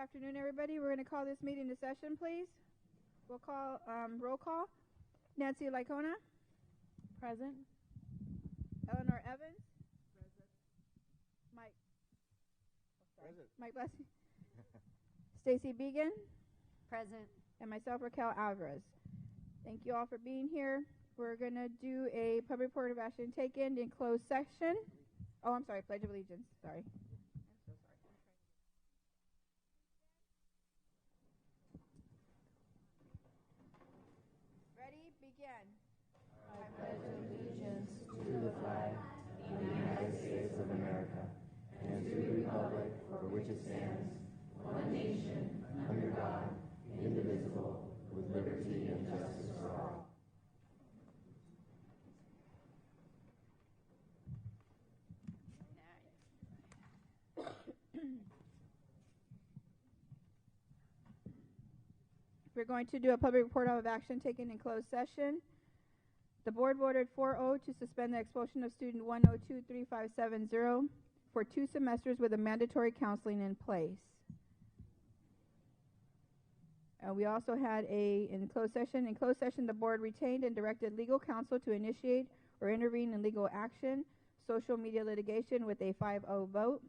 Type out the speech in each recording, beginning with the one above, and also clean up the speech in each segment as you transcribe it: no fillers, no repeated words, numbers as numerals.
afternoon, everybody. We're going to call this meeting to session, please. We'll call roll call. Nancy Lycona. Present. Eleanor Evans. Present. Mike. Present. Mike Blessing. Stacy Began. Present. And myself, Raquel Alvarez. Thank you all for being here. We're going to do a public report of action taken in closed session. Oh, I'm sorry, Pledge of Allegiance. Sorry. Ready? Begin. I pledge allegiance to the flag of the United States of America and to the republic for which it stands, one nation, under God, indivisible, with liberty and justice for all. We're going to do a public report of action taken in closed session. The board voted 4-0 to suspend the expulsion of student 1023570 for 2 semesters with a mandatory counseling in place. We also had in closed session. In closed session, the board retained and directed legal counsel to initiate or intervene in legal action, social media litigation with a 5-0 vote.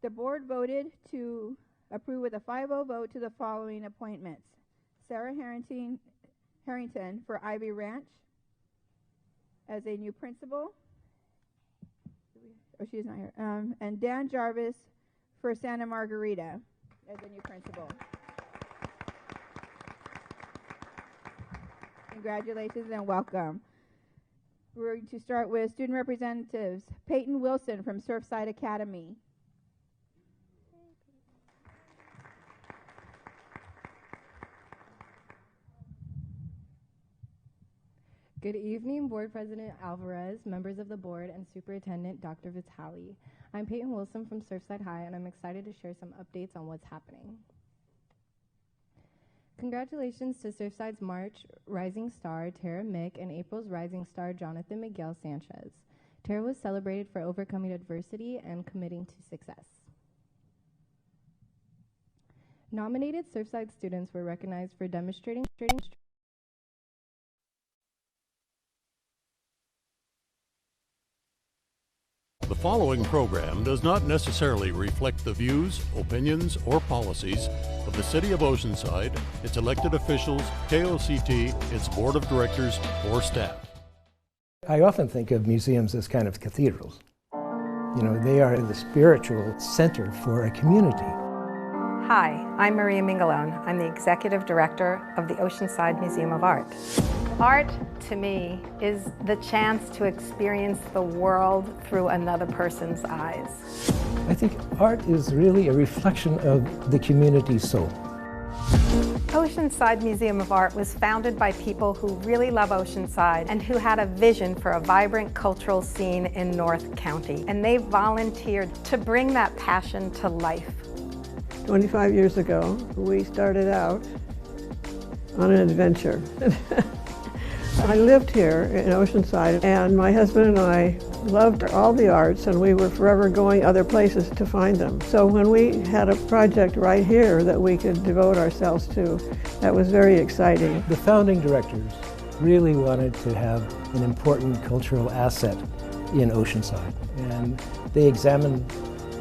The board voted to approve with a 5-0 vote to the following appointments. Sarah Harrington for Ivy Ranch as a new principal. Oh, she's not here. And Dan Jarvis for Santa Margarita as a new principal. Congratulations and welcome. We're going to start with student representatives. Peyton Wilson from Surfside Academy. Good evening, Board President Alvarez, members of the board, and Superintendent Dr. Vitale. I'm Peyton Wilson from Surfside High, and I'm excited to share some updates on what's happening. Congratulations to Surfside's March Rising Star, Tara Mick, and April's Rising Star, Jonathan Miguel Sanchez. Tara was celebrated for overcoming adversity and committing to success. Nominated Surfside students were recognized for demonstrating The following program does not necessarily reflect the views, opinions, or policies of the City of Oceanside, its elected officials, KOCT, its board of directors, or staff. I often think of museums as kind of cathedrals. You know, they are the spiritual center for a community. Hi, I'm Maria Mingalone. I'm the Executive Director of the Oceanside Museum of Art. Art, to me, is the chance to experience the world through another person's eyes. I think art is really a reflection of the community's soul. Oceanside Museum of Art was founded by people who really love Oceanside and who had a vision for a vibrant cultural scene in North County. And they volunteered to bring that passion to life. 25 years ago, we started out on an adventure. I lived here in Oceanside, and my husband and I loved all the arts, and we were forever going other places to find them. So when we had a project right here that we could devote ourselves to, that was very exciting. The founding directors really wanted to have an important cultural asset in Oceanside, and they examined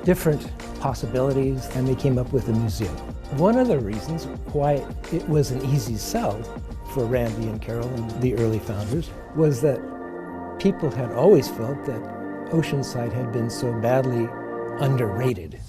different possibilities, and they came up with a museum. One of the reasons why it was an easy sell for Randy and Carol and the early founders was that people had always felt that Oceanside had been so badly underrated.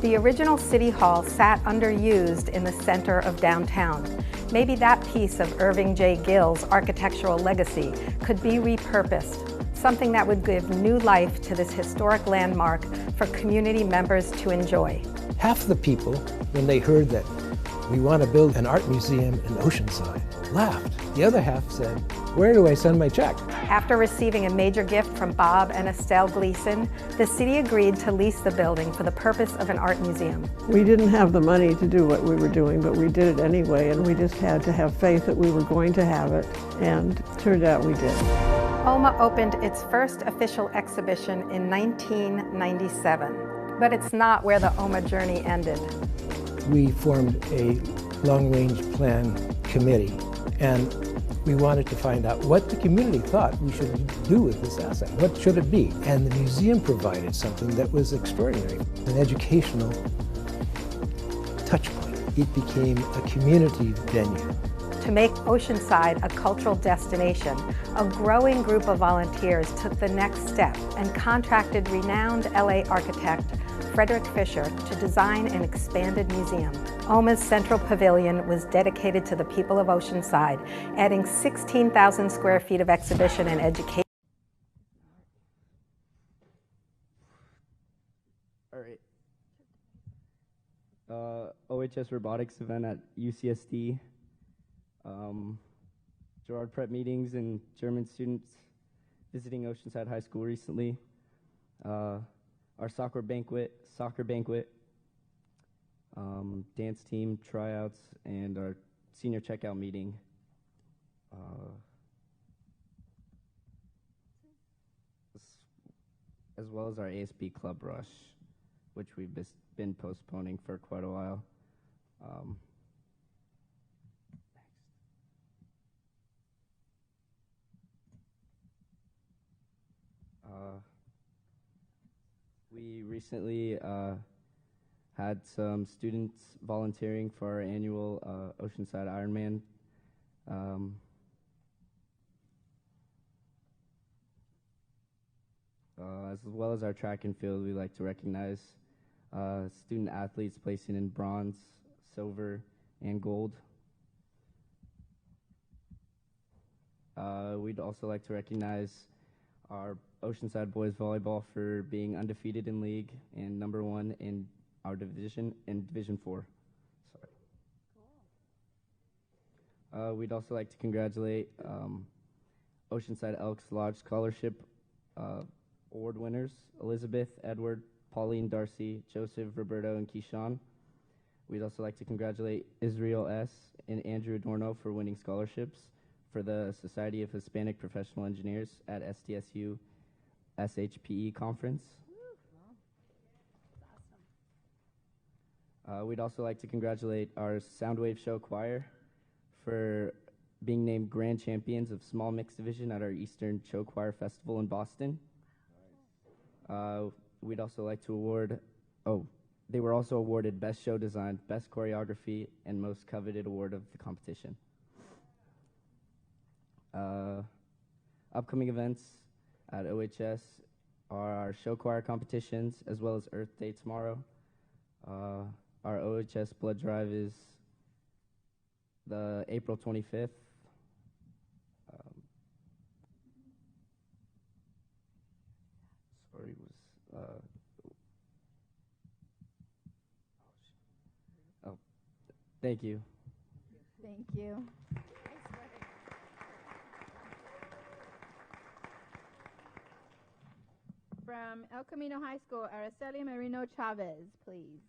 The original City Hall sat underused in the center of downtown. Maybe that piece of Irving J. Gill's architectural legacy could be repurposed, something that would give new life to this historic landmark for community members to enjoy. Half the people, when they heard that we want to build an art museum in Oceanside, laughed. The other half said, where do I send my check? After receiving a major gift from Bob and Estelle Gleason, the city agreed to lease the building for the purpose of an art museum. We didn't have the money to do what we were doing, but we did it anyway, and we just had to have faith that we were going to have it, and it turned out we did. OMA opened its first official exhibition in 1997. But it's not where the OMA journey ended. We formed a long-range plan committee, and we wanted to find out what the community thought we should do with this asset. What should it be? And the museum provided something that was extraordinary, an educational touch point. It became a community venue. To make Oceanside a cultural destination, a growing group of volunteers took the next step and contracted renowned LA architect Frederick Fisher to design an expanded museum. OMA's Central Pavilion was dedicated to the people of Oceanside, adding 16,000 square feet of exhibition and education. All right. OHS robotics event at UCSD. Gerard Prep meetings and German students visiting Oceanside High School recently. Our soccer banquet, dance team tryouts, and our senior checkout meeting. As well as our ASB Club Rush, which we've been postponing for quite a while. We recently had some students volunteering for our annual Oceanside Ironman. As well as our track and field, we like to recognize student athletes placing in bronze, silver, and gold. We'd also like to recognize our Oceanside boys volleyball for being undefeated in league and #1 in our division, in Division 4. Sorry. Cool. We'd also like to congratulate Oceanside Elks Lodge Scholarship award winners, Elizabeth, Edward, Pauline, Darcy, Joseph, Roberto, and Keyshawn. We'd also like to congratulate Israel S. and Andrew Adorno for winning scholarships for the Society of Hispanic Professional Engineers at SDSU SHPE conference. We'd also like to congratulate our Soundwave Show Choir for being named Grand Champions of Small Mixed Division at our Eastern Show Choir Festival in Boston. We'd also like to award, they were also awarded Best Show Design, Best Choreography, and Most Coveted Award of the competition. Upcoming events at OHS are our show choir competitions, as well as Earth Day tomorrow. Our OHS blood drive is the April 25th. Thank you. Thank you. From El Camino High School, Araceli Marino Chavez, please.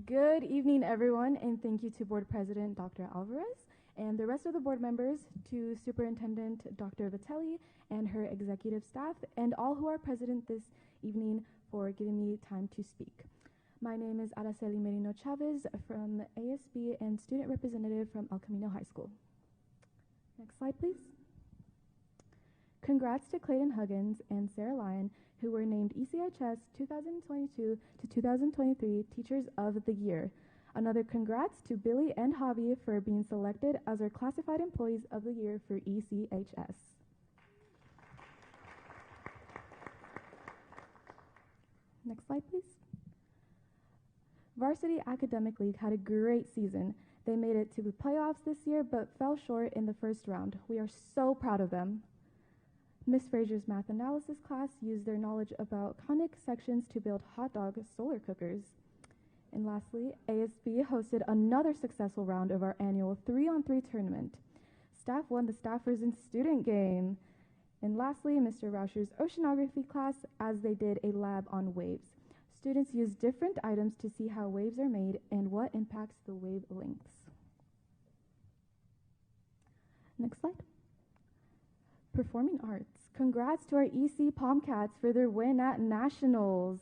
Good evening, everyone, and thank you to Board President Dr. Alvarez and the rest of the board members, to Superintendent Dr. Vitelli and her executive staff, and all who are present this evening for giving me time to speak. My name is Araceli Merino Chavez from ASB and student representative from El Camino High School. Next slide, please. Congrats to Clayton Huggins and Sarah Lyon, who were named ECHS 2022 to 2023 Teachers of the Year. Another congrats to Billy and Javi for being selected as our Classified Employees of the Year for ECHS. Next slide, please. Varsity Academic League had a great season. They made it to the playoffs this year, but fell short in the first round. We are so proud of them. Miss Frazier's math analysis class used their knowledge about conic sections to build hot dog solar cookers. And lastly, ASB hosted another successful round of our annual 3-on-3 tournament. Staff won the Staffers and Student game. And lastly, Mr. Rauscher's oceanography class, as they did a lab on waves. Students used different items to see how waves are made and what impacts the wavelengths. Next slide. Performing arts. Congrats to our EC Pomcats for their win at Nationals.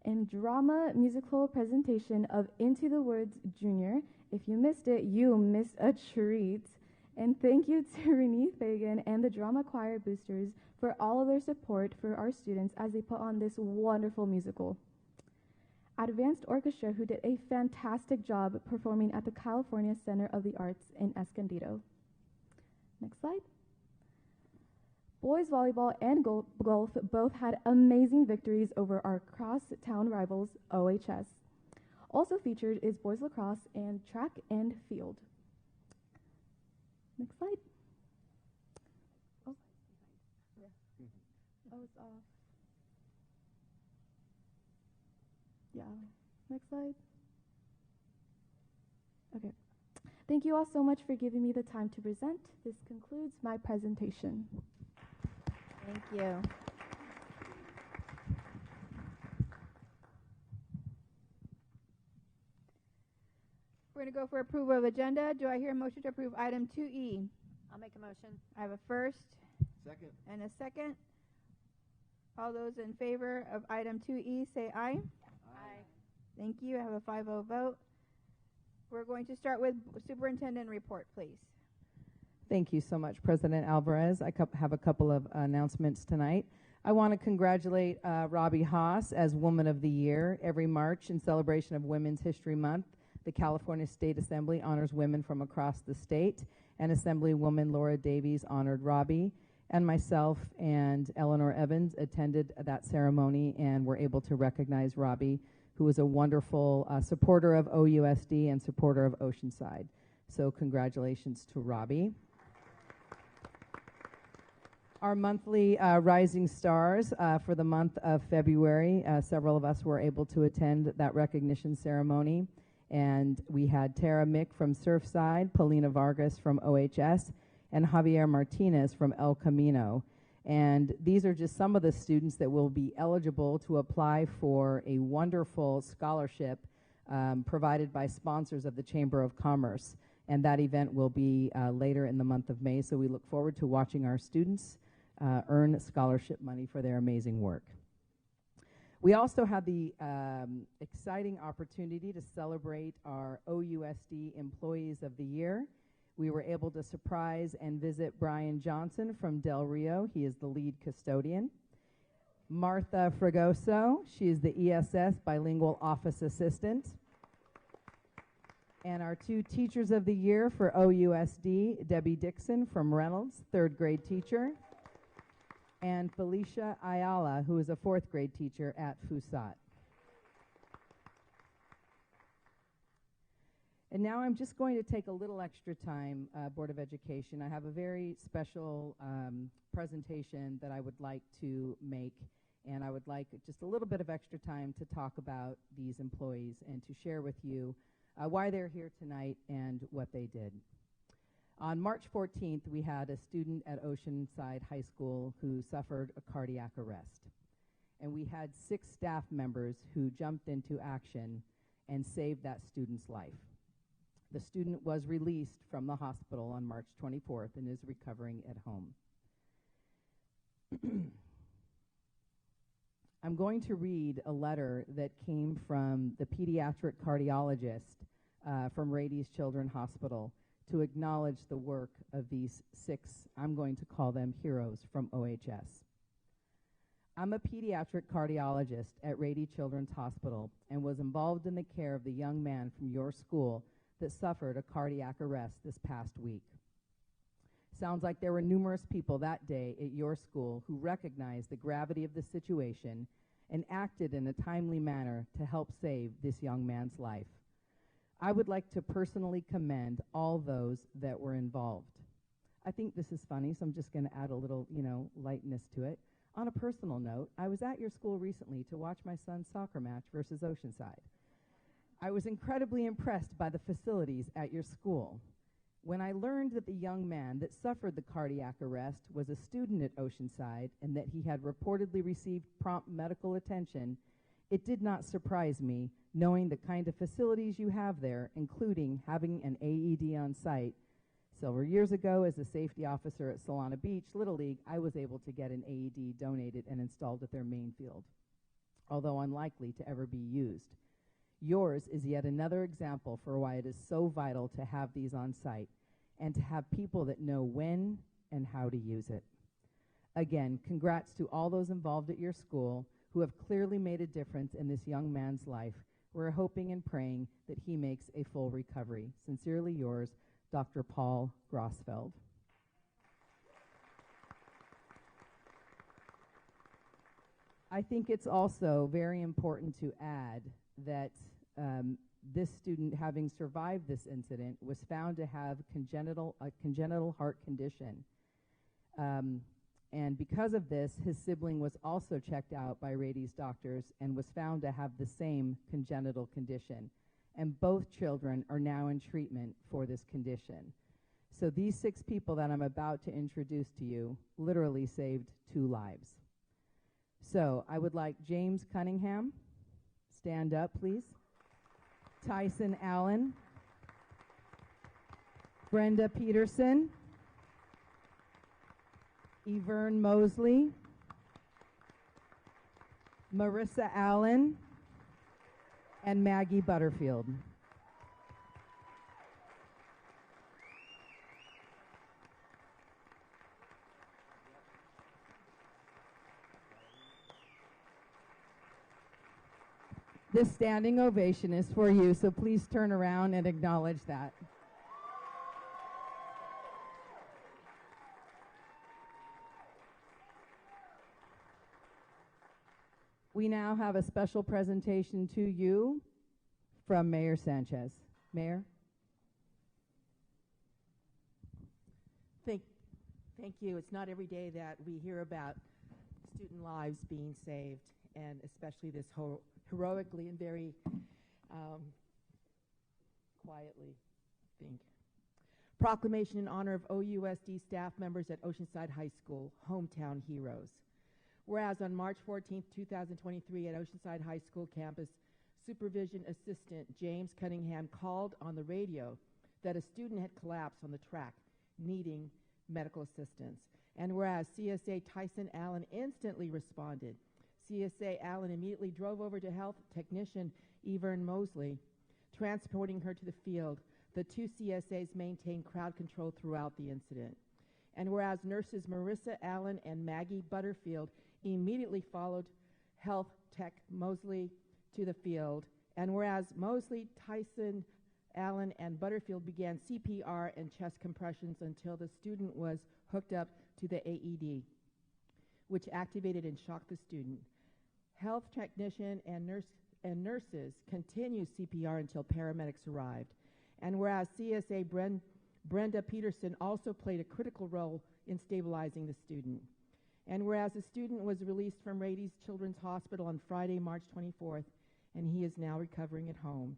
In drama musical presentation of Into the Woods Junior. If you missed it, you missed a treat. And thank you to Renee Fagan and the Drama Choir Boosters for all of their support for our students as they put on this wonderful musical. Advanced Orchestra, who did a fantastic job performing at the California Center of the Arts in Escondido. Next slide. Boys volleyball and golf both had amazing victories over our cross-town rivals, OHS. Also featured is boys lacrosse and track and field. Next slide. Oh, it's off. Yeah. Next slide. Okay. Thank you all so much for giving me the time to present. This concludes my presentation. Thank you. We're going to go for approval of agenda. Do I hear a motion to approve item 2E? I'll make a motion. I have a first Second. and a second. All those in favor of item 2E say aye. Aye. Thank you. I have a 5-0 vote. We're going to start with superintendent report, please. Thank you so much, President Alvarez. I have a couple of announcements tonight. I want to congratulate Robbie Haas as Woman of the Year. Every March, in celebration of Women's History Month, the California State Assembly honors women from across the state, and Assemblywoman Laura Davies honored Robbie. And myself and Eleanor Evans attended that ceremony and were able to recognize Robbie, who was a wonderful supporter of OUSD and supporter of Oceanside. So congratulations to Robbie. Our monthly Rising Stars for the month of February, several of us were able to attend that recognition ceremony. And we had Tara Mick from Surfside, Paulina Vargas from OHS, and Javier Martinez from El Camino. And these are just some of the students that will be eligible to apply for a wonderful scholarship provided by sponsors of the Chamber of Commerce. And that event will be later in the month of May, so we look forward to watching our students earn scholarship money for their amazing work. We also had the exciting opportunity to celebrate our OUSD Employees of the Year. We were able to surprise and visit Brian Johnson from Del Rio. He is the lead custodian. Martha Fragoso, she is the ESS Bilingual Office Assistant. And our two Teachers of the Year for OUSD, Debbie Dixon from Reynolds, 3rd grade teacher, and Felicia Ayala, who is a 4th grade teacher at FUSAT. And now I'm just going to take a little extra time, Board of Education. I have a very special presentation that I would like to make, and I would like just a little bit of extra time to talk about these employees and to share with you why they're here tonight and what they did. On March 14th, we had a student at Oceanside High School who suffered a cardiac arrest. And we had 6 staff members who jumped into action and saved that student's life. The student was released from the hospital on March 24th and is recovering at home. I'm going to read a letter that came from the pediatric cardiologist from Rady's Children's Hospital to acknowledge the work of these 6, I'm going to call them heroes from OHS. I'm a pediatric cardiologist at Rady Children's Hospital and was involved in the care of the young man from your school that suffered a cardiac arrest this past week. Sounds like there were numerous people that day at your school who recognized the gravity of the situation and acted in a timely manner to help save this young man's life. I would like to personally commend all those that were involved. I think this is funny, so I'm just going to add a little, lightness to it. On a personal note, I was at your school recently to watch my son's soccer match versus Oceanside. I was incredibly impressed by the facilities at your school. When I learned that the young man that suffered the cardiac arrest was a student at Oceanside and that he had reportedly received prompt medical attention, it did not surprise me, knowing the kind of facilities you have there, including having an AED on site, Several years ago, as a safety officer at Solana Beach Little League, I was able to get an AED donated and installed at their main field, although unlikely to ever be used. Yours is yet another example for why it is so vital to have these on site and to have people that know when and how to use it. Again, congrats to all those involved at your school who have clearly made a difference in this young man's life. We're hoping and praying that he makes a full recovery. Sincerely yours, Dr. Paul Grossfeld. I think it's also very important to add that this student, having survived this incident, was found to have a congenital heart condition. And because of this, his sibling was also checked out by Rady's doctors and was found to have the same congenital condition. And both children are now in treatment for this condition. So these 6 people that I'm about to introduce to you literally saved 2 lives. So I would like James Cunningham, stand up please, Tyson Allen, Brenda Peterson, Yverne Mosley, Marissa Allen, and Maggie Butterfield. This standing ovation is for you, so please turn around and acknowledge that. We now have a special presentation to you from Mayor Sanchez. Mayor? Thank you. It's not every day that we hear about student lives being saved, and especially this heroically and very quietly, I think. Proclamation in honor of OUSD staff members at Oceanside High School, Hometown Heroes. Whereas on March 14, 2023 at Oceanside High School campus, Supervision Assistant James Cunningham called on the radio that a student had collapsed on the track needing medical assistance. And whereas CSA Tyson Allen instantly responded, CSA Allen immediately drove over to health technician Yverne Mosley, transporting her to the field. The 2 CSAs maintained crowd control throughout the incident. And whereas nurses Marissa Allen and Maggie Butterfield immediately followed health tech Mosley to the field, and whereas Mosley, Tyson, Allen, and Butterfield began CPR and chest compressions until the student was hooked up to the AED, which activated and shocked the student. Health technician and nurses continued CPR until paramedics arrived. And whereas CSA Brenda Peterson also played a critical role in stabilizing the student. And whereas the student was released from Rady's Children's Hospital on Friday, March 24th, and he is now recovering at home.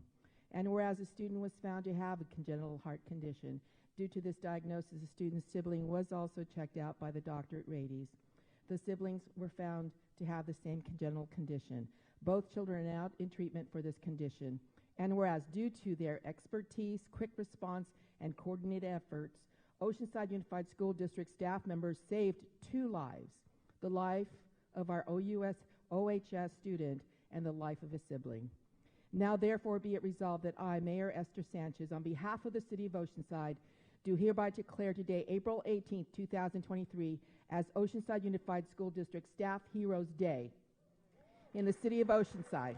And whereas the student was found to have a congenital heart condition, due to this diagnosis, the student's sibling was also checked out by the doctor at Rady's. The siblings were found to have the same congenital condition. Both children are now in treatment for this condition. And whereas due to their expertise, quick response, and coordinated efforts, Oceanside Unified School District staff members saved 2 lives, the life of our OHS student and the life of a sibling. Now therefore be it resolved that I, Mayor Esther Sanchez, on behalf of the City of Oceanside, do hereby declare today, April 18th, 2023, as Oceanside Unified School District Staff Heroes Day in the City of Oceanside.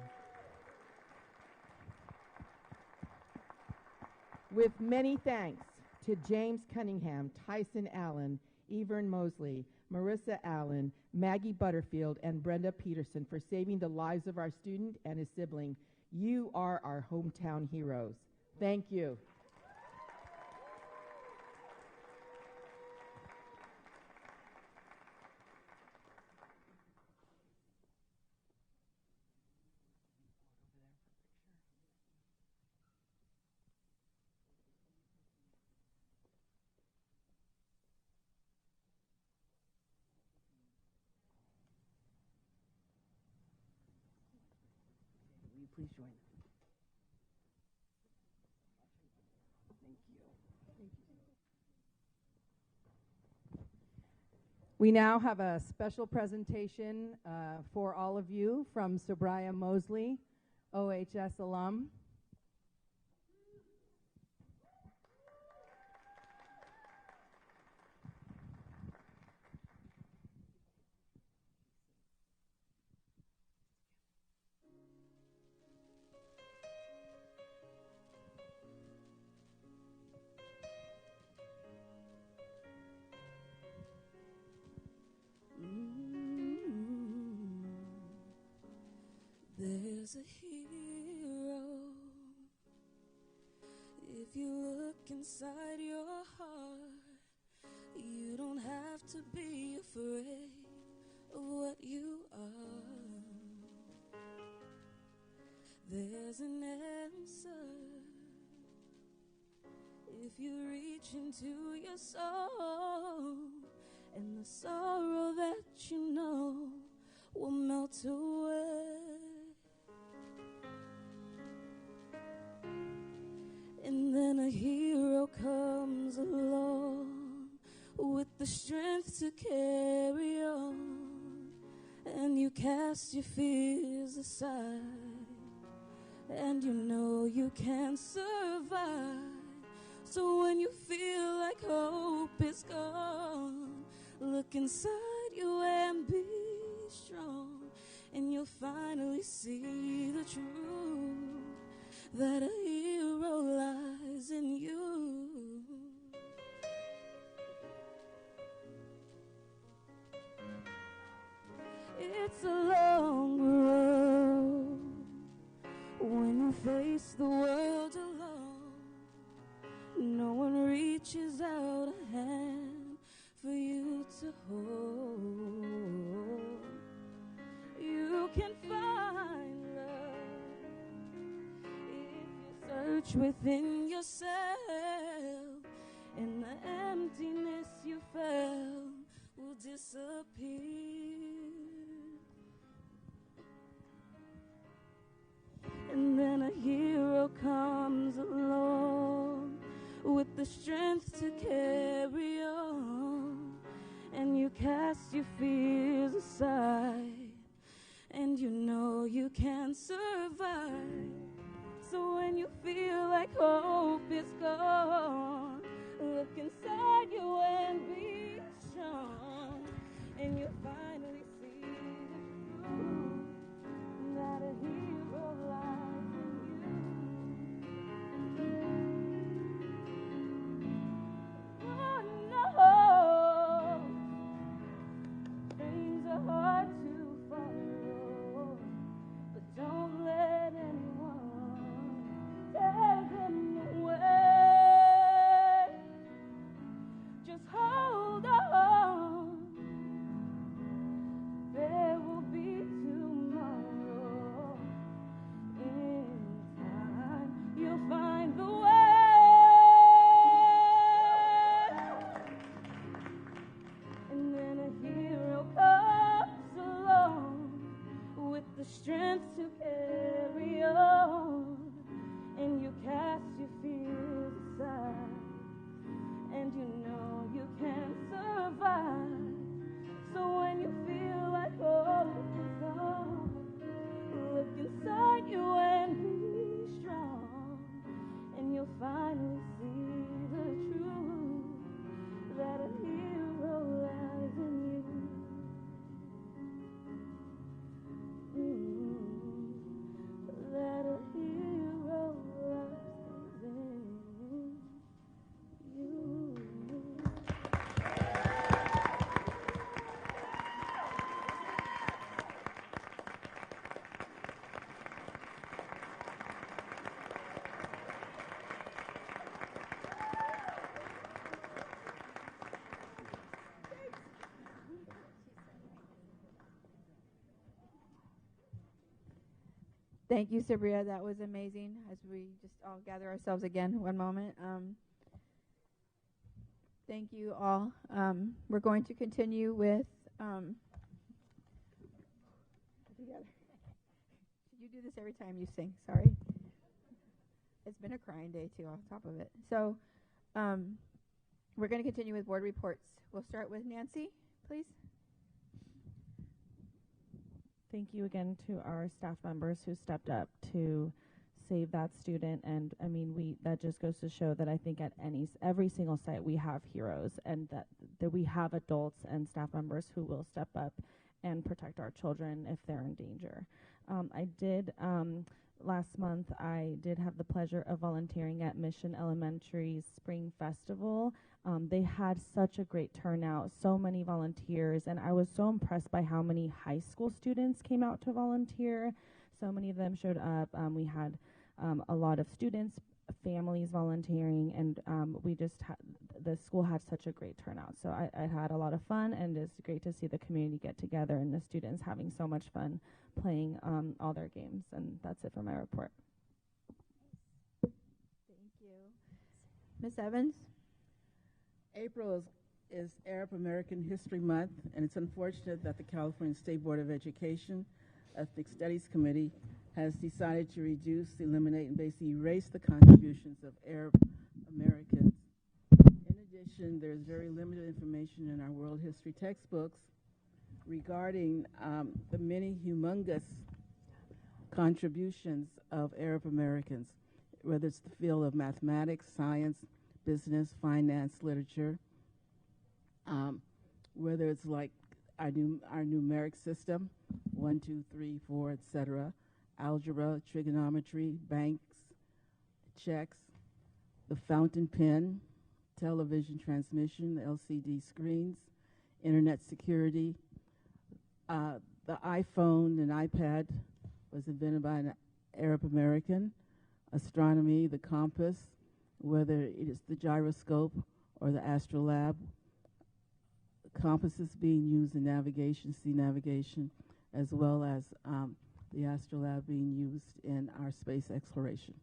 With many thanks to James Cunningham, Tyson Allen, Yverne Mosley, Marissa Allen, Maggie Butterfield, and Brenda Peterson for saving the lives of our student and his sibling. You are our hometown heroes. Thank you. Please join us. Thank you. Thank you. We now have a special presentation for all of you from Sobriah Mosley, OHS alum. There's a hero. If you look inside your heart, you don't have to be afraid of what you are. There's an answer. If you reach into your soul, and the sorrow that you know will melt away. And then a hero comes along with the strength to carry on, and you cast your fears aside, and you know you can survive. So when you feel like hope is gone, look inside you and be strong, and you'll finally see the truth, that a hero lies in you. It's a long road when you face the world alone. No one reaches out a hand for you to hold. You can find love if you search within yourself, and the emptiness you felt will disappear. And then a hero comes along with the strength to carry on, and you cast your fears aside, and you know you can survive. So when you feel like hope is gone, look inside you and be strong, and you finally see the truth, that a hero lies in you. Oh no, dreams are hard to follow, but don't let anyone tear them away. Just hold on, there will be tomorrow. In time, you'll find the way. And then a hero comes along with the strength to carry on, and you cast your fears aside, and you know you can survive. So when you feel like hope is gone, look inside you and be strong, and you'll finally see the truth, that a hero lies in you. That a hero lies in you. Thank you, Sabria. That was amazing. As we just all gather ourselves again, one moment. Thank you all. We're going to continue with. Together. You do this every time you sing. Sorry. It's been a crying day too, on top of it. So, we're going to continue with board reports. We'll start with Nancy please. Thank you again to our staff members who stepped up to save that student. And I mean, that just goes to show that I think at every single site we have heroes, and that we have adults and staff members who will step up and protect our children if they're in danger. Last month, I did have the pleasure of volunteering at Mission Elementary's Spring Festival. They had such a great turnout, so many volunteers, and I was so impressed by how many high school students came out to volunteer. So many of them showed up. We had a lot of students, families volunteering, and the school had such a great turnout. So I had a lot of fun, and it's great to see the community get together and the students having so much fun playing all their games. And that's it for my report. Thank you. Ms. Evans? April is Arab American History Month, and it's unfortunate that the California State Board of Education Ethnic Studies Committee has decided to reduce, eliminate, and basically erase the contributions of Arab Americans. In addition, there's very limited information in our world history textbooks regarding the many humongous contributions of Arab Americans, whether it's the field of mathematics, science, business, finance, literature, whether it's like our numeric system, 1, 2, 3, 4, etc., algebra, trigonometry, banks, checks, the fountain pen, television transmission, the LCD screens, internet security. The iPhone and iPad was invented by an Arab American. Astronomy, the compass, whether it is the gyroscope or the astrolabe. Compasses being used in navigation, sea navigation, as well as the astrolabe being used in our space exploration.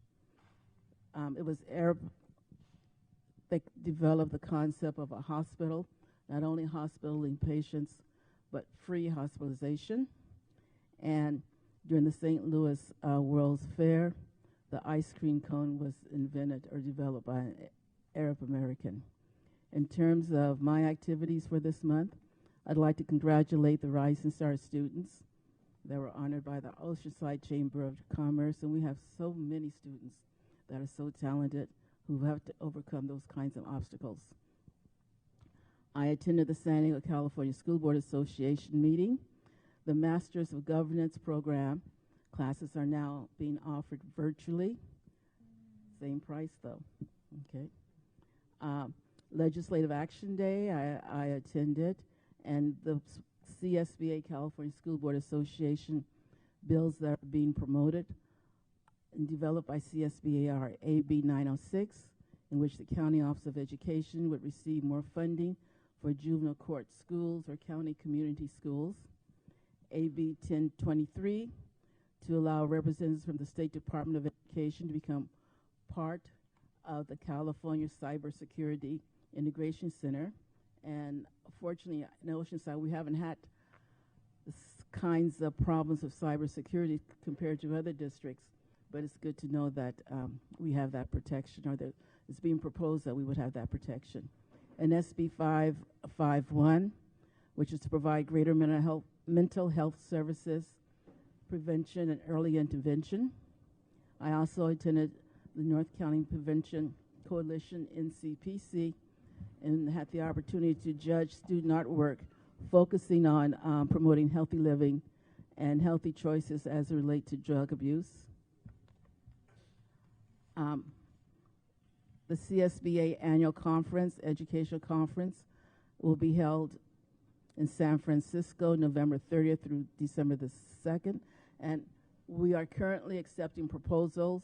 It was Arab that developed the concept of a hospital, not only hospitaling patients, but free hospitalization. And during the St. Louis World's Fair, the ice cream cone was invented or developed by an Arab American. In terms of my activities for this month, I'd like to congratulate the Rising Star students that were honored by the Oceanside Chamber of Commerce, and we have so many students that are so talented who have to overcome those kinds of obstacles. I attended the San Diego, California School Board Association meeting. The Masters of Governance program classes are now being offered virtually. Same price though, okay. Legislative Action Day, I attended, and the CSBA, California School Board Association, bills that are being promoted and developed by CSBA are AB 906, in which the County Office of Education would receive more funding for juvenile court schools or county community schools. AB 1023, to allow representatives from the State Department of Education to become part of the California Cybersecurity Integration Center. And fortunately, in Oceanside, we haven't had the kinds of problems of cybersecurity compared to other districts, but it's good to know that we have that protection, or that it's being proposed that we would have that protection. And SB 551, which is to provide greater mental health services, prevention, and early intervention. I also attended the North County Prevention Coalition, NCPC, and had the opportunity to judge student artwork focusing on promoting healthy living and healthy choices as it relates to drug abuse. The CSBA annual conference, educational conference, will be held in San Francisco, November 30th through December the 2nd. And we are currently accepting proposals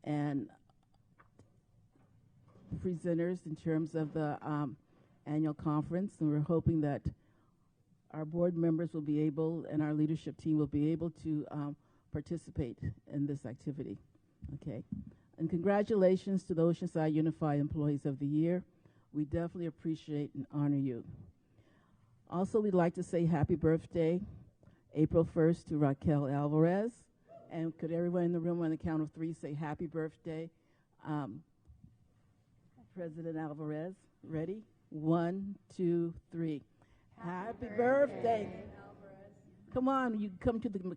and presenters in terms of the annual conference, and we're hoping that our board members will be able, and our leadership team will be able to participate in this activity. Okay, and congratulations to the Oceanside Unified Employees of the Year. We definitely appreciate and honor you. Also, we'd like to say happy birthday, April 1st, to Raquel Alvarez. And could everyone in the room on the count of 3 say happy birthday, President Alvarez? Ready? 1, 2, 3. Happy birthday. Come on, you come to the.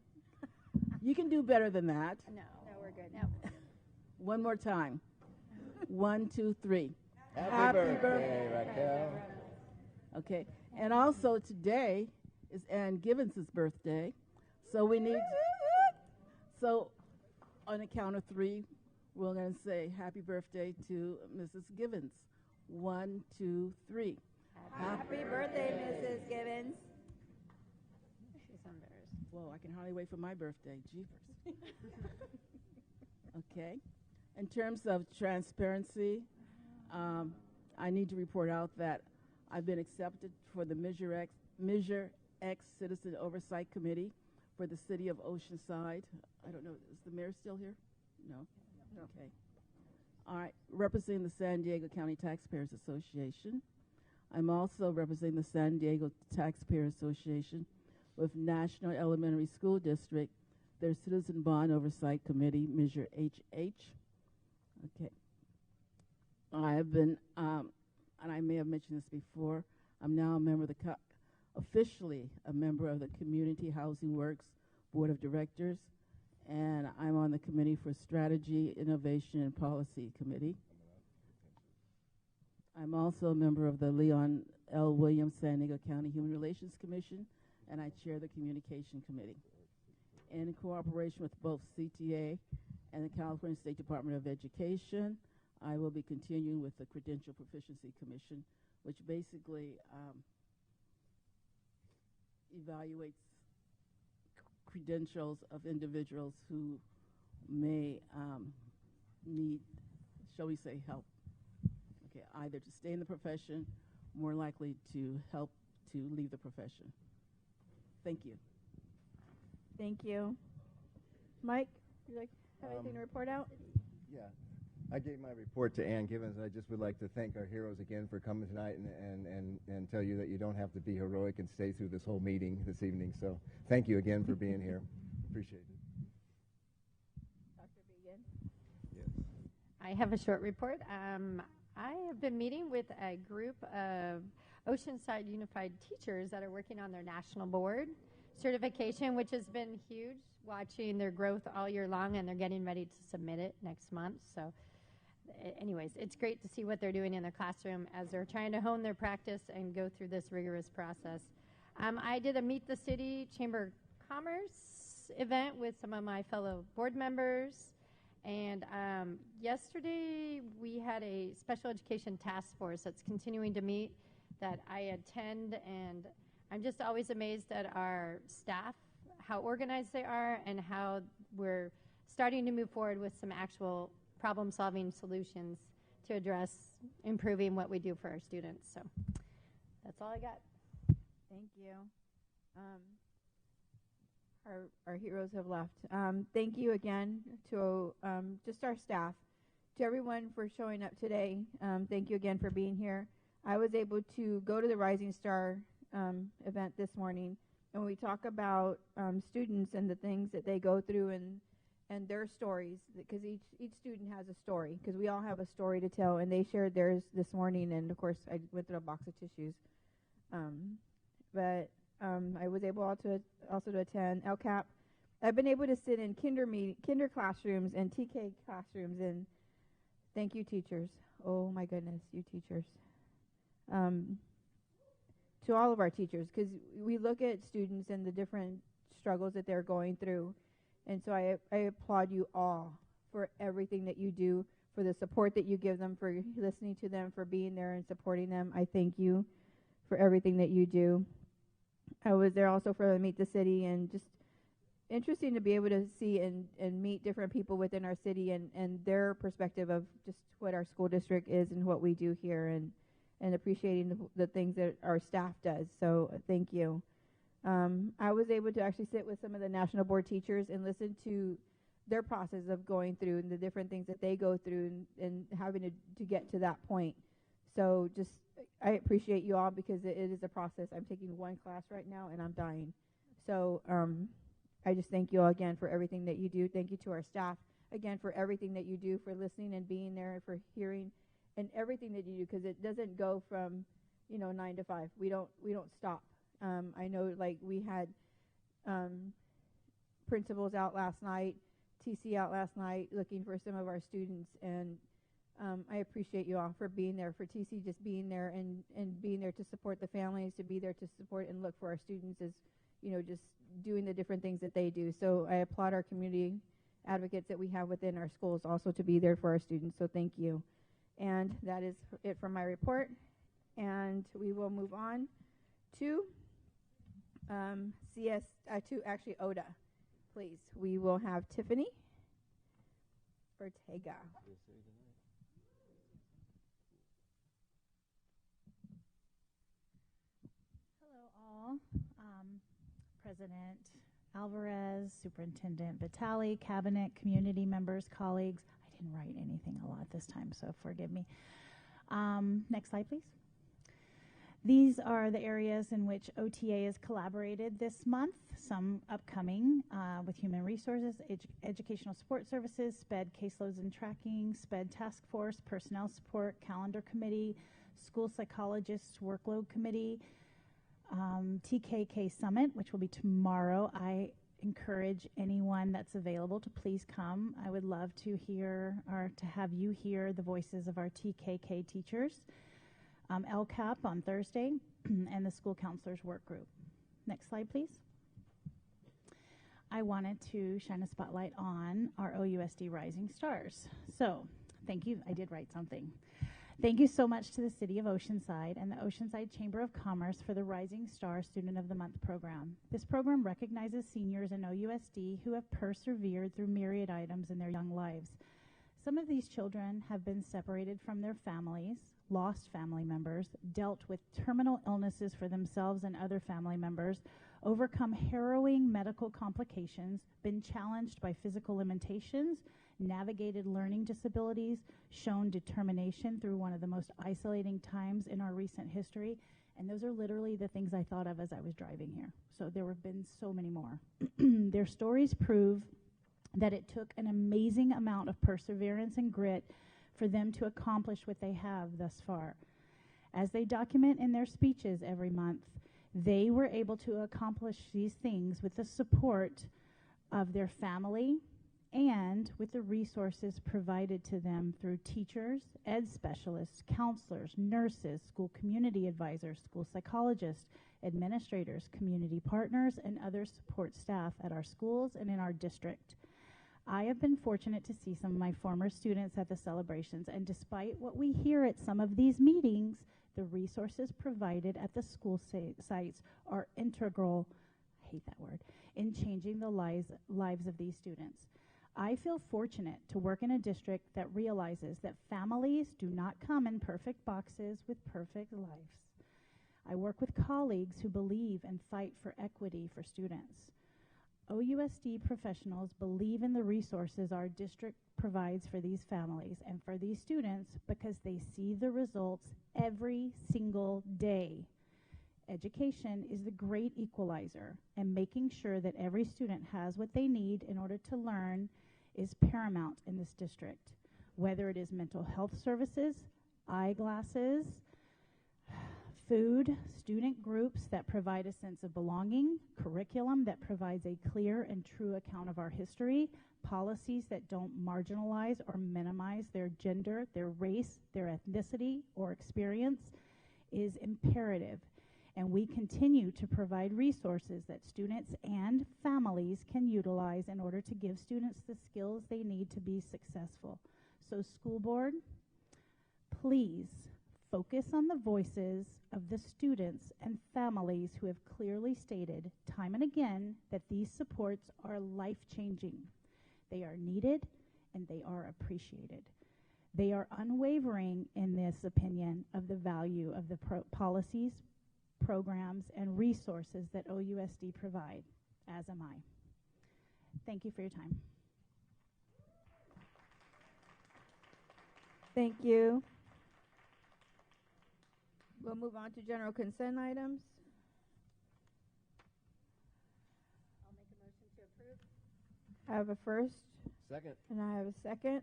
You can do better than that. No, we're good. No. One more time. 1, 2, 3. Happy birthday, Raquel. Okay, and also today is Ann Givens' birthday, so we need. So, on a count of 3, we're going to say happy birthday to Mrs. Givens. 1, 2, 3. Happy birthday, Mrs. Gibbons. She's embarrassed. Whoa, I can hardly wait for my birthday. Jeepers. Okay. In terms of transparency, I need to report out that I've been accepted for the Measure X Citizen Oversight Committee for the City of Oceanside. I don't know, is the mayor still here? No? Okay. All right, representing the San Diego County Taxpayers Association. I'm also representing the San Diego Taxpayer Association with National Elementary School District, their Citizen Bond Oversight Committee, Measure HH. Okay. I have been, and I may have mentioned this before, I'm now a member of the, officially a member of the Community Housing Works Board of Directors, and I'm on the Committee for Strategy, Innovation, and Policy Committee. I'm also a member of the Leon L. Williams San Diego County Human Relations Commission, and I chair the Communication Committee. In cooperation with both CTA and the California State Department of Education, I will be continuing with the Credential Proficiency Commission, which basically evaluates credentials of individuals who may need, shall we say, help. Okay, either to stay in the profession, more likely to help to leave the profession. Thank you. Thank you. Mike, would you like to have anything to report out? Yeah. I gave my report to Ann Givens. I just would like to thank our heroes again for coming tonight and tell you that you don't have to be heroic and stay through this whole meeting this evening. So thank you again for being here. Appreciate it. Dr. Began? Yes. I have a short report. I have been meeting with a group of Oceanside Unified teachers that are working on their national board certification, which has been huge, watching their growth all year long, and they're getting ready to submit it next month. So anyways, it's great to see what they're doing in their classroom as they're trying to hone their practice and go through this rigorous process. I did a Meet the City Chamber of Commerce event with some of my fellow board members. And yesterday we had a special education task force that's continuing to meet that I attend, and I'm just always amazed at our staff, how organized they are, and how we're starting to move forward with some actual problem-solving solutions to address improving what we do for our students. So that's all I got. Thank you. Our heroes have left. Thank you again to just our staff, to everyone for showing up today. Thank you again for being here. I was able to go to the Rising Star event this morning, and we talk about students and the things that they go through and their stories, because each student has a story, because we all have a story to tell, and they shared theirs this morning, and of course I went through a box of tissues. I was able also to attend LCAP. I've been able to sit in kinder classrooms and TK classrooms, and thank you, teachers. Oh my goodness, you teachers. To all of our teachers, because we look at students and the different struggles that they're going through, and so I applaud you all for everything that you do, for the support that you give them, for listening to them, for being there and supporting them. I thank you for everything that you do. I was there also for the Meet the City, and just interesting to be able to see and meet different people within our city and their perspective of just what our school district is and what we do here, and appreciating the things that our staff does. So thank you. I was able to actually sit with some of the national board teachers and listen to their process of going through and the different things that they go through and having to get to that point. So just, I appreciate you all, because it is a process. I'm taking one class right now and I'm dying. So I just thank you all again for everything that you do. Thank you to our staff again for everything that you do, for listening and being there, and for hearing and everything that you do, because it doesn't go from 9 to 5. We don't stop. I know, like, we had principals out last night, TC out last night, looking for some of our students, and I appreciate you all for being there, for TC just being there and being there to support the families, to be there to support and look for our students, as, you know, just doing the different things that they do. So I applaud our community advocates that we have within our schools also to be there for our students, so thank you. And that is it for my report, and we will move on to to actually ODA, please. We will have Tiffany Ortega. Hello all. President Alvarez, Superintendent Vitale, Cabinet, community members, colleagues. I didn't write anything a lot this time, so forgive me. Next slide, please. These are the areas in which OTA has collaborated this month, some upcoming with Human Resources, Educational Support Services, SPED Caseloads and Tracking, SPED Task Force, Personnel Support, Calendar Committee, School Psychologists Workload Committee, TKK Summit, which will be tomorrow. I encourage anyone that's available to please come. I would love to hear, or to have you hear, the voices of our TKK teachers. LCAP on Thursday, and the School Counselors Work Group. Next slide, please. I wanted to shine a spotlight on our OUSD Rising Stars. So, thank you. I did write something. Thank you so much to the City of Oceanside and the Oceanside Chamber of Commerce for the Rising Star Student of the Month program. This program recognizes seniors in OUSD who have persevered through myriad items in their young lives. Some of these children have been separated from their families, lost family members, dealt with terminal illnesses for themselves and other family members, overcome harrowing medical complications, been challenged by physical limitations, navigated learning disabilities, shown determination through one of the most isolating times in our recent history. And those are literally the things I thought of as I was driving here. So there have been so many more. Their stories prove that it took an amazing amount of perseverance and grit for them to accomplish what they have thus far. As they document in their speeches every month, they were able to accomplish these things with the support of their family and with the resources provided to them through teachers, ed specialists, counselors, nurses, school community advisors, school psychologists, administrators, community partners, and other support staff at our schools and in our district. I have been fortunate to see some of my former students at the celebrations, and despite what we hear at some of these meetings, the resources provided at the school sites are integral, I hate that word, in changing the lives of these students. I feel fortunate to work in a district that realizes that families do not come in perfect boxes with perfect lives. I work with colleagues who believe and fight for equity for students. OUSD professionals believe in the resources our district provides for these families and for these students because they see the results every single day. Education is the great equalizer, and making sure that every student has what they need in order to learn is paramount in this district. Whether it is mental health services, eyeglasses, food, student groups that provide a sense of belonging, curriculum that provides a clear and true account of our history, policies that don't marginalize or minimize their gender, their race, their ethnicity, or experience is imperative. And we continue to provide resources that students and families can utilize in order to give students the skills they need to be successful. So, school board, please focus on the voices of the students and families who have clearly stated time and again that these supports are life-changing. They are needed and they are appreciated. They are unwavering in this opinion of the value of the policies, programs, and resources that OUSD provide, as am I. Thank you for your time. Thank you. We'll move on to general consent items. I'll make a motion to approve. I have a first. Second. And I have a second.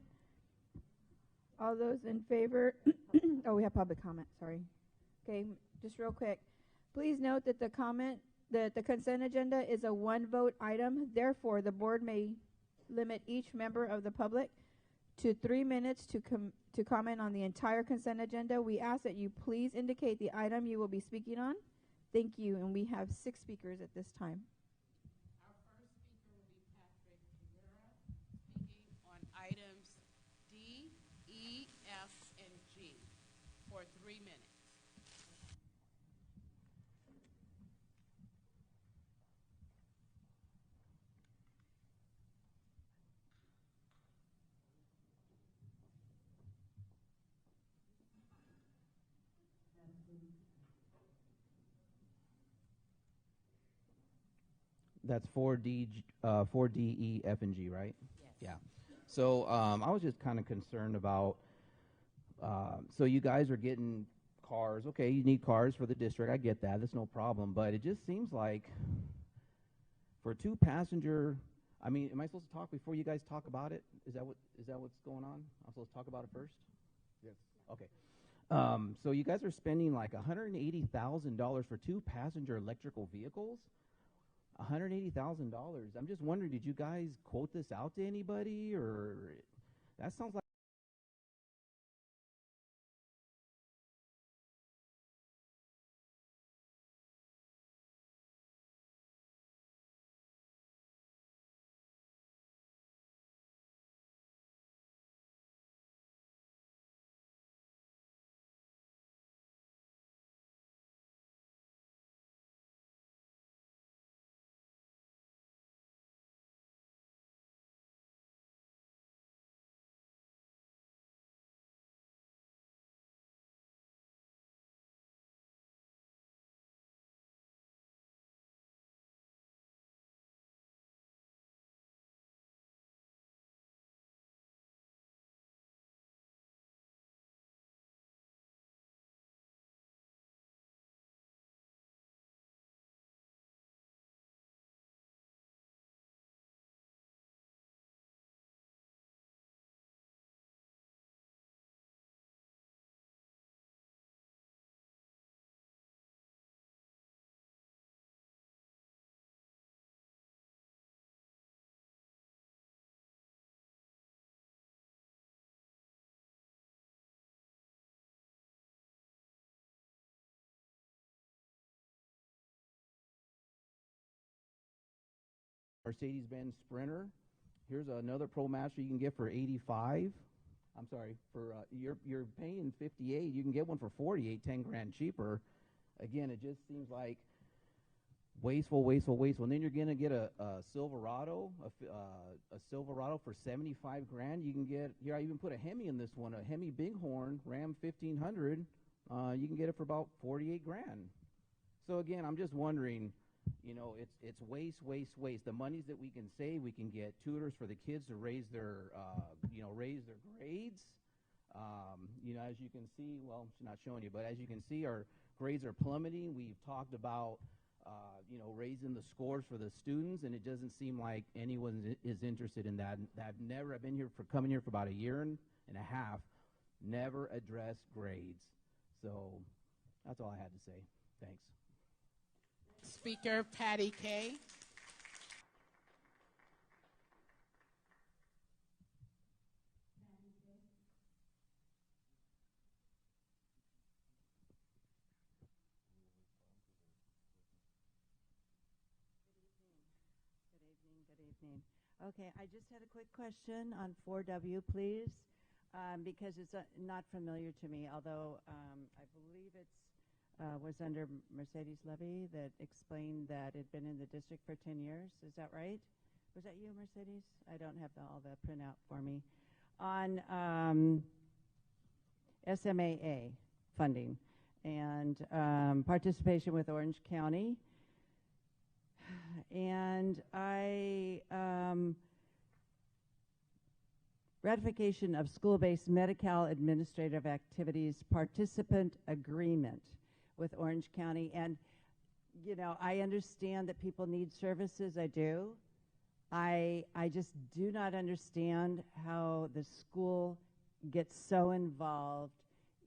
All those in favor? Oh, we have public comment, sorry. Okay, just real quick. Please note that the consent agenda is a one-vote item. Therefore, the board may limit each member of the public to 3 minutes to comment on the entire consent agenda. We ask that you please indicate the item you will be speaking on. Thank you, and we have 6 speakers at this time. Our first speaker will be Patrick Rivera, speaking on items D, E, F, and G for 3 minutes. That's 4D, 4D, E, F, and G, right? Yes. Yeah. So I was just kind of concerned about, so you guys are getting cars. Okay, you need cars for the district. I get that. That's no problem. But it just seems like for 2-passenger, I mean, am I supposed to talk before you guys talk about it? Is that what's going on? I'm supposed to talk about it first? Yes. Okay. So you guys are spending like $180,000 for 2-passenger electrical vehicles? $180,000. I'm just wondering, did you guys quote this out to anybody, or that sounds like Mercedes-Benz Sprinter. Here's another Pro Master you can get for 85. I'm sorry, for you're paying 58. You can get one for 48, 10 grand cheaper. Again, it just seems like wasteful. And then you're gonna get a Silverado, a Silverado for 75 grand. You can get here. I even put a Hemi in this one, a Hemi Bighorn Ram 1500. You can get it for about 48 grand. So again, I'm just wondering. You know, it's waste. The monies that we can save, we can get tutors for the kids to raise their grades. You know, as you can see, well, she's not showing you, but as you can see, our grades are plummeting. We've talked about, raising the scores for the students, and it doesn't seem like anyone is interested in that. I've been here coming here for about a year and a half, never addressed grades. So that's all I had to say. Thanks. Speaker Patty Kay. Good evening. Okay, I just had a quick question on 4W, please, because it's not familiar to me, although I believe it's was under Mercedes Levy that explained that it had been in the district for 10 years. Is that right? Was that you, Mercedes? I don't have all the printout for me. On SMAA funding and participation with Orange County. And ratification of school-based Medi-Cal administrative activities participant agreement with Orange County. And, you know, I understand that people need services. I do. I just do not understand how the school gets so involved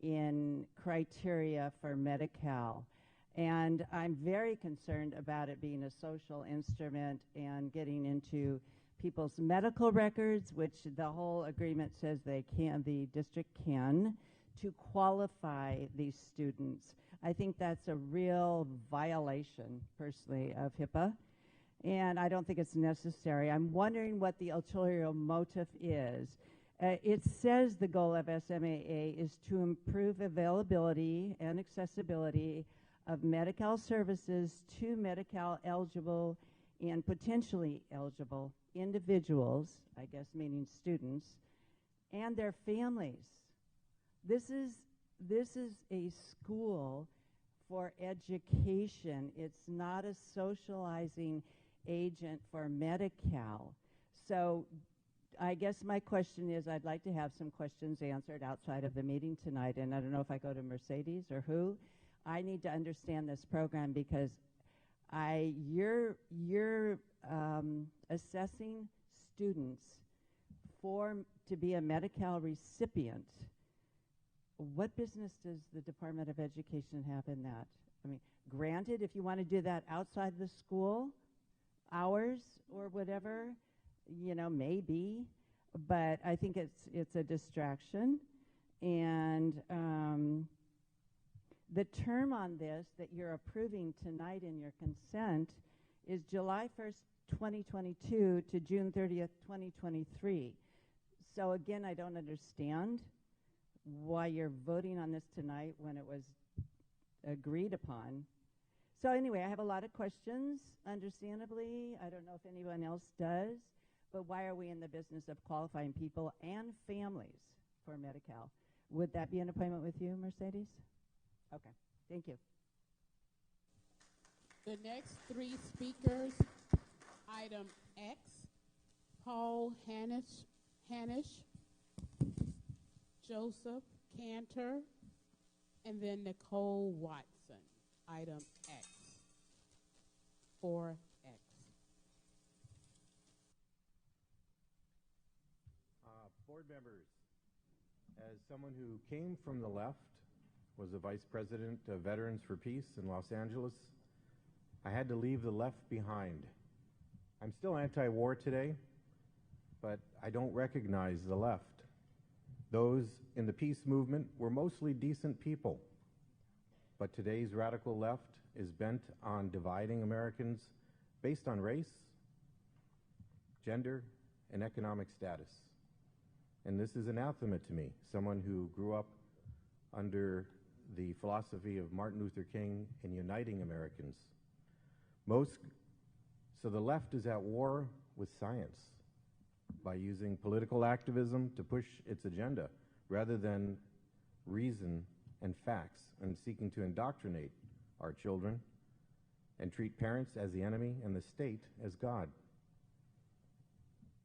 in criteria for Medi-Cal. And I'm very concerned about it being a social instrument and getting into people's medical records, which the whole agreement says the district can, to qualify these students. I think that's a real violation, personally, of HIPAA, and I don't think it's necessary. I'm wondering what the ulterior motive is. It says the goal of SMAA is to improve availability and accessibility of Medi-Cal services to Medi-Cal eligible and potentially eligible individuals, I guess meaning students, and their families. This is a school for education. It's not a socializing agent for Medi-Cal. So I guess my question is, I'd like to have some questions answered outside of the meeting tonight, and I don't know if I go to Mercedes or who. I need to understand this program because you're assessing students to be a Medi-Cal recipient. What business does the Department of Education have in that? I mean, granted, if you want to do that outside the school hours or whatever, maybe, but I think it's a distraction. And the term on this that you're approving tonight in your consent is July 1st, 2022 to June 30th, 2023. So again, I don't understand why you're voting on this tonight when it was agreed upon. So anyway, I have a lot of questions, understandably. I don't know if anyone else does, but why are we in the business of qualifying people and families for Medi-Cal? Would that be an appointment with you, Mercedes? Okay, thank you. The next three speakers, item X, Paul Hanish, Joseph Cantor, and then Nicole Watson. Item X, 4X. Board members, as someone who came from the left, was a vice president of Veterans for Peace in Los Angeles, I had to leave the left behind. I'm still anti-war today, but I don't recognize the left. Those in the peace movement were mostly decent people, but today's radical left is bent on dividing Americans based on race, gender, and economic status. And this is anathema to me, someone who grew up under the philosophy of Martin Luther King in uniting Americans. So the left is at war with science by using political activism to push its agenda rather than reason and facts, and seeking to indoctrinate our children and treat parents as the enemy and the state as God.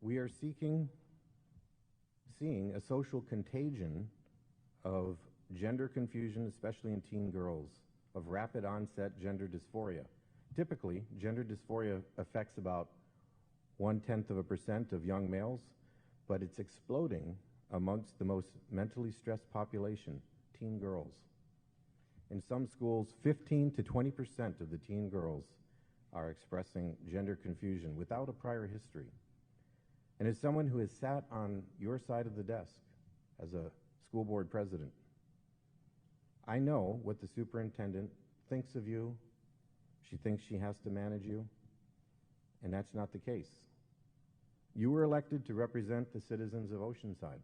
We are seeing a social contagion of gender confusion, especially in teen girls, of rapid onset gender dysphoria. Typically, gender dysphoria affects about 0.1% of young males, but it's exploding amongst the most mentally stressed population, teen girls. In some schools, 15 to 20% of the teen girls are expressing gender confusion without a prior history. And as someone who has sat on your side of the desk as a school board president, I know what the superintendent thinks of you. She thinks she has to manage you, and that's not the case. You were elected to represent the citizens of Oceanside,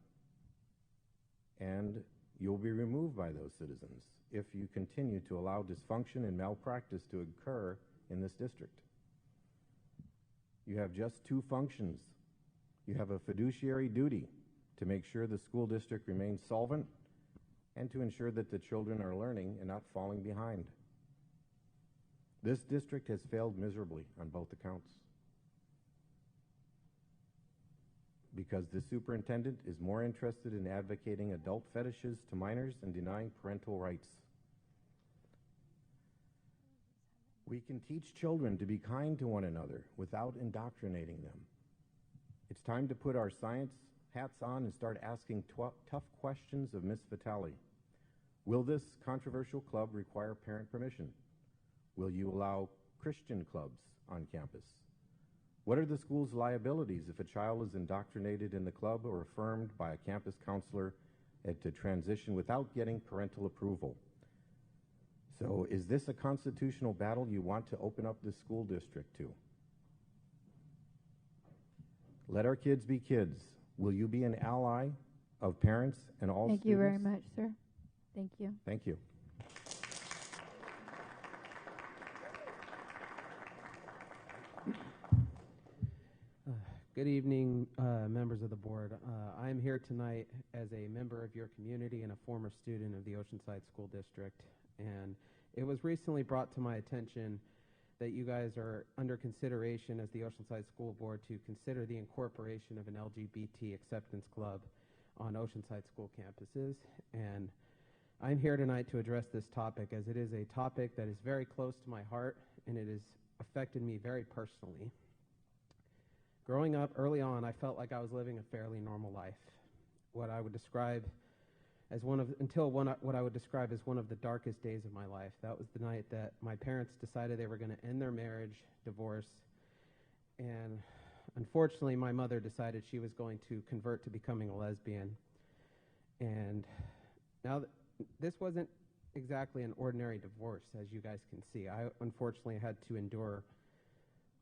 and you'll be removed by those citizens if you continue to allow dysfunction and malpractice to occur in this district. You have just two functions. You have a fiduciary duty to make sure the school district remains solvent and to ensure that the children are learning and not falling behind. This district has failed miserably on both accounts because the superintendent is more interested in advocating adult fetishes to minors and denying parental rights. We can teach children to be kind to one another without indoctrinating them. It's time to put our science hats on and start asking tough questions of Ms. Vitale. Will this controversial club require parent permission? Will you allow Christian clubs on campus? What are the school's liabilities if a child is indoctrinated in the club or affirmed by a campus counselor to transition without getting parental approval? So is this a constitutional battle you want to open up this school district to? Let our kids be kids. Will you be an ally of parents and all Thank students? you very much, sir. Thank you. Thank you. Good evening, members of the board. I am here tonight as a member of your community and a former student of the Oceanside School District. And it was recently brought to my attention that you guys are under consideration as the Oceanside School Board to consider the incorporation of an LGBT acceptance club on Oceanside school campuses. And I'm here tonight to address this topic as it is a topic that is very close to my heart and it has affected me very personally. Growing up early on, I felt like I was living a fairly normal life. What I would describe as what I would describe as one of the darkest days of my life. That was the night that my parents decided they were going to end their marriage, divorce, and unfortunately my mother decided she was going to convert to becoming a lesbian. And now this wasn't exactly an ordinary divorce, as you guys can see. I unfortunately had to endure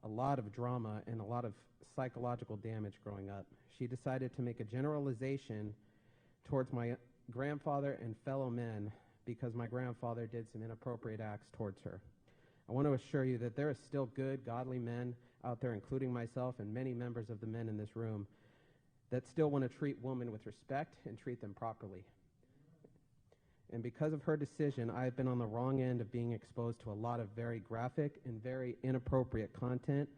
a lot of drama and a lot of psychological damage growing up. She decided to make a generalization towards my grandfather and fellow men because my grandfather did some inappropriate acts towards her. I want to assure you that there are still good, godly men out there, including myself and many members of the men in this room, that still want to treat women with respect and treat them properly. And because of her decision, I've been on the wrong end of being exposed to a lot of very graphic and very inappropriate content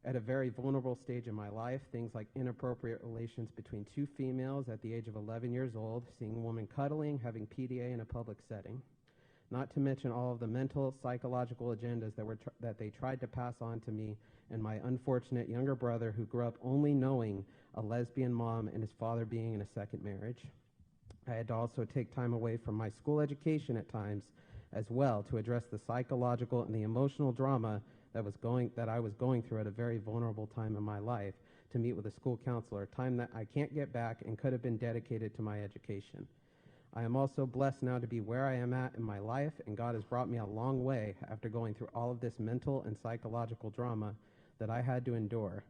at a very vulnerable stage in my life, things like inappropriate relations between two females at the age of 11 years old, seeing a woman cuddling, having PDA in a public setting. Not to mention all of the mental, psychological agendas that they tried to pass on to me and my unfortunate younger brother who grew up only knowing a lesbian mom and his father being in a second marriage. I had to also take time away from my school education at times as well to address the psychological and the emotional drama that I was going through at a very vulnerable time in my life to meet with a school counselor, time that I can't get back and could have been dedicated to my education. I am also blessed now to be where I am at in my life, and God has brought me a long way after going through all of this mental and psychological drama that I had to endure.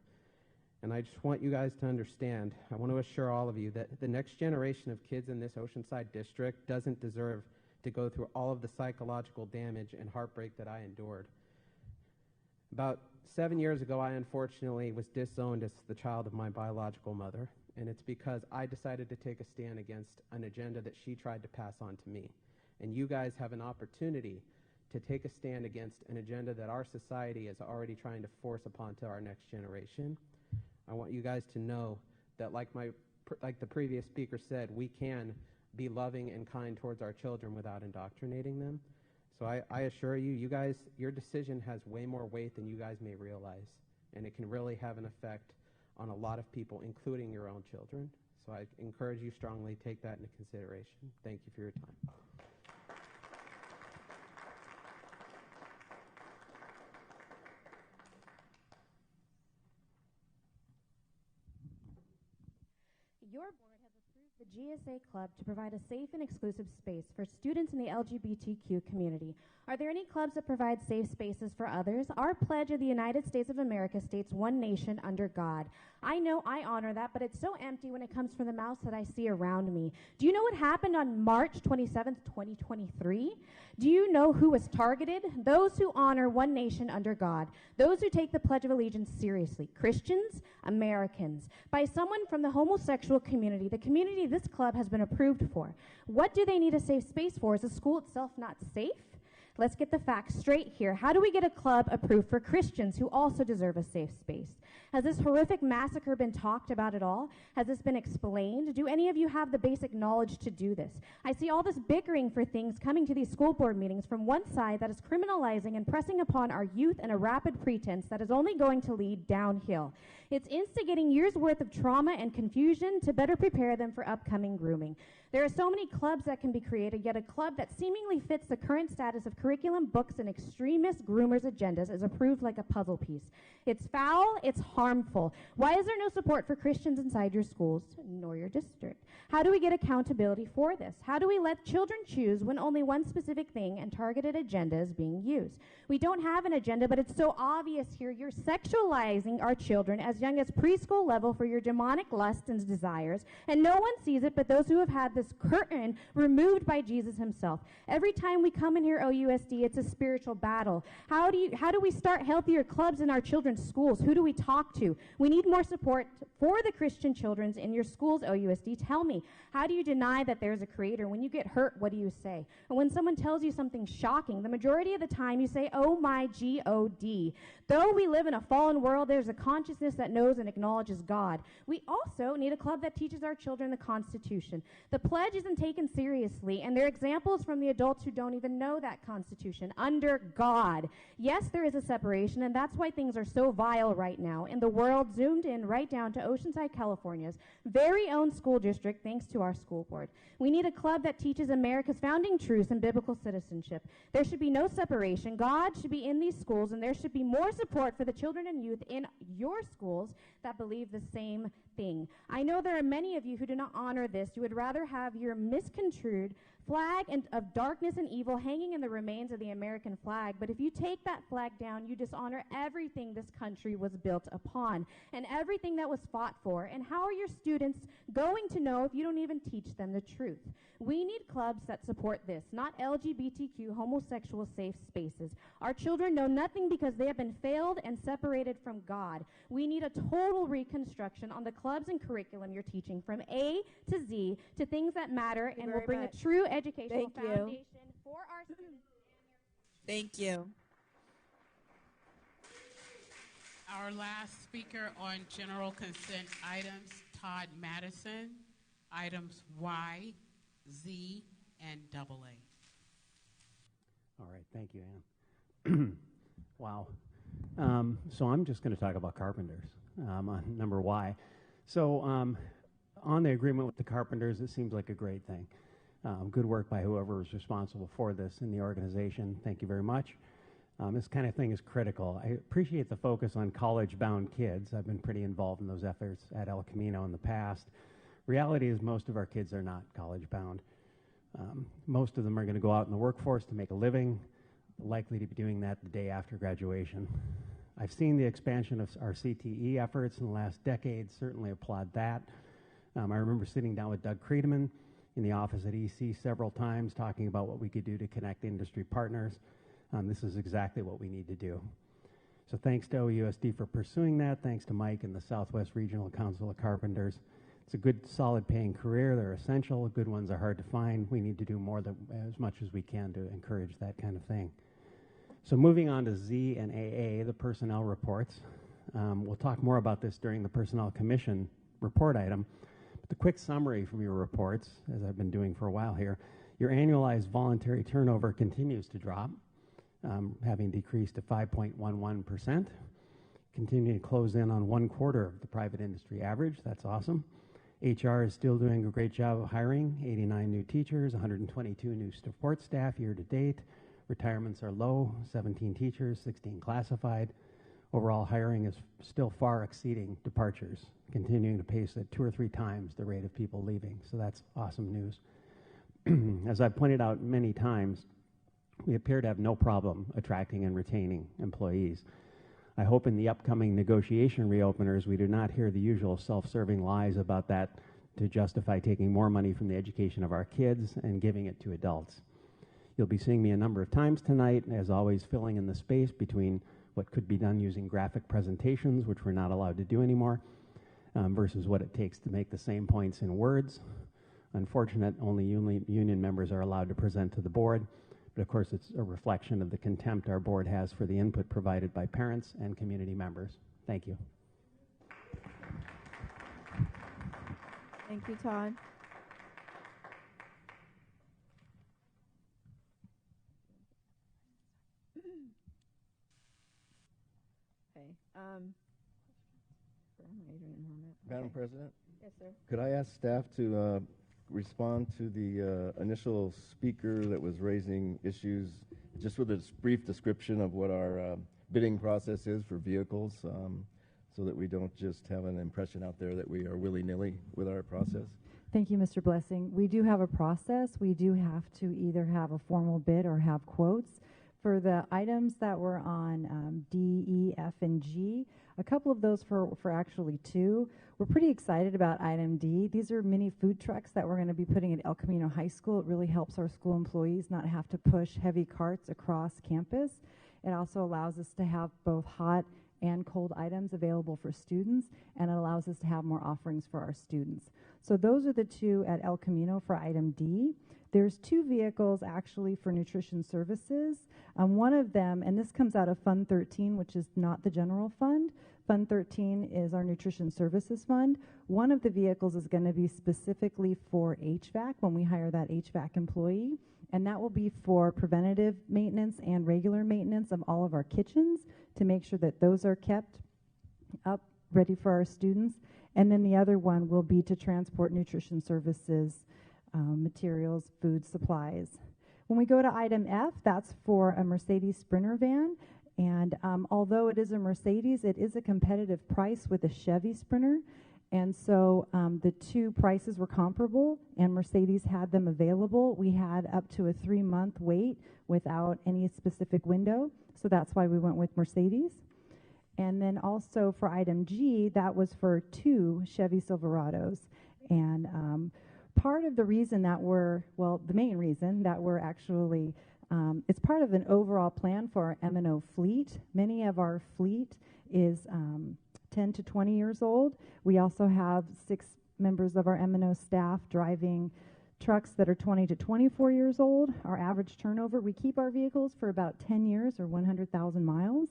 And I just want you guys to understand, I want to assure all of you that the next generation of kids in this Oceanside district doesn't deserve to go through all of the psychological damage and heartbreak that I endured. About 7 years ago, I unfortunately was disowned as the child of my biological mother, and it's because I decided to take a stand against an agenda that she tried to pass on to me. And you guys have an opportunity to take a stand against an agenda that our society is already trying to force upon to our next generation. I want you guys to know that like the previous speaker said, we can be loving and kind towards our children without indoctrinating them. So I assure you, you guys, your decision has way more weight than you guys may realize, and it can really have an effect on a lot of people, including your own children. So I encourage you strongly to take that into consideration. Thank you for your time. Your board has approved the GSA Club to provide a safe and exclusive space for students in the LGBTQ community. Are there any clubs that provide safe spaces for others? Our pledge of the United States of America states one nation under God. I know I honor that, but it's so empty when it comes from the mouths that I see around me. Do you know what happened on March 27th, 2023? Do you know who was targeted? Those who honor one nation under God. Those who take the Pledge of Allegiance seriously. Christians, Americans. By someone from the homosexual community, the community this club has been approved for. What do they need a safe space for? Is the school itself not safe? Let's get the facts straight here. How do we get a club approved for Christians who also deserve a safe space? Has this horrific massacre been talked about at all? Has this been explained? Do any of you have the basic knowledge to do this? I see all this bickering for things coming to these school board meetings from one side that is criminalizing and pressing upon our youth in a rapid pretense that is only going to lead downhill. It's instigating years' worth of trauma and confusion to better prepare them for upcoming grooming. There are so many clubs that can be created, yet a club that seemingly fits the current status of curriculum, books, and extremist groomers' agendas is approved like a puzzle piece. It's foul, it's harmful. Why is there no support for Christians inside your schools nor your district? How do we get accountability for this? How do we let children choose when only one specific thing and targeted agenda is being used? We don't have an agenda, but it's so obvious here. You're sexualizing our children as young as preschool level for your demonic lusts and desires, and no one sees it but those who have had this curtain removed by Jesus himself. Every time we come in here, OUSD, it's a spiritual battle. How do we start healthier clubs in our children's schools? Who do we talk to? We need more support for the Christian children in your schools, OUSD. Tell me, how do you deny that there's a creator? When you get hurt, what do you say? And when someone tells you something shocking, the majority of the time you say, oh my God. Though we live in a fallen world, there's a consciousness that knows and acknowledges God. We also need a club that teaches our children the Constitution. The pledge isn't taken seriously, and there are examples from the adults who don't even know that Constitution. Under God. Yes, there is a separation, and that's why things are so vile right now in the world, zoomed in right down to Oceanside, California's very own school district, thanks to our school board. We need a club that teaches America's founding truths and biblical citizenship. There should be no separation. God should be in these schools, and there should be more support for the children and youth in your schools that believe the same thing. I know there are many of you who do not honor this. You would rather have your misconstrued flag of darkness and evil hanging in the remains of the American flag. But if you take that flag down, you dishonor everything this country was built upon and everything that was fought for. And how are your students going to know if you don't even teach them the truth? We need clubs that support this, not LGBTQ homosexual safe spaces. Our children know nothing because they have been failed and separated from God. We need a total reconstruction on the clubs and curriculum you're teaching from A to Z to things that matter and will bring a true educational foundation for our students. Thank you. Our last speaker on general consent items, Todd Madison, items Y, Z, and AA. All right, thank you, Ann. Wow. So I'm just going to talk about carpenters on number Y. So on the agreement with the carpenters, it seems like a great thing. Good work by whoever is responsible for this in the organization. Thank you very much. This kind of thing is critical. I appreciate the focus on college-bound kids. I've been pretty involved in those efforts at El Camino in the past. Reality is most of our kids are not college-bound. Most of them are going to go out in the workforce to make a living, likely to be doing that the day after graduation. I've seen the expansion of our CTE efforts in the last decade, certainly applaud that. I remember sitting down with Doug Creedman in the office at EC several times talking about what we could do to connect industry partners. This is exactly what we need to do. So thanks to OUSD for pursuing that. Thanks to Mike and the Southwest Regional Council of Carpenters. It's a good, solid paying career. They're essential. Good ones are hard to find. We need to do more as much as we can to encourage that kind of thing. So moving on to Z and AA, the personnel reports. We'll talk more about this during the Personnel Commission report item. But the quick summary from your reports, as I've been doing for a while here, your annualized voluntary turnover continues to drop, having decreased to 5.11%, continuing to close in on 1/4 of the private industry average. That's awesome. HR is still doing a great job of hiring, 89 new teachers, 122 new support staff year to date. Retirements are low, 17 teachers, 16 classified. Overall hiring is still far exceeding departures, continuing to pace at 2 or 3 times the rate of people leaving. So that's awesome news. As I've pointed out many times, we appear to have no problem attracting and retaining employees. I hope in the upcoming negotiation reopeners we do not hear the usual self-serving lies about that to justify taking more money from the education of our kids and giving it to adults. You'll be seeing me a number of times tonight, as always filling in the space between what could be done using graphic presentations, which we're not allowed to do anymore, versus what it takes to make the same points in words. Unfortunate, only union members are allowed to present to the board. But of course, it's a reflection of the contempt our board has for the input provided by parents and community members. Thank you. Thank you, Todd. Okay. Madam President? Yes, sir. Could I ask staff to respond to the initial speaker that was raising issues, just with a brief description of what our bidding process is for vehicles, so that we don't just have an impression out there that we are willy-nilly with our process? Thank you, Mr. Blessing. We do have a process. We do have to either have a formal bid or have quotes. For the items that were on D, E, F, and G, a couple of those for actually two. We're pretty excited about item D. These are mini food trucks that we're going to be putting at El Camino High School. It really helps our school employees not have to push heavy carts across campus. It also allows us to have both hot and cold items available for students, and it allows us to have more offerings for our students. So those are the two at El Camino for item D. There's two vehicles actually for nutrition services. One of them, and this comes out of Fund 13, which is not the general fund. Fund 13 is our nutrition services fund. One of the vehicles is going to be specifically for HVAC when we hire that HVAC employee, and that will be for preventative maintenance and regular maintenance of all of our kitchens to make sure that those are kept up, ready for our students. And then the other one will be to transport nutrition services, materials, food, supplies. When we go to item F, that's for a Mercedes Sprinter van. And although it is a Mercedes, it is a competitive price with a Chevy Sprinter. And so the two prices were comparable, and Mercedes had them available. We had up to a 3-month wait without any specific window. So that's why we went with Mercedes. And then also for item G, that was for 2 Chevy Silverados. And part of the reason that the main reason that we're actually, it's part of an overall plan for our M&O fleet. Many of our fleet is 10 to 20 years old. We also have 6 members of our M&O staff driving trucks that are 20 to 24 years old. Our average turnover, we keep our vehicles for about 10 years or 100,000 miles.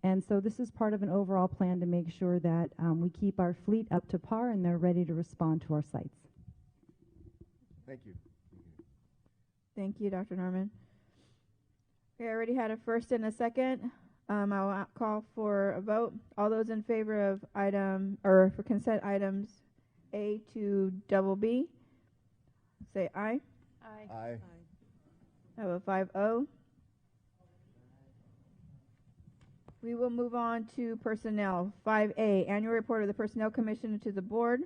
And so this is part of an overall plan to make sure that we keep our fleet up to par and they're ready to respond to our sites. Thank you. Thank you, Dr. Norman. We already had a first and a second. I'll call for a vote. All those in favor of for consent items A to double B, say aye. Aye. Aye. I have a 5-0. We will move on to personnel. 5A, annual report of the Personnel Commission to the board.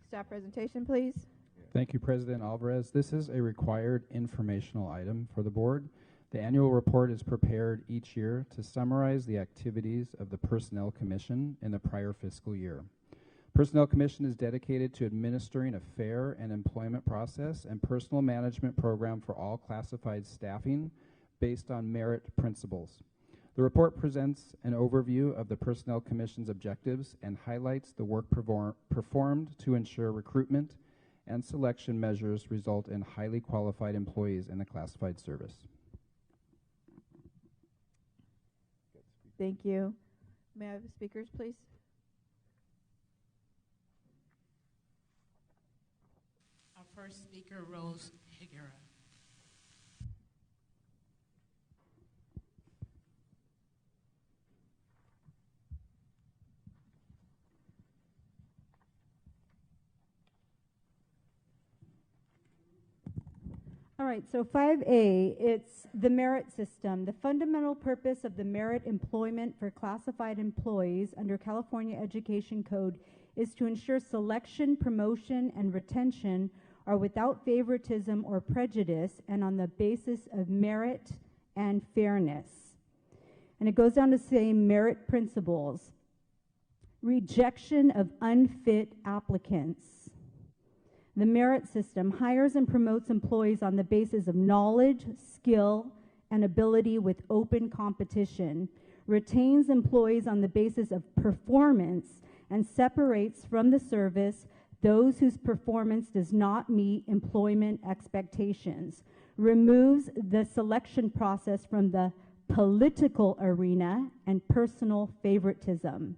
Staff presentation, please. Thank you, President Alvarez. This is a required informational item for the board. The annual report is prepared each year to summarize the activities of the Personnel Commission in the prior fiscal year. Personnel Commission is dedicated to administering a fair and employment process and personal management program for all classified staffing based on merit principles. The report presents an overview of the Personnel Commission's objectives and highlights the work performed to ensure recruitment and selection measures result in highly qualified employees in the classified service. Thank you. May I have the speakers, please? Our first speaker, Rose Higuera. All right, so 5A, it's the merit system. The fundamental purpose of the merit employment for classified employees under California Education Code is to ensure selection, promotion, and retention are without favoritism or prejudice and on the basis of merit and fairness. And it goes down to say merit principles. Rejection of unfit applicants. The merit system hires and promotes employees on the basis of knowledge, skill, and ability with open competition, retains employees on the basis of performance, and separates from the service those whose performance does not meet employment expectations, removes the selection process from the political arena and personal favoritism,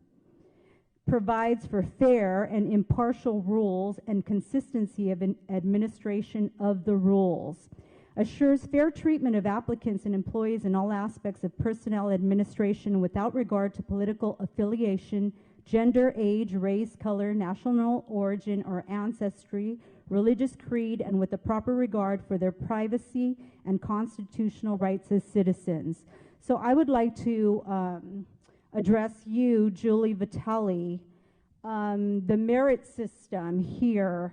provides for fair and impartial rules and consistency of administration of the rules, assures fair treatment of applicants and employees in all aspects of personnel administration without regard to political affiliation, gender, age, race, color, national origin, or ancestry, religious creed, and with the proper regard for their privacy and constitutional rights as citizens. So I would like to address you, Julie Vitale. The merit system here,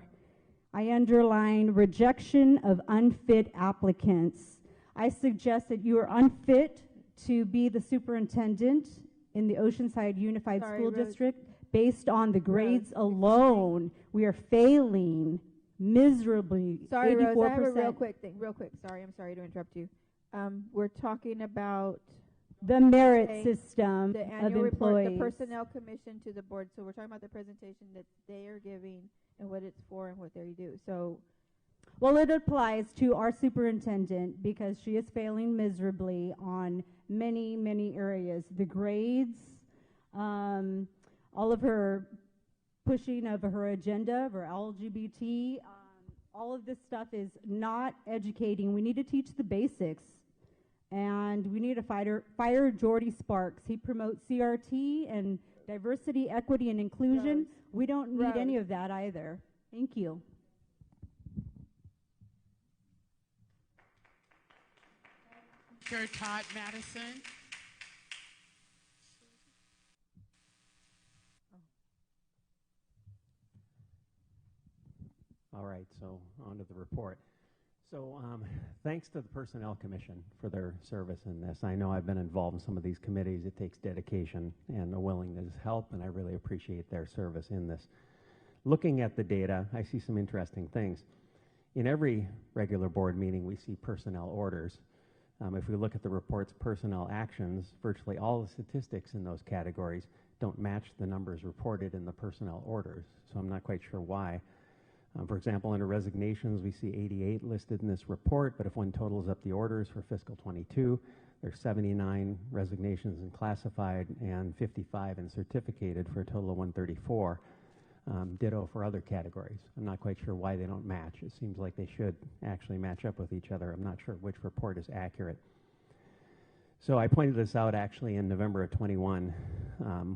I underline rejection of unfit applicants. I suggest that you are unfit to be the superintendent in the Oceanside Unified School District based on the grades alone. We are failing miserably. Sorry, 84%. Rose, I have a real quick thing. Real quick. Sorry, I'm sorry to interrupt you. We're talking about the merit system the of annual report, employees. the personnel commission to the board. So we're talking about the presentation that they are giving and what it's for and what they do. So, well, it applies to our superintendent because she is failing miserably on many, many areas. The grades, all of her pushing of her agenda, of her LGBT, all of this stuff is not educating. We need to teach the basics. And we need to fire Jordy Sparks. He promotes CRT and diversity, equity, and inclusion. We don't need any of that either. Thank you. Speaker Todd Madison. All right, so on to the report. So thanks to the Personnel Commission for their service in this. I know I've been involved in some of these committees. It takes dedication and a willingness to help, and I really appreciate their service in this. Looking at the data, I see some interesting things. In every regular board meeting, we see personnel orders. If we look at the report's personnel actions, virtually all the statistics in those categories don't match the numbers reported in the personnel orders, so I'm not quite sure why. For example, under resignations, we see 88 listed in this report, but if one totals up the orders for fiscal 22, there's 79 resignations in classified and 55 in certificated for a total of 134. Ditto for other categories. I'm not quite sure why they don't match. It seems like they should actually match up with each other. I'm not sure which report is accurate. So I pointed this out actually in November of 21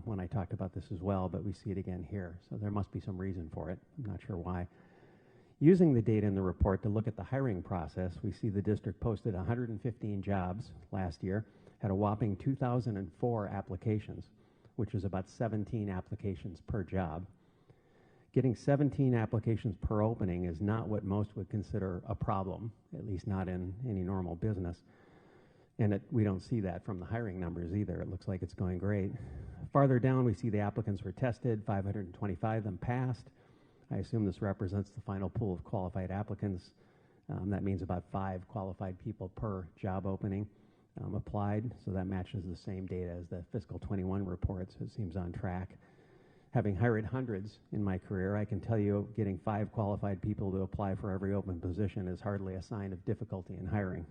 when I talked about this as well, but we see it again here. So there must be some reason for it. I'm not sure why. Using the data in the report to look at the hiring process, we see the district posted 115 jobs last year, had a whopping 2,004 applications, which is about 17 applications per job. Getting 17 applications per opening is not what most would consider a problem, at least not in any normal business. And we don't see that from the hiring numbers either. It looks like it's going great. Farther down, we see the applicants were tested, 525 of them passed. I assume this represents the final pool of qualified applicants. That means about 5 qualified people per job opening applied, so that matches the same data as the fiscal 21 report, so it seems on track. Having hired hundreds in my career, I can tell you getting 5 qualified people to apply for every open position is hardly a sign of difficulty in hiring.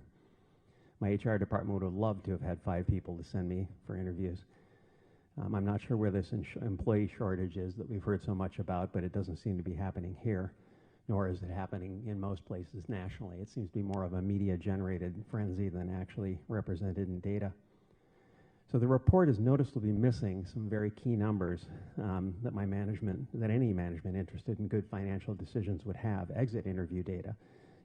My HR department would have loved to have had 5 people to send me for interviews. I'm not sure where this employee shortage is that we've heard so much about, but it doesn't seem to be happening here, nor is it happening in most places nationally. It seems to be more of a media-generated frenzy than actually represented in data. So the report is noticeably missing some very key numbers that any management interested in good financial decisions would have. Exit interview data.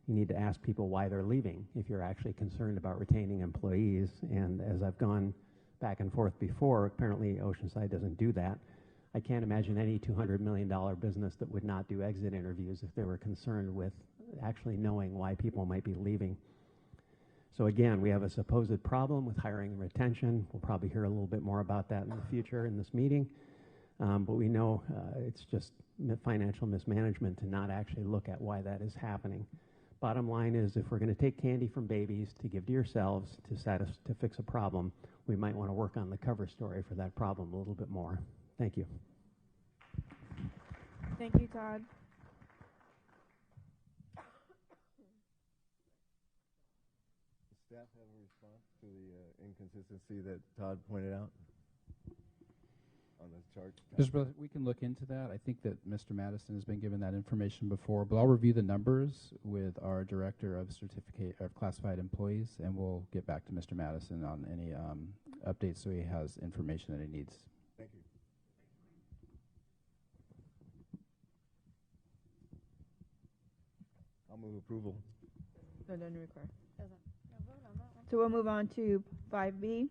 You need to ask people why they're leaving if you're actually concerned about retaining employees. And as I've gone back and forth before, apparently Oceanside doesn't do that. I can't imagine any $200 million business that would not do exit interviews if they were concerned with actually knowing why people might be leaving. So again, we have a supposed problem with hiring and retention. We'll probably hear a little bit more about that in the future in this meeting. But we know it's just financial mismanagement to not actually look at why that is happening. Bottom line is, if we're going to take candy from babies to give to yourselves to fix a problem, we might want to work on the cover story for that problem a little bit more. Thank you. Thank you, Todd. Does staff have a response to the inconsistency that Todd pointed out on the chart? Mr. President, we can look into that. I think that Mr. Madison has been given that information before, but I'll review the numbers with our Director of Certificate of Classified Employees, and we'll get back to Mr. Madison on any updates so he has information that he needs. Thank you. I'll move approval. No, doesn't require. Doesn't. No vote on that one. So we'll move on to 5B.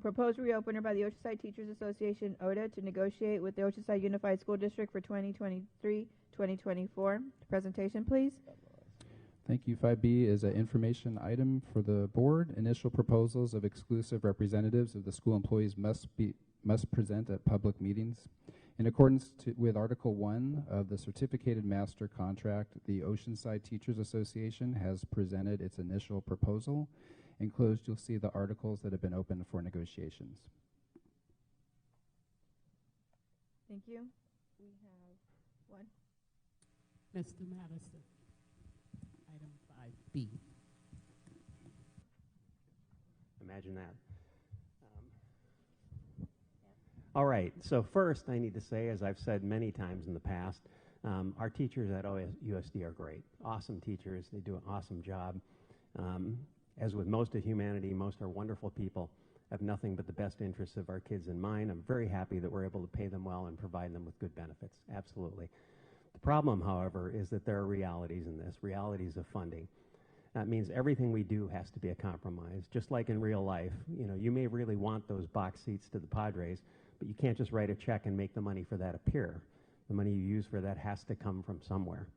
Proposed reopener by the Oceanside Teachers Association, ODA, to negotiate with the Oceanside Unified School District for 2023-2024. Presentation, please. Thank you. 5B is an information item for the board. Initial proposals of exclusive representatives of the school employees must present at public meetings. In accordance with Article 1 of the Certificated Master Contract, the Oceanside Teachers Association has presented its initial proposal. Enclosed, you'll see the articles that have been opened for negotiations. Thank you. We have one. Mr. Madison, item 5B. Imagine that. All right, so first I need to say, as I've said many times in the past, our teachers at OUSD are great. Awesome teachers. They do an awesome job. As with most of humanity, most are wonderful people, have nothing but the best interests of our kids in mind. I'm very happy that we're able to pay them well and provide them with good benefits. Absolutely. The problem, however, is that there are realities in this, realities of funding. That means everything we do has to be a compromise. Just like in real life, you know, you may really want those box seats to the Padres, but you can't just write a check and make the money for that appear. The money you use for that has to come from somewhere.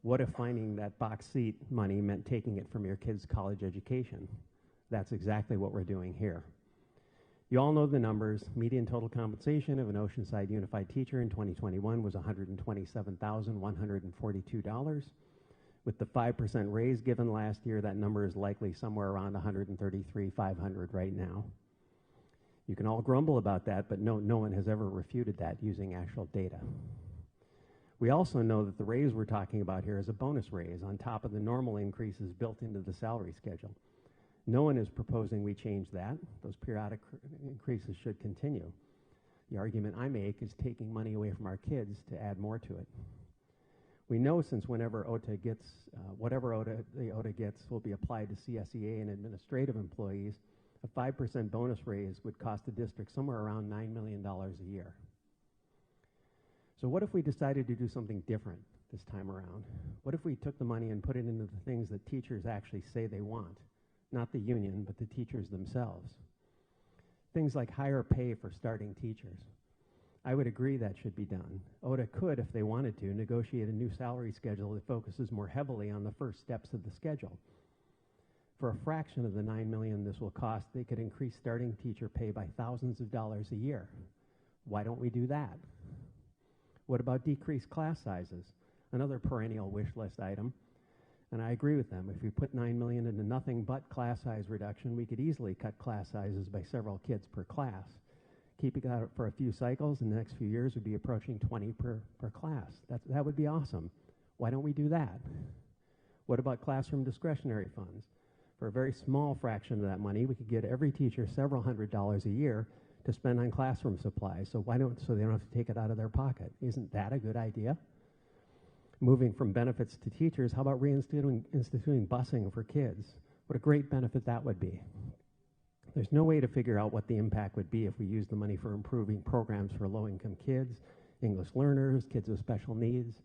What if finding that box seat money meant taking it from your kid's college education? That's exactly what we're doing here. You all know the numbers. Median total compensation of an Oceanside Unified teacher in 2021 was $127,142. With the 5% raise given last year, that number is likely somewhere around $133,500 right now. You can all grumble about that, but no one has ever refuted that using actual data. We also know that the raise we're talking about here is a bonus raise on top of the normal increases built into the salary schedule. No one is proposing we change that. Those periodic increases should continue. The argument I make is taking money away from our kids to add more to it. We know since whenever OTA gets, whatever the OTA gets will be applied to CSEA and administrative employees, a 5% bonus raise would cost the district somewhere around $9 million a year. So what if we decided to do something different this time around? What if we took the money and put it into the things that teachers actually say they want? Not the union, but the teachers themselves. Things like higher pay for starting teachers. I would agree that should be done. OTA could, if they wanted to, negotiate a new salary schedule that focuses more heavily on the first steps of the schedule. For a fraction of the $9 million this will cost, they could increase starting teacher pay by thousands of dollars a year. Why don't we do that? What about decreased class sizes? Another perennial wish list item. And I agree with them. If we put $9 million into nothing but class size reduction, we could easily cut class sizes by several kids per class. Keeping that for a few cycles in the next few years would be approaching 20 per class. That would be awesome. Why don't we do that? What about classroom discretionary funds? For a very small fraction of that money, we could get every teacher several $100s a year to spend on classroom supplies. So they don't have to take it out of their pocket. Isn't that a good idea? Moving from benefits to teachers, how about instituting busing for kids? What a great benefit that would be. There's no way to figure out what the impact would be if we used the money for improving programs for low-income kids, English learners, kids with special needs,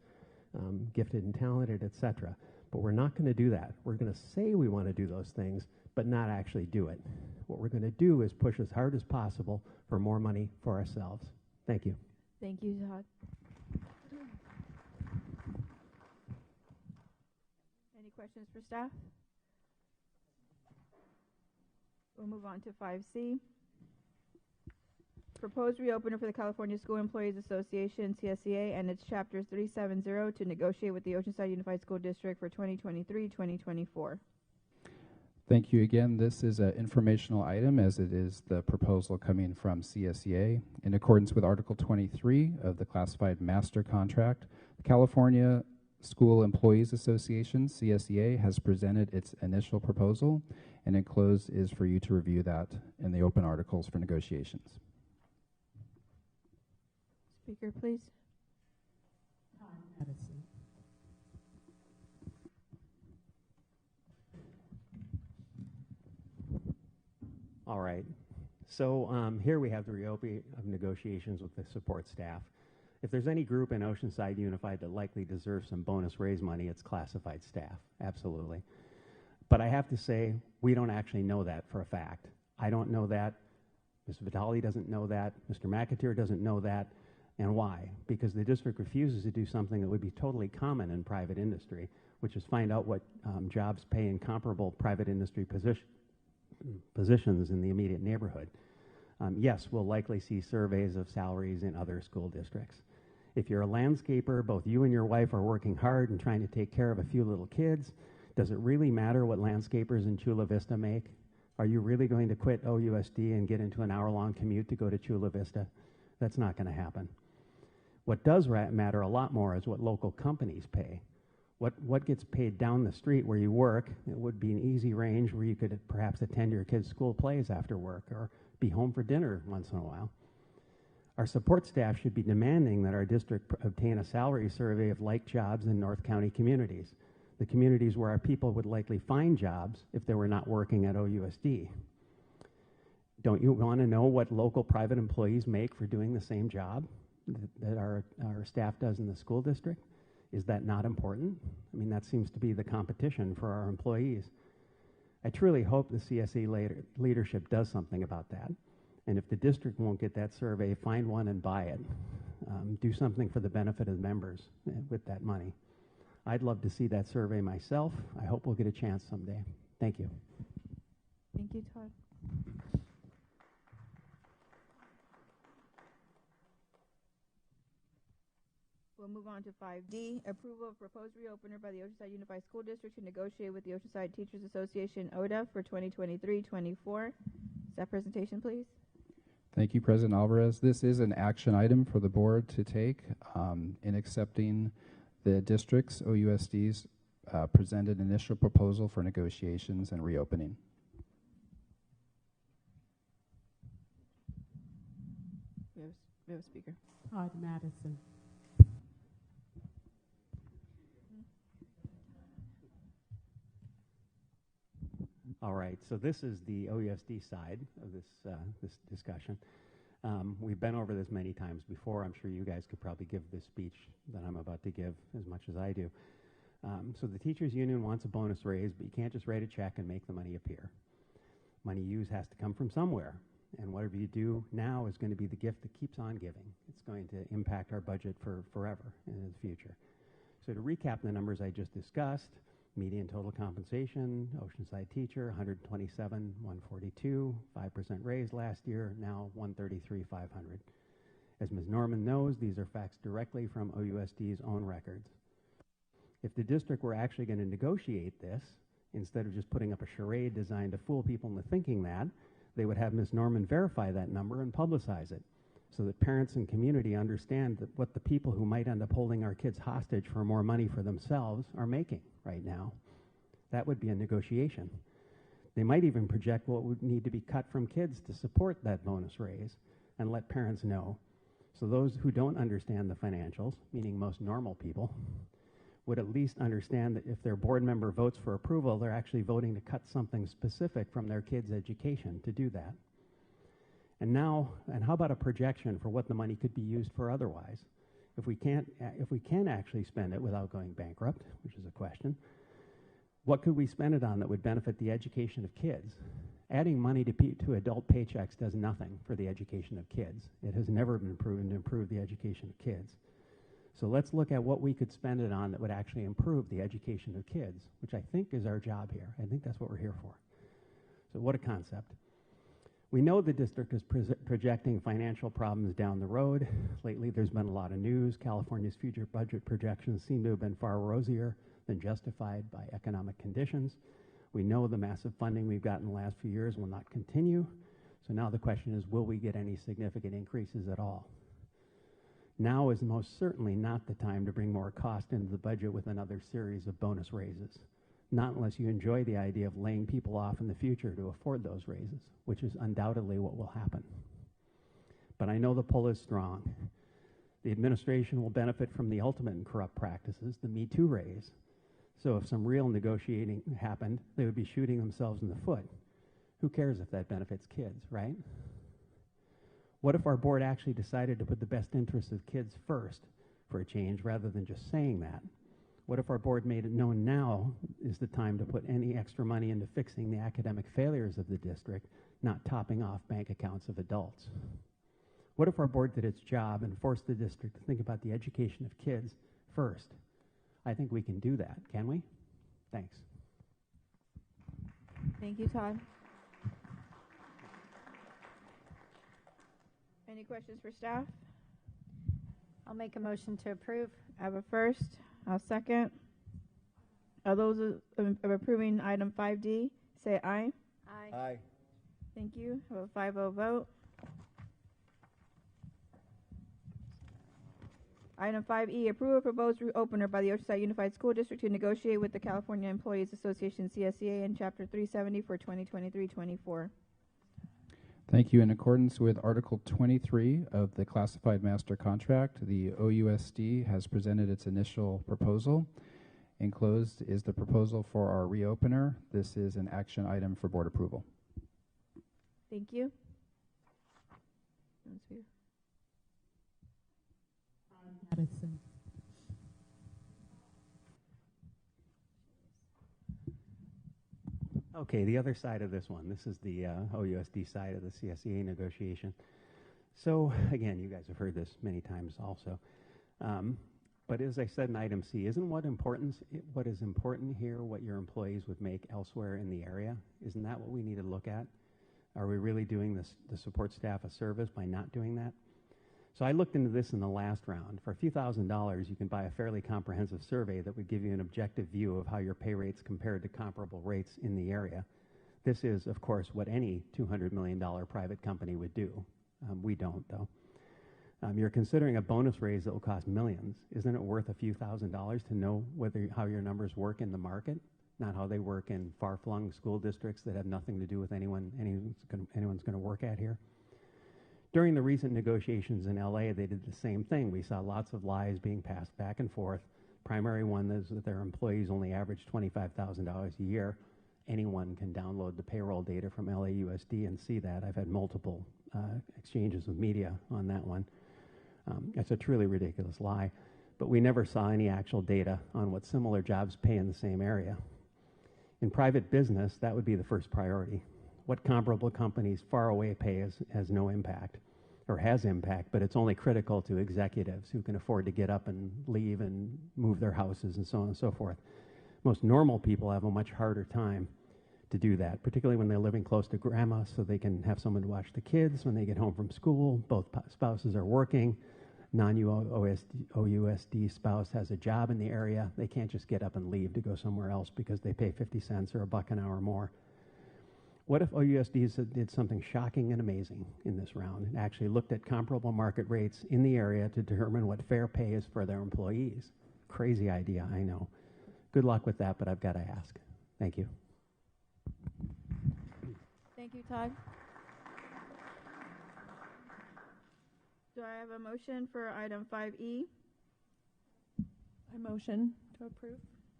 gifted and talented, etc. But we're not going to do that. We're going to say we want to do those things, but not actually do it. What we're going to do is push as hard as possible for more money for ourselves. Thank you. Thank you, Todd. Any questions for staff? We'll move on to 5C. Proposed reopener for the California School Employees Association, CSEA, and its chapters 370 to negotiate with the Oceanside Unified School District for 2023-2024. Thank you again. This is an informational item, as it is the proposal coming from CSEA. In accordance with Article 23 of the Classified Master Contract, the California School Employees Association, CSEA, has presented its initial proposal, and enclosed is for you to review that in the open articles for negotiations. Speaker, please. Madison. All right. So here we have the reopening of negotiations with the support staff. If there's any group in Oceanside Unified that likely deserves some bonus raise money, it's classified staff, absolutely. But I have to say, we don't actually know that for a fact. I don't know that. Ms. Vitale doesn't know that. Mr. McAteer doesn't know that. And why? Because the district refuses to do something that would be totally common in private industry, which is find out what jobs pay in comparable private industry positions in the immediate neighborhood. Yes, we'll likely see surveys of salaries in other school districts. If you're a landscaper, both you and your wife are working hard and trying to take care of a few little kids, does it really matter what landscapers in Chula Vista make? Are you really going to quit OUSD and get into an hour-long commute to go to Chula Vista? That's not going to happen. What does matter a lot more is what local companies pay. What gets paid down the street where you work. It would be an easy range where you could perhaps attend your kids' school plays after work or be home for dinner once in a while. Our support staff should be demanding that our district obtain a salary survey of like jobs in North County communities, the communities where our people would likely find jobs if they were not working at OUSD. Don't you want to know what local private employees make for doing the same job that our staff does in the school district? Is that not important? I mean, that seems to be the competition for our employees. I truly hope the CSE leadership does something about that. And if the district won't get that survey, find one and buy it. Do something for the benefit of members with that money. I'd love to see that survey myself. I hope we'll get a chance someday. Thank you. Thank you, Todd. We'll move on to 5D, approval of proposed reopener by the Oceanside Unified School District to negotiate with the Oceanside Teachers Association, ODA, for 2023-24. Is that presentation, please? Thank you, President Alvarez. This is an action item for the board to take in accepting the district's, OUSD's, presented initial proposal for negotiations and reopening. We have a speaker. Todd Madison. All right, so this is the OUSD side of this discussion. We've been over this many times before. I'm sure you guys could probably give this speech that I'm about to give as much as I do. So the teachers union wants a bonus raise, but you can't just write a check and make the money appear. Money used has to come from somewhere, and whatever you do now is going to be the gift that keeps on giving. It's going to impact our budget for forever in the future. So to recap the numbers I just discussed, median total compensation, Oceanside teacher, 127, 142, 5% raise last year, now 133, 500. As Ms. Norman knows, these are facts directly from OUSD's own records. If the district were actually going to negotiate this, instead of just putting up a charade designed to fool people into thinking that, they would have Ms. Norman verify that number and publicize it so that parents and community understand that what the people who might end up holding our kids hostage for more money for themselves are making right now. That would be a negotiation. They might even project what would need to be cut from kids to support that bonus raise and let parents know. So those who don't understand the financials, meaning most normal people, would at least understand that if their board member votes for approval, they're actually voting to cut something specific from their kids' education to do that. And how about a projection for what the money could be used for otherwise? If we can actually spend it without going bankrupt, which is a question, what could we spend it on that would benefit the education of kids? Adding money to adult paychecks does nothing for the education of kids. It has never been proven to improve the education of kids. So let's look at what we could spend it on that would actually improve the education of kids, which I think is our job here. I think that's what we're here for. So what a concept. We know the district is projecting financial problems down the road. Lately, there's been a lot of news. California's future budget projections seem to have been far rosier than justified by economic conditions. We know the massive funding we've gotten in the last few years will not continue. So now the question is, will we get any significant increases at all? Now is most certainly not the time to bring more cost into the budget with another series of bonus raises. Not unless you enjoy the idea of laying people off in the future to afford those raises, which is undoubtedly what will happen. But I know the pull is strong. The administration will benefit from the ultimate in corrupt practices, the Me Too raise. So if some real negotiating happened, they would be shooting themselves in the foot. Who cares if that benefits kids, right? What if our board actually decided to put the best interests of kids first for a change rather than just saying that? What if our board made it known now is the time to put any extra money into fixing the academic failures of the district, not topping off bank accounts of adults? What if our board did its job and forced the district to think about the education of kids first? I think we can do that, can we? Thanks. Thank you, Todd. Any questions for staff? I'll make a motion to approve. I have a first. I'll second. All those of approving item 5D, say aye. Aye. Aye. Thank you. I have a 5-0 vote. Item 5E, approve a proposed route opener by the Oceanside Unified School District to negotiate with the California Employees Association, CSEA, in Chapter 370 for 2023-24. Thank you. In accordance with Article 23 of the Classified Master Contract, the OUSD has presented its initial proposal. Enclosed is the proposal for our reopener. This is an action item for board approval. Thank you. Madison. Okay, the other side of this one. This is the OUSD side of the CSEA negotiation. So, again, you guys have heard this many times also. But as I said in item C, isn't what is important here what your employees would make elsewhere in the area? Isn't that what we need to look at? Are we really doing the support staff a service by not doing that? So I looked into this in the last round. For a few $1,000s, you can buy a fairly comprehensive survey that would give you an objective view of how your pay rates compared to comparable rates in the area. This is, of course, what any $200 million private company would do. We don't, though. You're considering a bonus raise that will cost millions. Isn't it worth a few $1,000s to know how your numbers work in the market, not how they work in far-flung school districts that have nothing to do with anyone's going to work at here? During the recent negotiations in LA, they did the same thing. We saw lots of lies being passed back and forth. Primary one is that their employees only average $25,000 a year. Anyone can download the payroll data from LAUSD and see that. I've had multiple exchanges with media on that one. It's a truly ridiculous lie. But we never saw any actual data on what similar jobs pay in the same area. In private business, that would be the first priority. What comparable companies far away pay has no impact, or has impact, but it's only critical to executives who can afford to get up and leave and move their houses and so on and so forth. Most normal people have a much harder time to do that, particularly when they're living close to grandma so they can have someone to watch the kids when they get home from school. Both spouses are working. Non-OUSD spouse has a job in the area. They can't just get up and leave to go somewhere else because they pay 50 cents or $1 an hour more. What if OUSD did something shocking and amazing in this round and actually looked at comparable market rates in the area to determine what fair pay is for their employees? Crazy idea, I know. Good luck with that, but I've got to ask. Thank you. Thank you, Todd. Do I have a motion for item 5E? I motion to approve.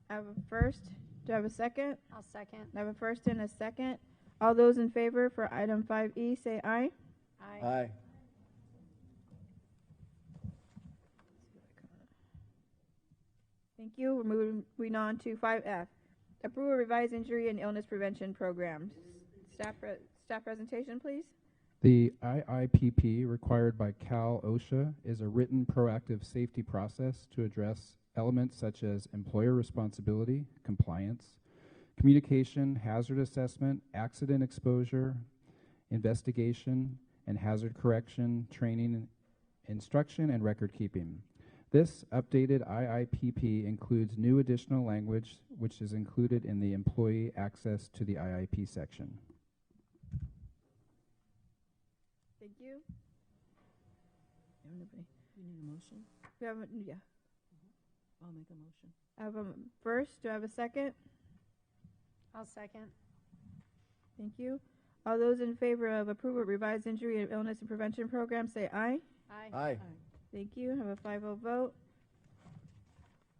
I have a first. Do I have a second? I'll second. I have a first and a second. All those in favor for item 5E, say aye. Aye. Aye. Thank you. We're moving on to 5F. Approve a revised injury and illness prevention program. Staff presentation, please. The IIPP required by Cal OSHA is a written proactive safety process to address elements such as employer responsibility, compliance, communication, hazard assessment, accident exposure, investigation, and hazard correction, training, instruction, and record keeping. This updated IIPP includes new additional language, which is included in the employee access to the IIP section. Thank you. You need a motion? We have yeah. I'll make a motion. I have a first. Do I have a second? I'll second. Thank you. All those in favor of approval of revised injury and illness and prevention program, say aye. Aye. Aye. Thank you. Have a 5-0 vote.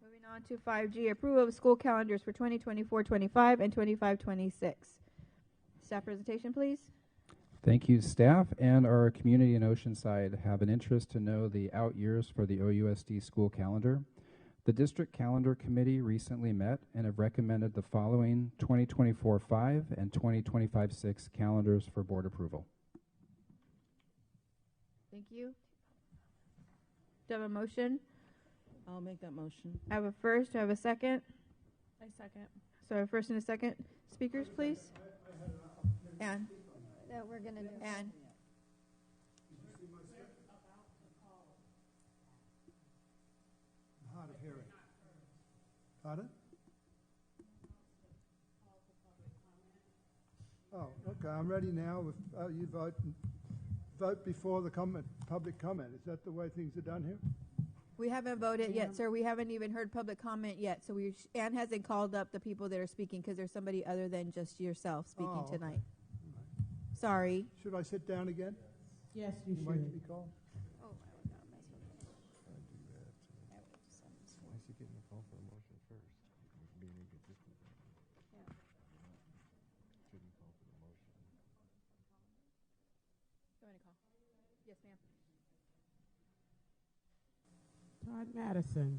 Moving on to 5G, approval of school calendars for 2024-25 and 25-26. Staff presentation, please. Thank you. Staff and our community in Oceanside have an interest to know the out years for the OUSD school calendar. The District Calendar Committee recently met and have recommended the following 2024-5 and 2025-6 calendars for board approval. Thank you. Do I have a motion? I'll make that motion. I have a first. Do I have a second? I second. So I have a first and a second. Speakers, please. Ann. That we're going to do. Ann. Hard of hearing. Pardon? Oh, okay. I'm ready now. You vote before the public comment. Is that the way things are done here? We haven't voted yet, sir. We haven't even heard public comment yet. So Ann hasn't called up the people that are speaking because there's somebody other than just yourself speaking tonight. Sorry. Should I sit down again? Yes, you should. Wait to be called? Why is he getting a call for a motion first? Being inconsistent. Shouldn't call for the motion. Yes, ma'am. Todd Madison.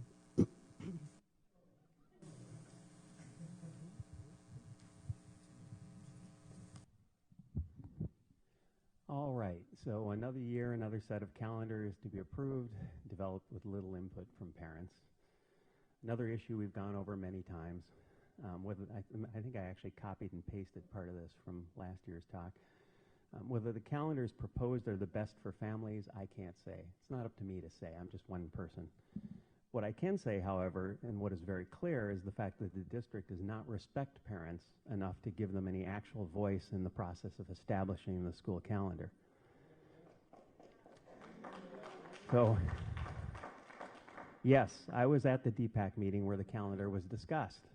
All right, so another year, another set of calendars to be approved, developed with little input from parents. Another issue we've gone over many times. I think I actually copied and pasted part of this from last year's talk. Whether the calendars proposed are the best for families, I can't say. It's not up to me to say. I'm just one person. What I can say, however, and what is very clear, is the fact that the district does not respect parents enough to give them any actual voice in the process of establishing the school calendar. So, yes, I was at the DPAC meeting where the calendar was discussed,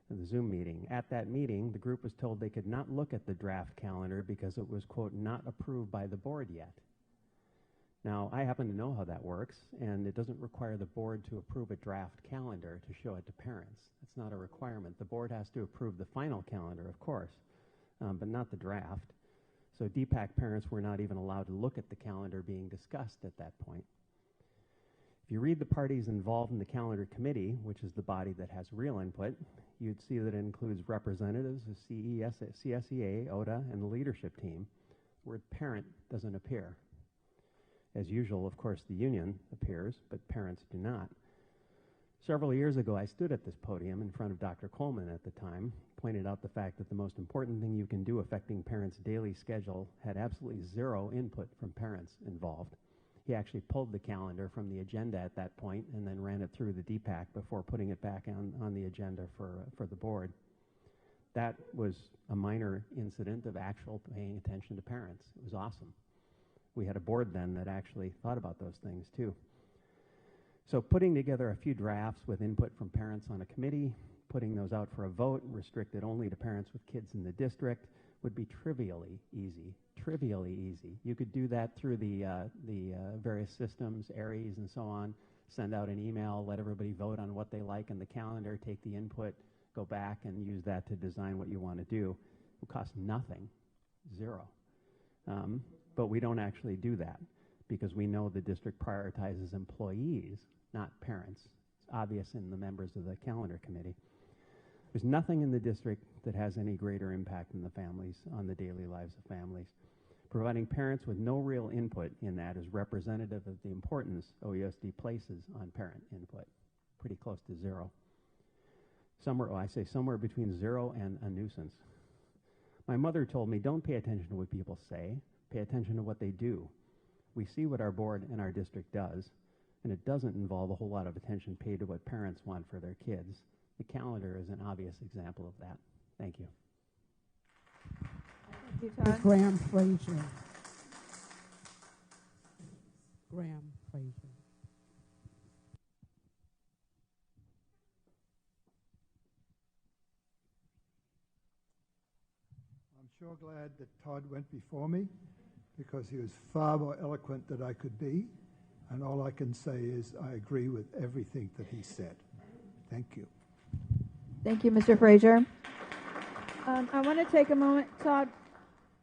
the Zoom meeting. At that meeting, the group was told they could not look at the draft calendar because it was, quote, not approved by the board yet. Now, I happen to know how that works, and it doesn't require the board to approve a draft calendar to show it to parents. That's not a requirement. The board has to approve the final calendar, of course, but not the draft. So DPAC parents were not even allowed to look at the calendar being discussed at that point. If you read the parties involved in the calendar committee, which is the body that has real input, you'd see that it includes representatives of CSEA, ODA, and the leadership team. The word parent doesn't appear. As usual, of course, the union appears, but parents do not. Several years ago, I stood at this podium in front of Dr. Coleman at the time, pointed out the fact that the most important thing you can do affecting parents' daily schedule had absolutely zero input from parents involved. He actually pulled the calendar from the agenda at that point and then ran it through the DPAC before putting it back on the agenda for the board. That was a minor incident of actual paying attention to parents. It was awesome. We had a board then that actually thought about those things too. So putting together a few drafts with input from parents on a committee, putting those out for a vote, restricted only to parents with kids in the district, would be trivially easy. Trivially easy. You could do that through the various systems, ARIES and so on, send out an email, let everybody vote on what they like in the calendar, take the input, go back and use that to design what you want to do. It would cost nothing, zero. But we don't actually do that because we know the district prioritizes employees, not parents. It's obvious in the members of the calendar committee. There's nothing in the district that has any greater impact on the families, on the daily lives of families. Providing parents with no real input in that is representative of the importance OUSD places on parent input, pretty close to zero. Somewhere between zero and a nuisance. My mother told me, don't pay attention to what people say, pay attention to what they do. We see what our board and our district does, and it doesn't involve a whole lot of attention paid to what parents want for their kids. The calendar is an obvious example of that. Thank you. Thank you, Todd. Graham Frazier. Graham Frazier. I'm sure glad that Todd went before me because he was far more eloquent than I could be. And all I can say is I agree with everything that he said. Thank you. Thank you, Mr. Frazier. I want to take a moment, Todd,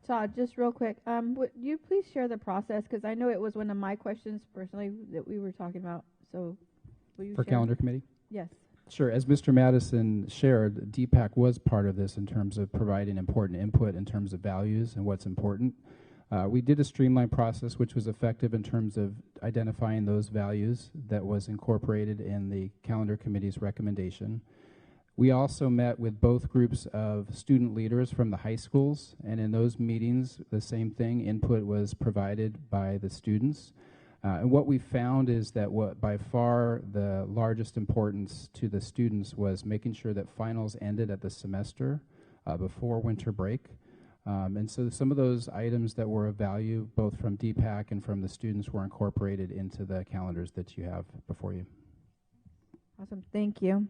Todd, just real quick, would you please share the process? Because I know it was one of my questions personally that we were talking about. So, will you For share? calendar committee? Yes. Sure. As Mr. Madison shared, DPAC was part of this in terms of providing important input in terms of values and what's important. We did a streamlined process which was effective in terms of identifying those values that was incorporated in the calendar committee's recommendation. We also met with both groups of student leaders from the high schools, and in those meetings, the same thing, input was provided by the students. And what we found is that what by far the largest importance to the students was making sure that finals ended at the semester before winter break. And so some of those items that were of value, both from DPAC and from the students, were incorporated into the calendars that you have before you. Awesome. Thank you.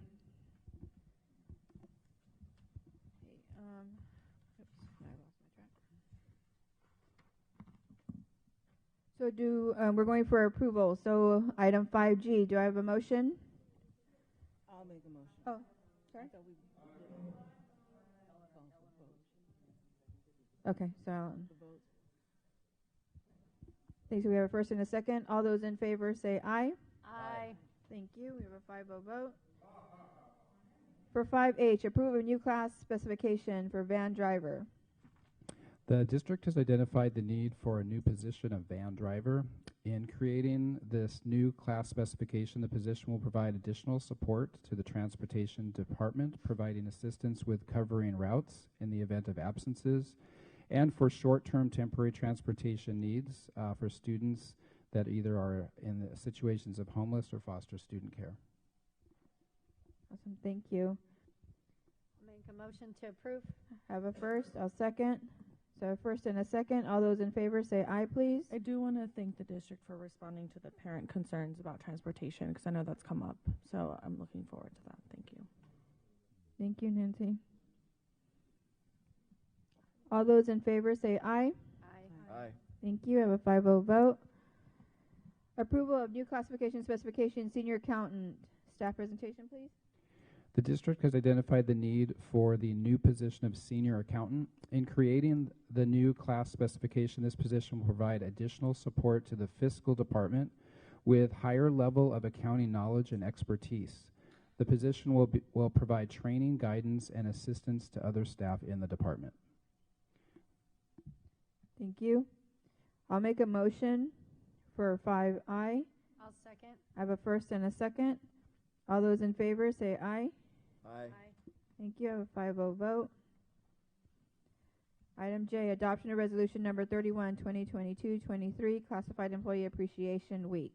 So we're going for approval. So item 5G, do I have a motion? I'll make a motion. Oh, sorry. Okay, so thanks. We have a first and a second. All those in favor say aye. Aye. Thank you. We have a 5-0 vote. For 5H, approve a new class specification for van driver. The district has identified the need for a new position of van driver. In creating this new class specification, the position will provide additional support to the transportation department, providing assistance with covering routes in the event of absences, and for short-term temporary transportation needs for students that either are in the situations of homeless or foster student care. Awesome. Thank you. Make a motion to approve. Have a first. I'll second. So a first and a second. All those in favor say aye, please. I do want to thank the district for responding to the parent concerns about transportation because I know that's come up. So I'm looking forward to that. Thank you. Thank you, Nancy. All those in favor say aye. Aye. Aye. Thank you. I have a 5-0 vote. Approval of new classification specification senior accountant. Staff presentation, please. The district has identified the need for the new position of senior accountant. In creating the new class specification, this position will provide additional support to the fiscal department with higher level of accounting knowledge and expertise. The position will provide training, guidance, and assistance to other staff in the department. Thank you. I'll make a motion for 5I. I'll second. I have a first and a second. All those in favor say aye. Aye. Thank you. I have a 5-0 vote. Item J, adoption of resolution number 31, 2022-23, Classified Employee Appreciation Week.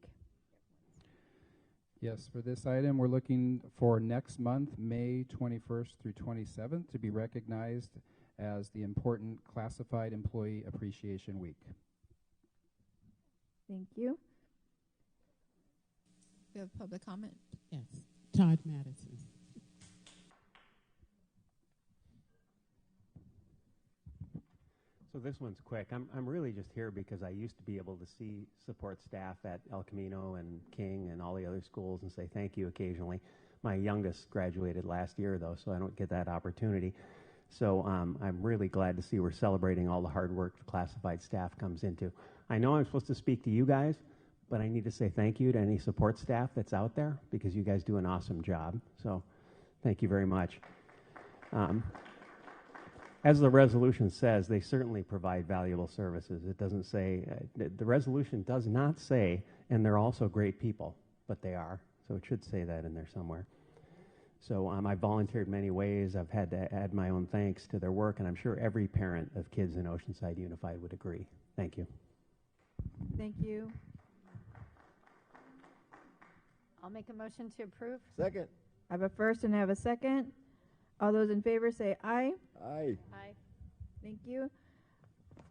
Yes, for this item, we're looking for next month, May 21st through 27th, to be recognized as the important Classified Employee Appreciation Week. Thank you. We have public comment. Yes. Todd Madison. So this one's quick. I'm really just here because I used to be able to see support staff at El Camino and King and all the other schools and say thank you occasionally. My youngest graduated last year, though, so I don't get that opportunity. So I'm really glad to see we're celebrating all the hard work the classified staff comes into. I know I'm supposed to speak to you guys, but I need to say thank you to any support staff that's out there because you guys do an awesome job. So thank you very much. As the resolution says, they certainly provide valuable services. It doesn't say, the resolution does not say, and they're also great people, but they are. So it should say that in there somewhere. So I volunteered many ways. I've had to add my own thanks to their work, and I'm sure every parent of kids in Oceanside Unified would agree. Thank you. Thank you. I'll make a motion to approve. Second. I have a first and I have a second. All those in favor say aye. Aye. Aye. Thank you.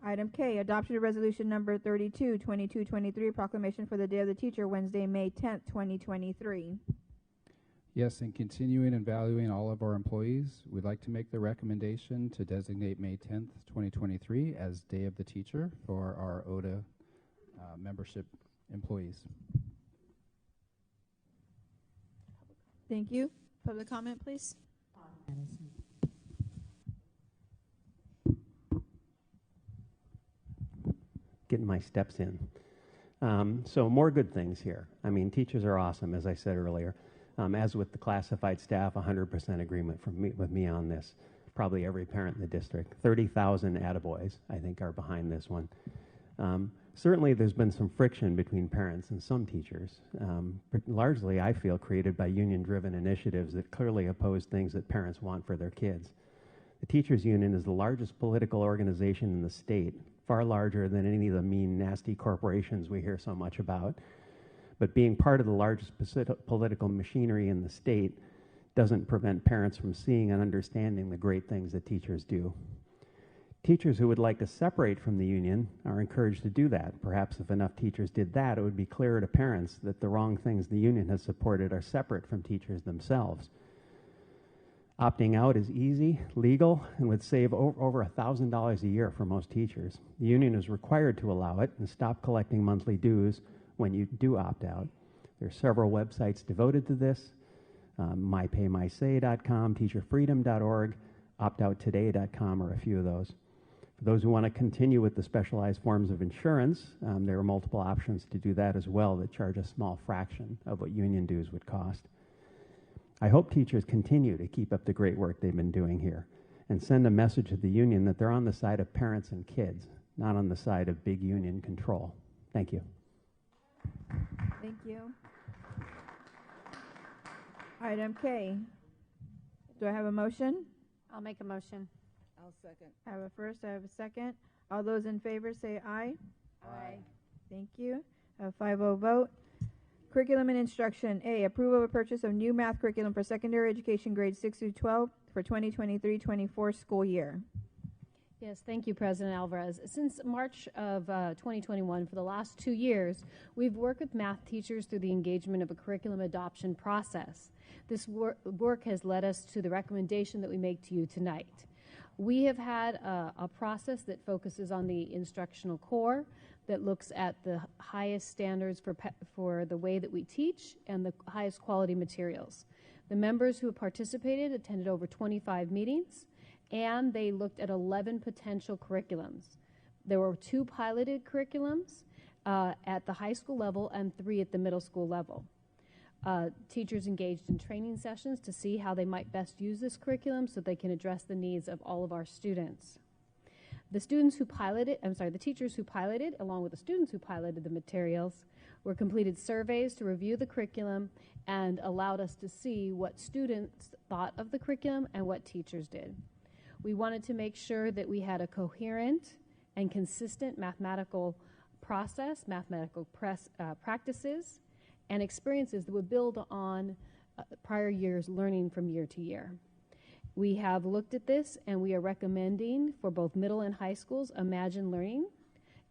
Item K, adoption of resolution number 32, 22-23, proclamation for the Day of the Teacher, Wednesday, May 10th, 2023. Yes, in continuing and valuing all of our employees, we'd like to make the recommendation to designate May 10th, 2023 as Day of the Teacher for our ODA membership employees. Thank you. Public comment, please. getting my steps in. So more good things here. I mean, teachers are awesome, as I said earlier. As with the classified staff, 100% agreement with me on this. Probably every parent in the district. 30,000 attaboys, I think, are behind this one. Certainly, there's been some friction between parents and some teachers, but largely, I feel, created by union-driven initiatives that clearly oppose things that parents want for their kids. The Teachers Union is the largest political organization in the state, far larger than any of the mean, nasty corporations we hear so much about. But being part of the largest political machinery in the state doesn't prevent parents from seeing and understanding the great things that teachers do. Teachers who would like to separate from the union are encouraged to do that. Perhaps if enough teachers did that, it would be clearer to parents that the wrong things the union has supported are separate from teachers themselves. Opting out is easy, legal, and would save over $1,000 a year for most teachers. The union is required to allow it and stop collecting monthly dues when you do opt out. There are several websites devoted to this, mypaymysay.com, teacherfreedom.org, optouttoday.com are a few of those. For those who want to continue with the specialized forms of insurance, there are multiple options to do that as well that charge a small fraction of what union dues would cost. I hope teachers continue to keep up the great work they've been doing here and send a message to the union that they're on the side of parents and kids, not on the side of big union control. Thank you. Thank you. Item K. Do I have a motion? I'll make a motion. I'll second. I have a first, I have a second. All those in favor say aye. Aye. Thank you. A 5-0 vote. Curriculum and instruction. A, approval of a purchase of new math curriculum for secondary education grades 6 through 12 for 2023-24 school year. Yes, thank you, President Alvarez. Since March of 2021, for the last 2 years, we've worked with math teachers through the engagement of a curriculum adoption process. This work has led us to the recommendation that we make to you tonight. We have had a process that focuses on the instructional core, that looks at the highest standards for the way that we teach and the highest quality materials. The members who have participated attended over 25 meetings, and they looked at 11 potential curriculums. There were 2 piloted curriculums at the high school level and 3 at the middle school level. Teachers engaged in training sessions to see how they might best use this curriculum so they can address the needs of all of our students. The teachers who piloted, along with the students who piloted the materials, were completed surveys to review the curriculum and allowed us to see what students thought of the curriculum and what teachers did. We wanted to make sure that we had a coherent and consistent mathematical process, practices, and experiences that would build on prior years' learning from year to year. We have looked at this, and we are recommending for both middle and high schools Imagine Learning,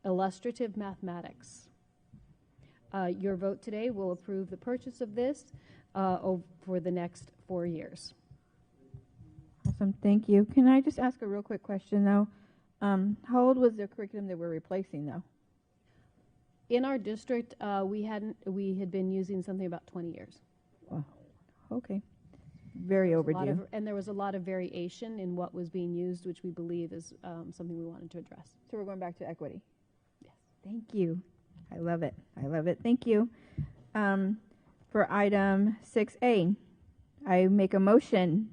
Illustrative Mathematics. Your vote today will approve the purchase of this for the next 4 years. Awesome, thank you. Can I just ask a real quick question, though? How old was the curriculum that we're replacing, though? In our district, we had been using something about 20 years. Wow. Okay. Very overdue. And there was a lot of variation in what was being used, which we believe is something we wanted to address. So we're going back to equity. Yes. Thank you. I love it. I love it. Thank you. For item 6A, I make a motion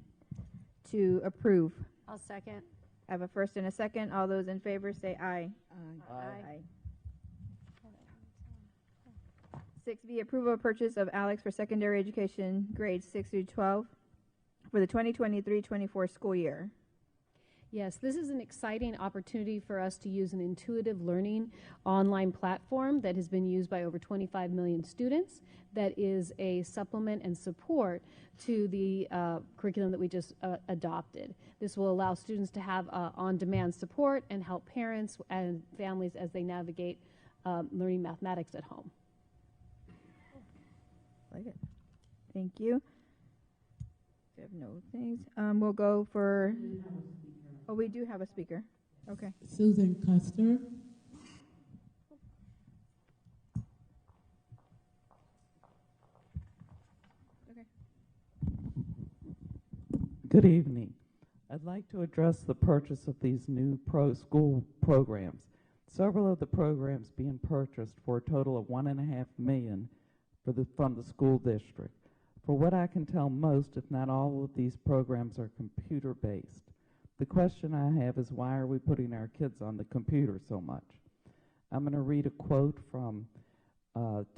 to approve. I'll second. I have a first and a second. All those in favor say aye. Aye. Aye. 6B, approval of purchase of Alex for secondary education grades 6 through 12 for the 2023-24 school year. Yes, this is an exciting opportunity for us to use an intuitive learning online platform that has been used by over 25 million students that is a supplement and support to the curriculum that we just adopted. This will allow students to have on-demand support and help parents and families as they navigate learning mathematics at home. Like it. Thank you. We have no things. We'll go for. Oh, we do have a speaker. Okay. Susan Custer. Okay. Good evening. I'd like to address the purchase of these new school programs. Several of the programs being purchased for a total of $1.5 million from the school district. For what I can tell, most, if not all, of these programs are computer-based. The question I have is, why are we putting our kids on the computer so much? I'm going to read a quote from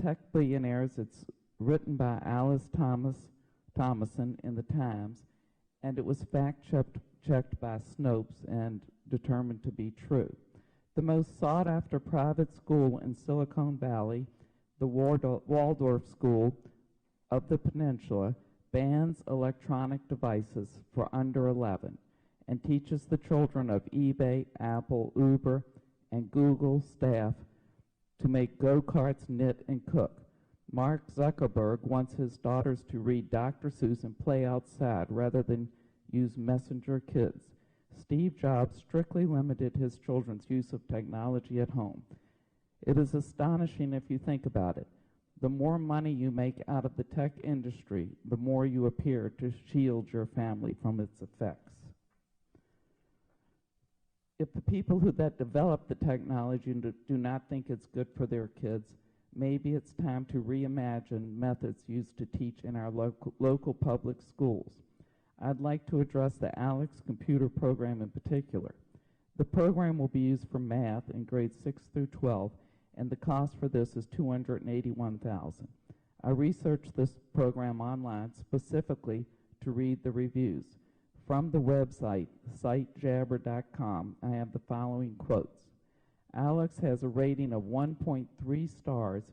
Tech Billionaires. It's written by Alice Thomason in the Times, and it was fact-checked by Snopes and determined to be true. The most sought-after private school in Silicon Valley, the Waldorf School of the Peninsula, bans electronic devices for under 11 and teaches the children of eBay, Apple, Uber, and Google staff to make go-karts, knit, and cook. Mark Zuckerberg wants his daughters to read Dr. Seuss and play outside rather than use Messenger Kids. Steve Jobs strictly limited his children's use of technology at home. It is astonishing if you think about it. The more money you make out of the tech industry, the more you appear to shield your family from its effects. If the people that develop the technology do not think it's good for their kids, maybe it's time to reimagine methods used to teach in our local public schools. I'd like to address the ALEX computer program in particular. The program will be used for math in grades 6 through 12, and the cost for this is $281,000. I researched this program online specifically to read the reviews. From the website, sitejabber.com, I have the following quotes. ALEX has a rating of 1.3 stars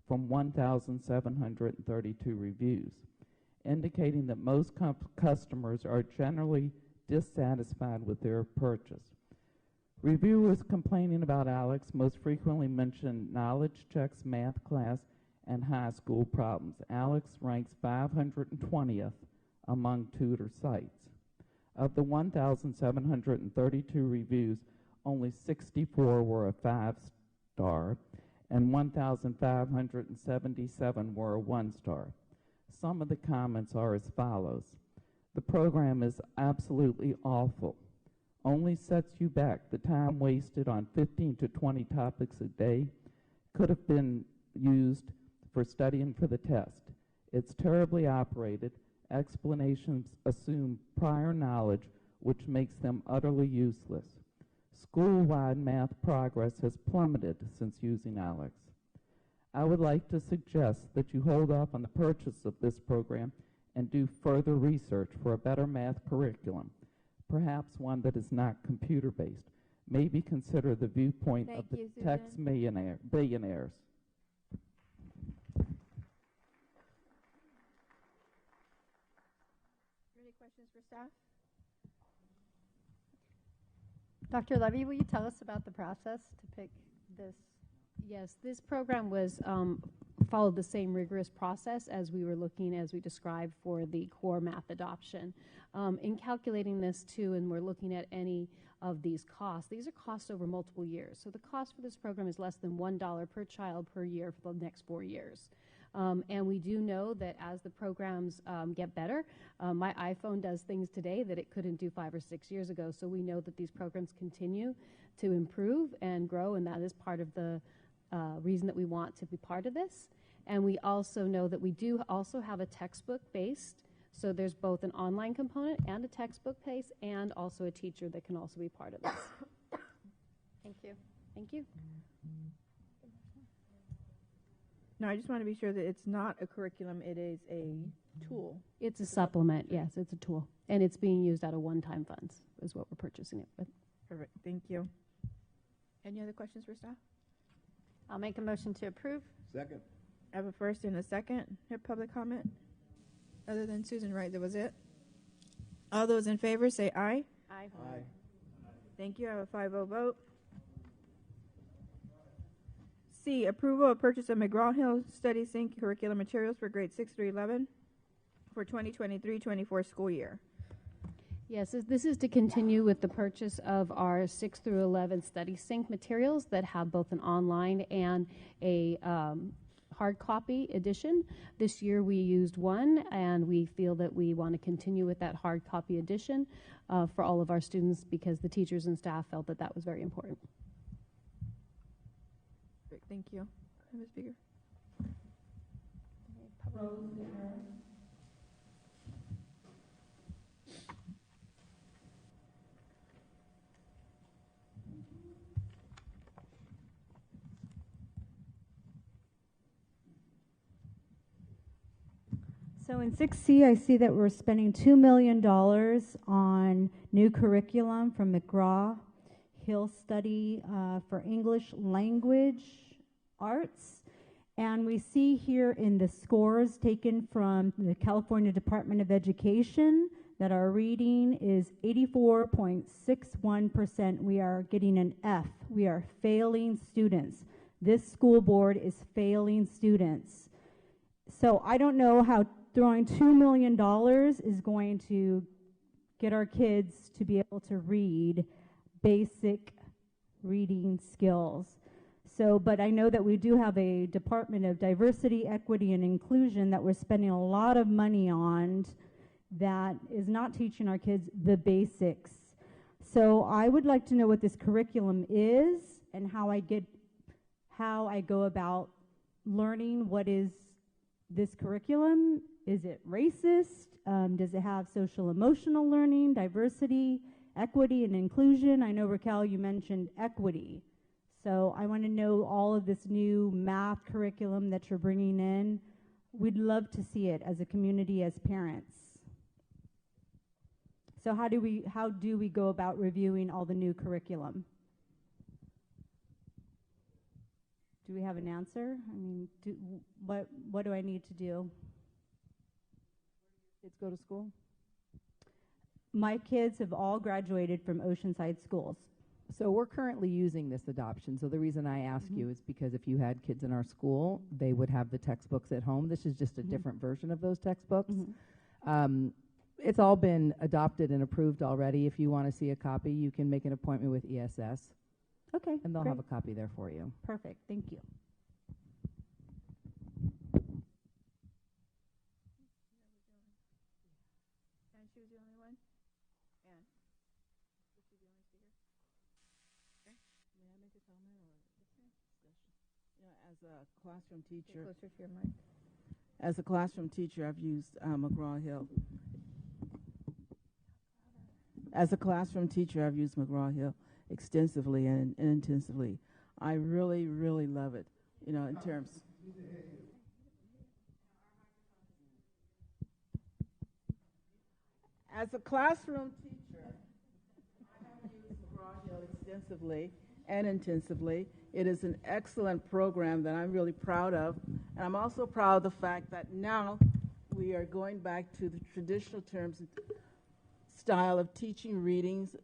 from 1,732 reviews, indicating that most customers are generally dissatisfied with their purchase. Reviewers complaining about ALEX most frequently mention knowledge checks, math class, and high school problems. ALEX ranks 520th among tutor sites. Of the 1,732 reviews, only 64 were a 5-star, and 1,577 were a 1-star. Some of the comments are as follows. The program is absolutely awful. Only sets you back. The time wasted on 15 to 20 topics a day could have been used for studying for the test. It's terribly operated. Explanations assume prior knowledge, which makes them utterly useless. School-wide math progress has plummeted since using ALEX. I would like to suggest that you hold off on the purchase of this program and do further research for a better math curriculum, perhaps one that is not computer-based. Maybe consider the viewpoint of the tech billionaires. Any questions for staff? Dr. Levy, will you tell us about the process to pick this? Yes, this program was followed the same rigorous process as we described for the core math adoption. In calculating this too, and we're looking at any of these costs are costs over multiple years. So the cost for this program is less than $1 per child per year for the next 4 years. And we do know that as the programs get better, my iPhone does things today that it couldn't do 5 or 6 years ago. So we know that these programs continue to improve and grow, and that is part of the reason that we want to be part of this. And we also know that we do also have a textbook-based, so there's both an online component and a textbook-based, and also a teacher that can also be part of this. Thank you. Thank you. No, I just want to be sure that it's not a curriculum, it is a tool. It's a supplement, yes, it's a tool. And it's being used out of one-time funds is what we're purchasing it with. Perfect, thank you. Any other questions for staff? I'll make a motion to approve. Second. I have a first and a second. Have public comment? Other than Susan Wright, that was it. All those in favor say aye. Aye. Aye. Thank you. I have a 5-0 vote. C, approval of purchase of McGraw-Hill Study Sync curriculum materials for grades 6 through 11 for 2023-24 school year. Yes, this is to continue with the purchase of our 6 through 11 study sync materials that have both an online and a hard copy edition. This year we used one, and we feel that we want to continue with that hard copy edition for all of our students because the teachers and staff felt that that was very important. Perfect, thank you. Madam Speaker. So in 6C, I see that we're spending $2 million on new curriculum from McGraw-Hill Study for English Language Arts. And we see here in the scores taken from the California Department of Education that our reading is 84.61%. We are getting an F. We are failing students. This school board is failing students. So I don't know how throwing $2 million is going to get our kids to be able to read basic reading skills. So, but I know that we do have a Department of Diversity, Equity, and Inclusion that we're spending a lot of money on that is not teaching our kids the basics. So I would like to know what this curriculum is and how I go about learning what is this curriculum. Is it racist? Does it have social emotional learning, diversity, equity, and inclusion? I know, Raquel, you mentioned equity. So I want to know all of this new math curriculum that you're bringing in. We'd love to see it as a community, as parents. So how do we go about reviewing all the new curriculum? Do we have an answer? I mean, what do I need to do? Kids go to school? My kids have all graduated from Oceanside schools. So we're currently using this adoption. So the reason I ask you is because if you had kids in our school, they would have the textbooks at home. This is just a different version of those textbooks. It's all been adopted and approved already. If you want to see a copy, you can make an appointment with ESS. Okay, and they'll great. have a copy there for you. Perfect, thank you. And she was the only one? And was she the only speaker? May I make a comment or discussion? As a classroom teacher, Get closer to your mic. As a classroom teacher, I've used McGraw-Hill. As a classroom teacher, I've used McGraw-Hill extensively and intensively. I really, really love it. You know, in terms. As a classroom teacher, I have used McGraw-Hill extensively and intensively. It is an excellent program that I'm really proud of. And I'm also proud of the fact that now we are going back to the traditional terms and style of teaching readings,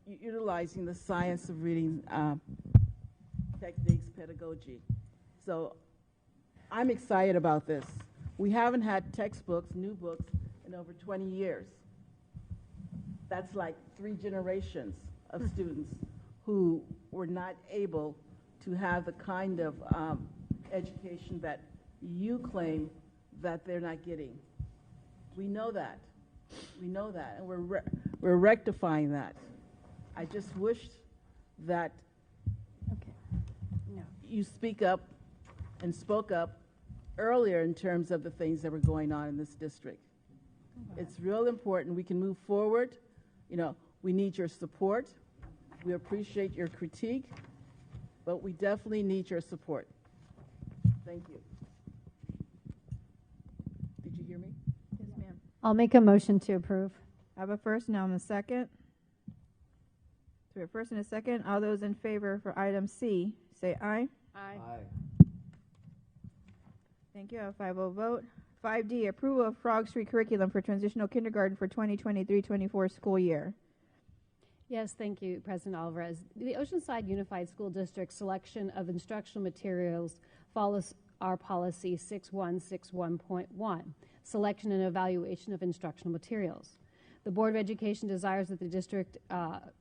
utilizing the science of reading techniques, pedagogy. So I'm excited about this. We haven't had textbooks, new books, in over 20 years. That's like 3 generations of students who were not able to have the kind of education that you claim that they're not getting. We know that. We know that, and we're rectifying that. I just wished that you speak up and spoke up earlier in terms of the things that were going on in this district. It's real important. We can move forward. You know, we need your support. We appreciate your critique, but we definitely need your support. Thank you. Did you hear me? Yes, ma'am. I'll make a motion to approve. I have a first, now I'm a second. So we have a first and a second. All those in favor for item C, say aye. Aye. Thank you. I have a 5-0 vote. 5D, approval of Frog Street curriculum for transitional kindergarten for 2023-24 school year. Yes, thank you, President Alvarez. The Oceanside Unified School District selection of instructional materials follows our policy 6161.1, selection and evaluation of instructional materials. The Board of Education desires that the district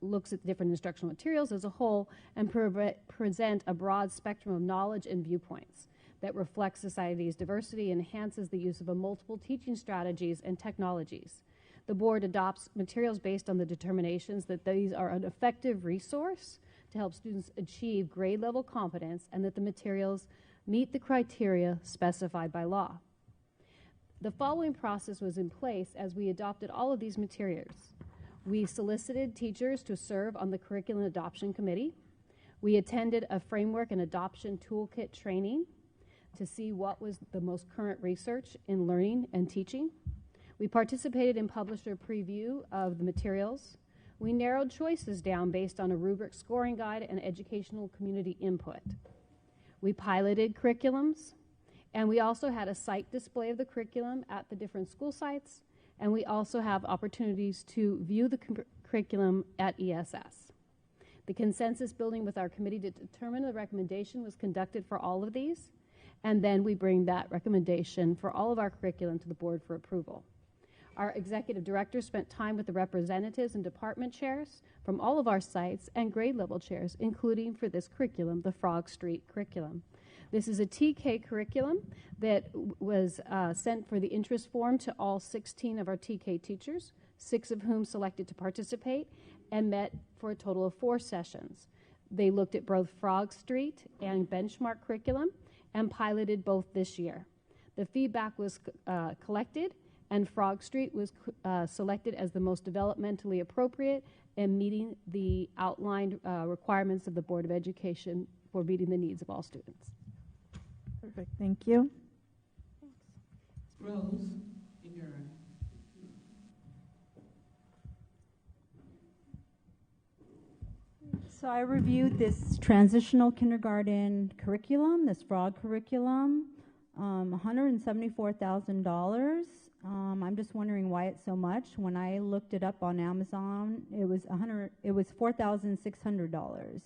looks at different instructional materials as a whole and present a broad spectrum of knowledge and viewpoints that reflects society's diversity and enhances the use of multiple teaching strategies and technologies. The board adopts materials based on the determinations that these are an effective resource to help students achieve grade level competence and that the materials meet the criteria specified by law. The following process was in place as we adopted all of these materials. We solicited teachers to serve on the Curriculum Adoption Committee. We attended a framework and adoption toolkit training to see what was the most current research in learning and teaching. We participated and published a preview of the materials. We narrowed choices down based on a rubric scoring guide and educational community input. We piloted curriculums, and we also had a site display of the curriculum at the different school sites, and we also have opportunities to view the curriculum at ESS. The consensus building with our committee to determine the recommendation was conducted for all of these, and then we bring that recommendation for all of our curriculum to the board for approval. Our executive director spent time with the representatives and department chairs from all of our sites and grade level chairs, including for this curriculum, the Frog Street curriculum. This is a TK curriculum that was sent for the interest form to all 16 of our TK teachers, 6 of whom selected to participate and met for a total of 4 sessions. They looked at both Frog Street and benchmark curriculum and piloted both this year. The feedback was collected, and Frog Street was selected as the most developmentally appropriate and meeting the outlined requirements of the Board of Education for meeting the needs of all students. Perfect, thank you. Rose, your So I reviewed this transitional kindergarten curriculum, this frog curriculum, $174,000. I'm just wondering why it's so much. When I looked it up on Amazon, it was $4,600.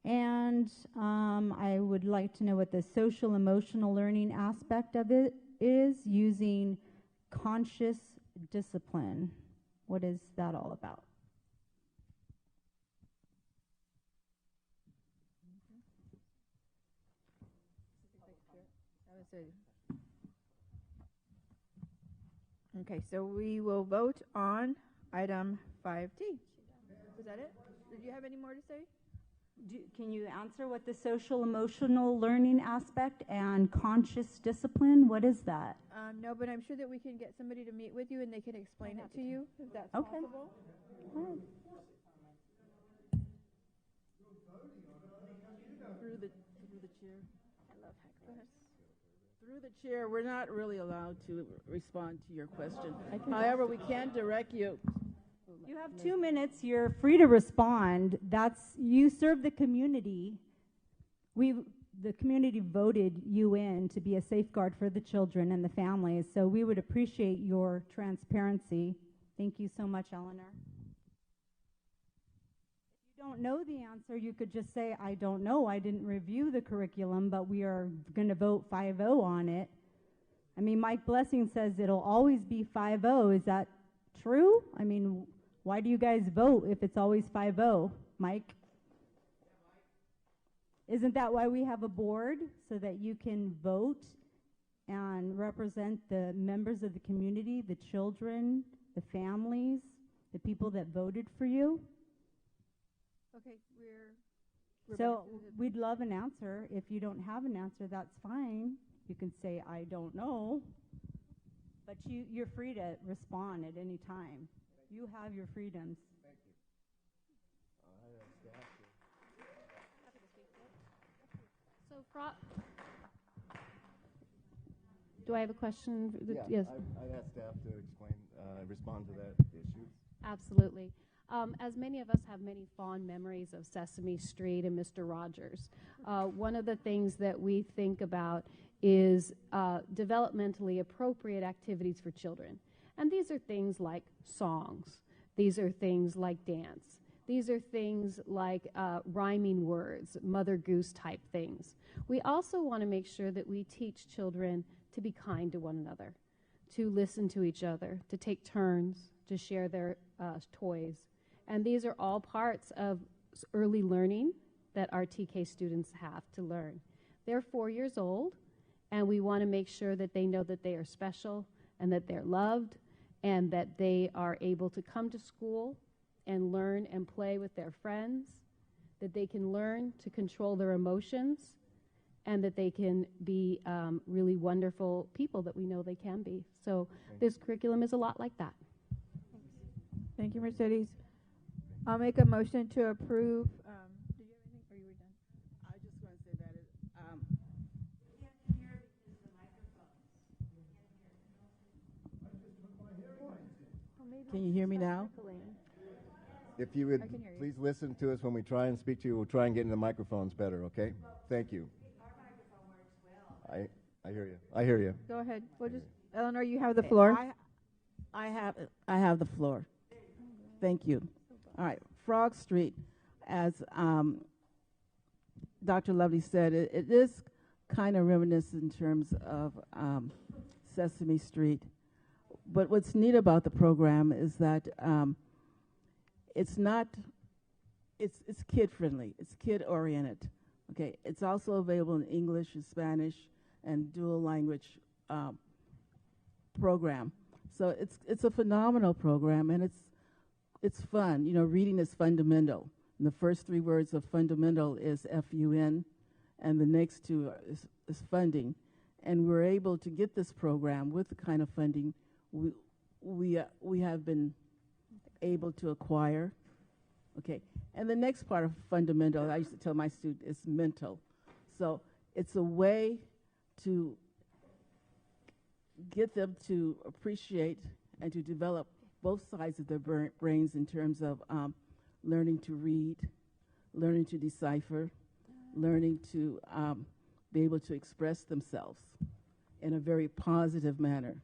And I would like to know what the social emotional learning aspect of it is, using conscious discipline. What is that all about? Okay, so we will vote on item 5D. Was that it? Did you have any more to say? Can you answer what the social emotional learning aspect and conscious discipline, what is that? No, but I'm sure that we can get somebody to meet with you and they can explain it to you, if that's Okay. possible. Through the chair. I love hecklers. Through the chair, we're not really allowed to respond to your question. However, we can direct you. You have 2 minutes. You're free to respond. You serve the community. The community voted you in to be a safeguard for the children and the families, so we would appreciate your transparency. Thank you so much, Eleanor. If you don't know the answer, you could just say, I don't know, I didn't review the curriculum, but we are going to vote 5-0 on it. I mean, Mike Blessing says it'll always be 5-0. Is that true? I mean, why do you guys vote if it's always 5-0, Mike? Isn't that why we have a board, so that you can vote and represent the members of the community, the children, the families, the people that voted for you? Okay, we're So we'd love an answer. If you don't have an answer, that's fine. You can say, I don't know. But you're free to respond at any time. You have your freedoms. Thank you. So, do I have a question? Yes. I'd ask staff to explain, respond to that issue. Absolutely. As many of us have many fond memories of Sesame Street and Mr. Rogers, one of the things that we think about is developmentally appropriate activities for children. And these are things like songs. These are things like dance. These are things like rhyming words, Mother Goose type things. We also want to make sure that we teach children to be kind to one another, to listen to each other, to take turns, to share their toys. And these are all parts of early learning that our TK students have to learn. They're 4 years old, and we want to make sure that they know that they are special and that they're loved and that they are able to come to school and learn and play with their friends, that they can learn to control their emotions, and that they can be really wonderful people that we know they can be. So this curriculum is a lot like that. Thank you, Mercedes. I'll make a motion to approve. Did you have anything, or you were done? I just want to say that can you hear me now? If you would I can hear you. please listen to us when we try and speak to you, we'll try and get in the microphones better, okay? Thank you. I hear you. I hear you. Go ahead. We'll just, Eleanor, you have the floor. I have the floor. Thank you. All right, Frog Street, as Dr. Lovely said, it is kind of reminiscent in terms of Sesame Street. But what's neat about the program is that it's kid friendly. It's kid oriented. Okay, it's also available in English and Spanish and dual language program. So it's a phenomenal program, and it's fun. You know, reading is fundamental. And the first three words of fundamental is F-U-N, and the next two is funding. And we're able to get this program with the kind of funding we have been able to acquire. Okay, and the next part of fundamental, I used to tell my students, is mental. So it's a way to get them to appreciate and to develop both sides of their brains in terms of learning to read, learning to decipher, learning to be able to express themselves in a very positive manner.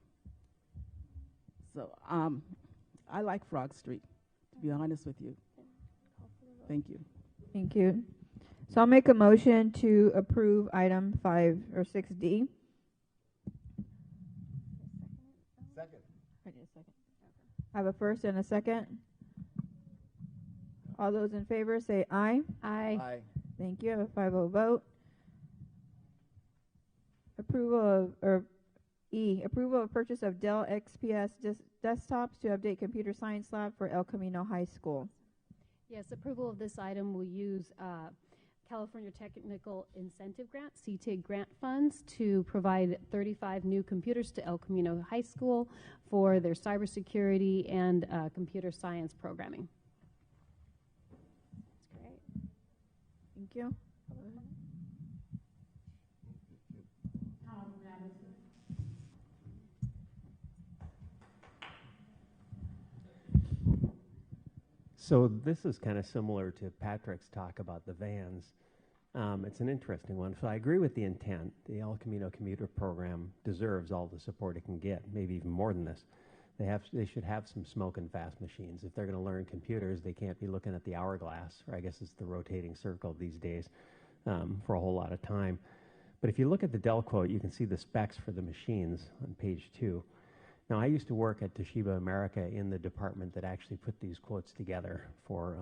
So I like Frog Street, to be honest with you. Thank you. Thank you. So I'll make a motion to approve item 5 or 6D. Second. I have a first and a second. All those in favor say aye. Aye. Aye. Thank you. I have a 5-0 vote. Approval of approval of purchase of Dell XPS desktops to update computer science lab for El Camino High School. Yes, approval of this item will use California Technical Incentive Grant, CTIG grant funds, to provide 35 new computers to El Camino High School for their cybersecurity and computer science programming. That's great. Thank you. So this is kind of similar to Patrick's talk about the vans. It's an interesting one. So I agree with the intent. The El Camino commuter program deserves all the support it can get, maybe even more than this. They should have some smoke and fast machines. If they're going to learn computers, they can't be looking at the hourglass, or I guess it's the rotating circle these days, for a whole lot of time. But if you look at the Dell quote, you can see the specs for the machines on page 2. Now, I used to work at Toshiba America in the department that actually put these quotes together for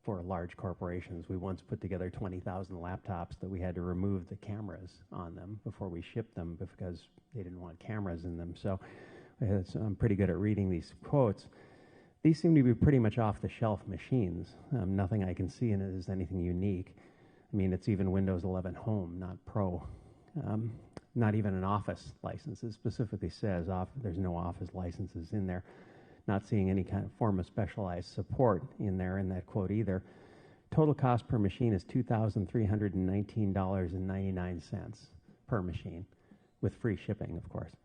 large corporations. We once put together 20,000 laptops that we had to remove the cameras on them before we shipped them because they didn't want cameras in them. So I'm pretty good at reading these quotes. These seem to be pretty much off-the-shelf machines. Nothing I can see in it is anything unique. I mean, it's even Windows 11 Home, not Pro. Not even an Office license. It specifically says there's no Office licenses in there. Not seeing any kind of form of specialized support in there in that quote either. Total cost per machine is $2,319.99 per machine, with free shipping, of course.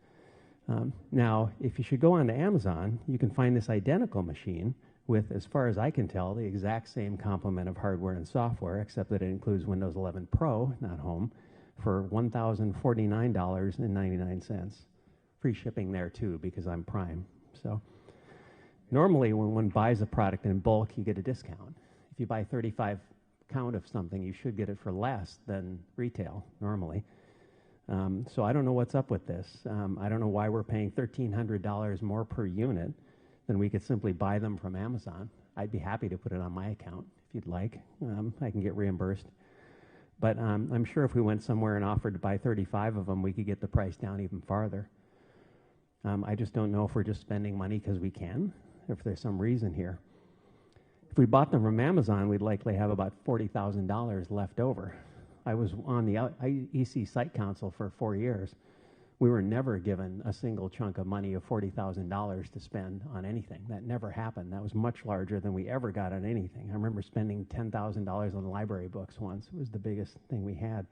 Now, if you should go on to Amazon, you can find this identical machine with, as far as I can tell, the exact same complement of hardware and software, except that it includes Windows 11 Pro, not Home, for $1,049.99. Free shipping there too, because I'm Prime. So normally when one buys a product in bulk, you get a discount. If you buy 35 count of something, you should get it for less than retail normally. So I don't know what's up with this. I don't know why we're paying $1,300 more per unit than we could simply buy them from Amazon. I'd be happy to put it on my account if you'd like. I can get reimbursed. But I'm sure if we went somewhere and offered to buy 35 of them, we could get the price down even farther. I just don't know if we're just spending money because we can, or if there's some reason here. If we bought them from Amazon, we'd likely have about $40,000 left over. I was on the EC Site Council for 4 years. We were never given a single chunk of money of $40,000 to spend on anything. That never happened. That was much larger than we ever got on anything. I remember spending $10,000 on library books once. It was the biggest thing we had.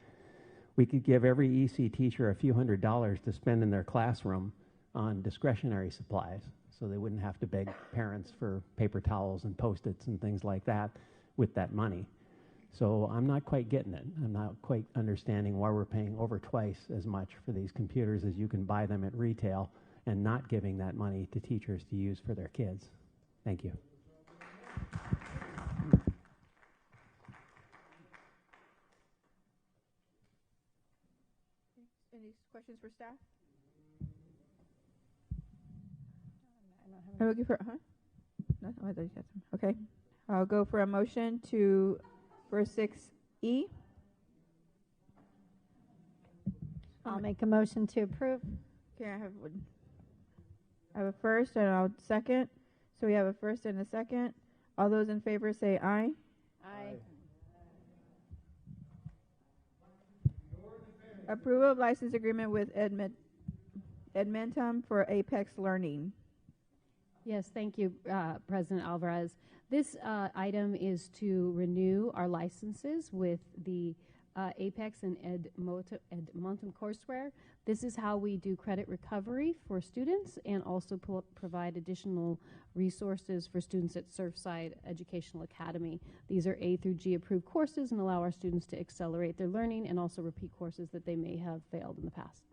We could give every EC teacher a few $100s to spend in their classroom on discretionary supplies, so they wouldn't have to beg parents for paper towels and Post-its and things like that with that money. So I'm not quite getting it. I'm not quite understanding why we're paying over twice as much for these computers as you can buy them at retail and not giving that money to teachers to use for their kids. Thank you. Any questions for staff? I'm looking for, No, I thought you had some. Okay. I'll go for a motion for 6E. I'll make a motion to approve. Okay, I have a first and I'll second. So we have a first and a second. All those in favor say aye. Aye. Approval of license agreement with Edmentum for Apex Learning. Yes, thank you, President Alvarez. This item is to renew our licenses with the Apex and Edmentum courseware. This is how we do credit recovery for students and also provide additional resources for students at Surfside Educational Academy. These are A through G approved courses and allow our students to accelerate their learning and also repeat courses that they may have failed in the past.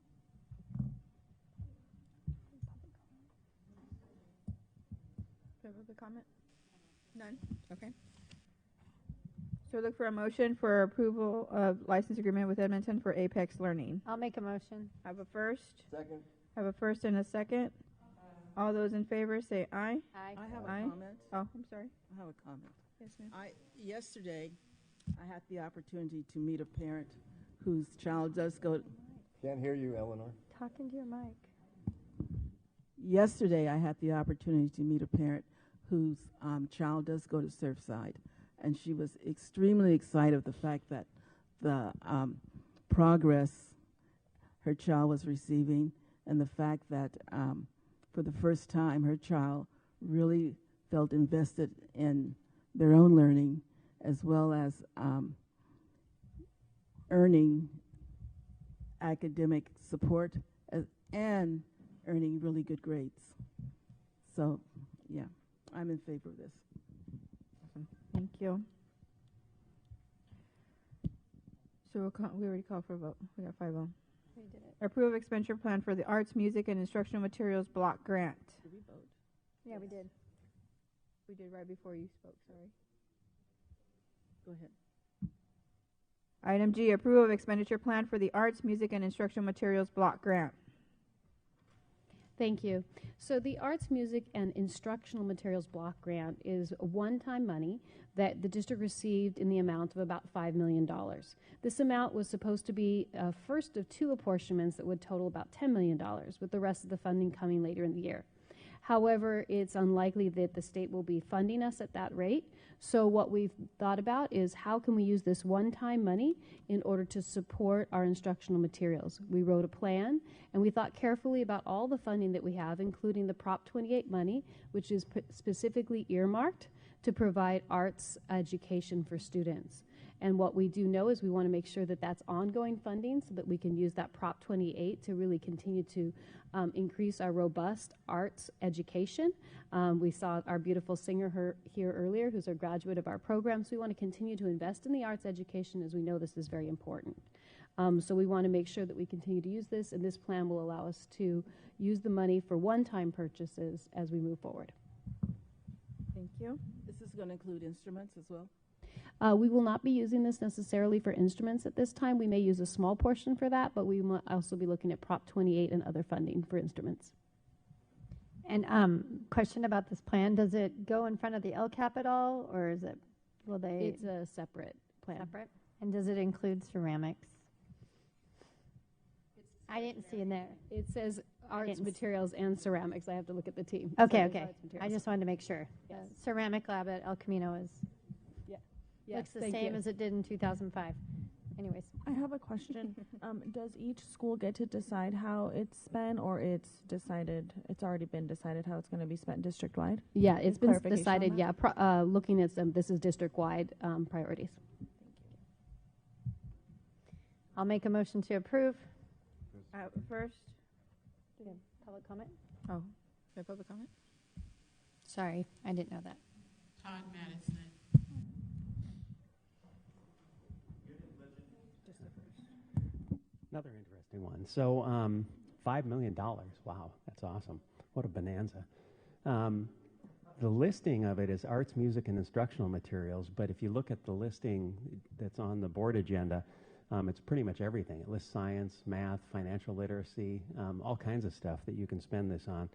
Public comment? None? Okay. So look for a motion for approval of license agreement with Edmonton for Apex Learning. I'll make a motion. Have a first. Second. Have a first and a second. All those in favor say aye. Aye. I have a Aye. comment. Oh, I'm sorry. I have a comment. Yes, ma'am. Yesterday, I had the opportunity to meet a parent whose child does go. Can't hear you, Eleanor. Talking to your mic. Yesterday, I had the opportunity to meet a parent whose child does go to Surfside, and she was extremely excited of the fact that the progress her child was receiving, and the fact that for the first time her child really felt invested in their own learning, as well as earning academic support and earning really good grades. So, yeah, I'm in favor of this. Awesome. Thank you. So we already called for a vote. We got 5-0. We did it. Approve expenditure plan for the arts, music, and instructional materials block grant. Did we vote? Yeah, we did. We did right before you spoke, sorry. Go ahead. Item G, approval of expenditure plan for the arts, music, and instructional materials block grant. Thank you. So the Arts, Music, and Instructional Materials Block Grant is a one-time money that the district received in the amount of about $5 million. This amount was supposed to be a first of two apportionments that would total about $10 million, with the rest of the funding coming later in the year. However, it's unlikely that the state will be funding us at that rate. So what we've thought about is how can we use this one-time money in order to support our instructional materials. We wrote a plan, and we thought carefully about all the funding that we have, including the Prop 28 money, which is specifically earmarked to provide arts education for students. And what we do know is we want to make sure that that's ongoing funding so that we can use that Prop 28 to really continue to increase our robust arts education. We saw our beautiful singer here earlier, who's a graduate of our program. So we want to continue to invest in the arts education, as we know this is very important. So we want to make sure that we continue to use this, and this plan will allow us to use the money for one-time purchases as we move forward. Thank you. This is going to include instruments as well? We will not be using this necessarily for instruments at this time. We may use a small portion for that, but we will also be looking at Prop 28 and other funding for instruments. And question about this plan, does it go in front of the LCAP at all, or is it, will they? It's a separate plan. Separate? And does it include ceramics? It's I didn't see in there. It says arts, materials, and ceramics. I have to look at the team. Okay, So okay. arts, I materials. just wanted to make sure. Yes. Ceramic lab at El Camino is Yes, looks the thank same you. as it did in 2005. Anyways. I have a question. Does each school get to decide how it's spent, or it's already been decided how it's going to be spent district-wide? Yeah, it's been Clarification on decided, that? yeah, looking at some, this is district-wide priorities. I'll make a motion to approve. First, Do you have public comment? oh, do I have public comment? Sorry, I didn't know that. Todd Madison. Another interesting one. So, $5 million. Wow, that's awesome. What a bonanza. The listing of it is arts, music, and instructional materials, but if you look at the listing that's on the board agenda, it's pretty much everything. It lists science, math, financial literacy, all kinds of stuff that you can spend this on.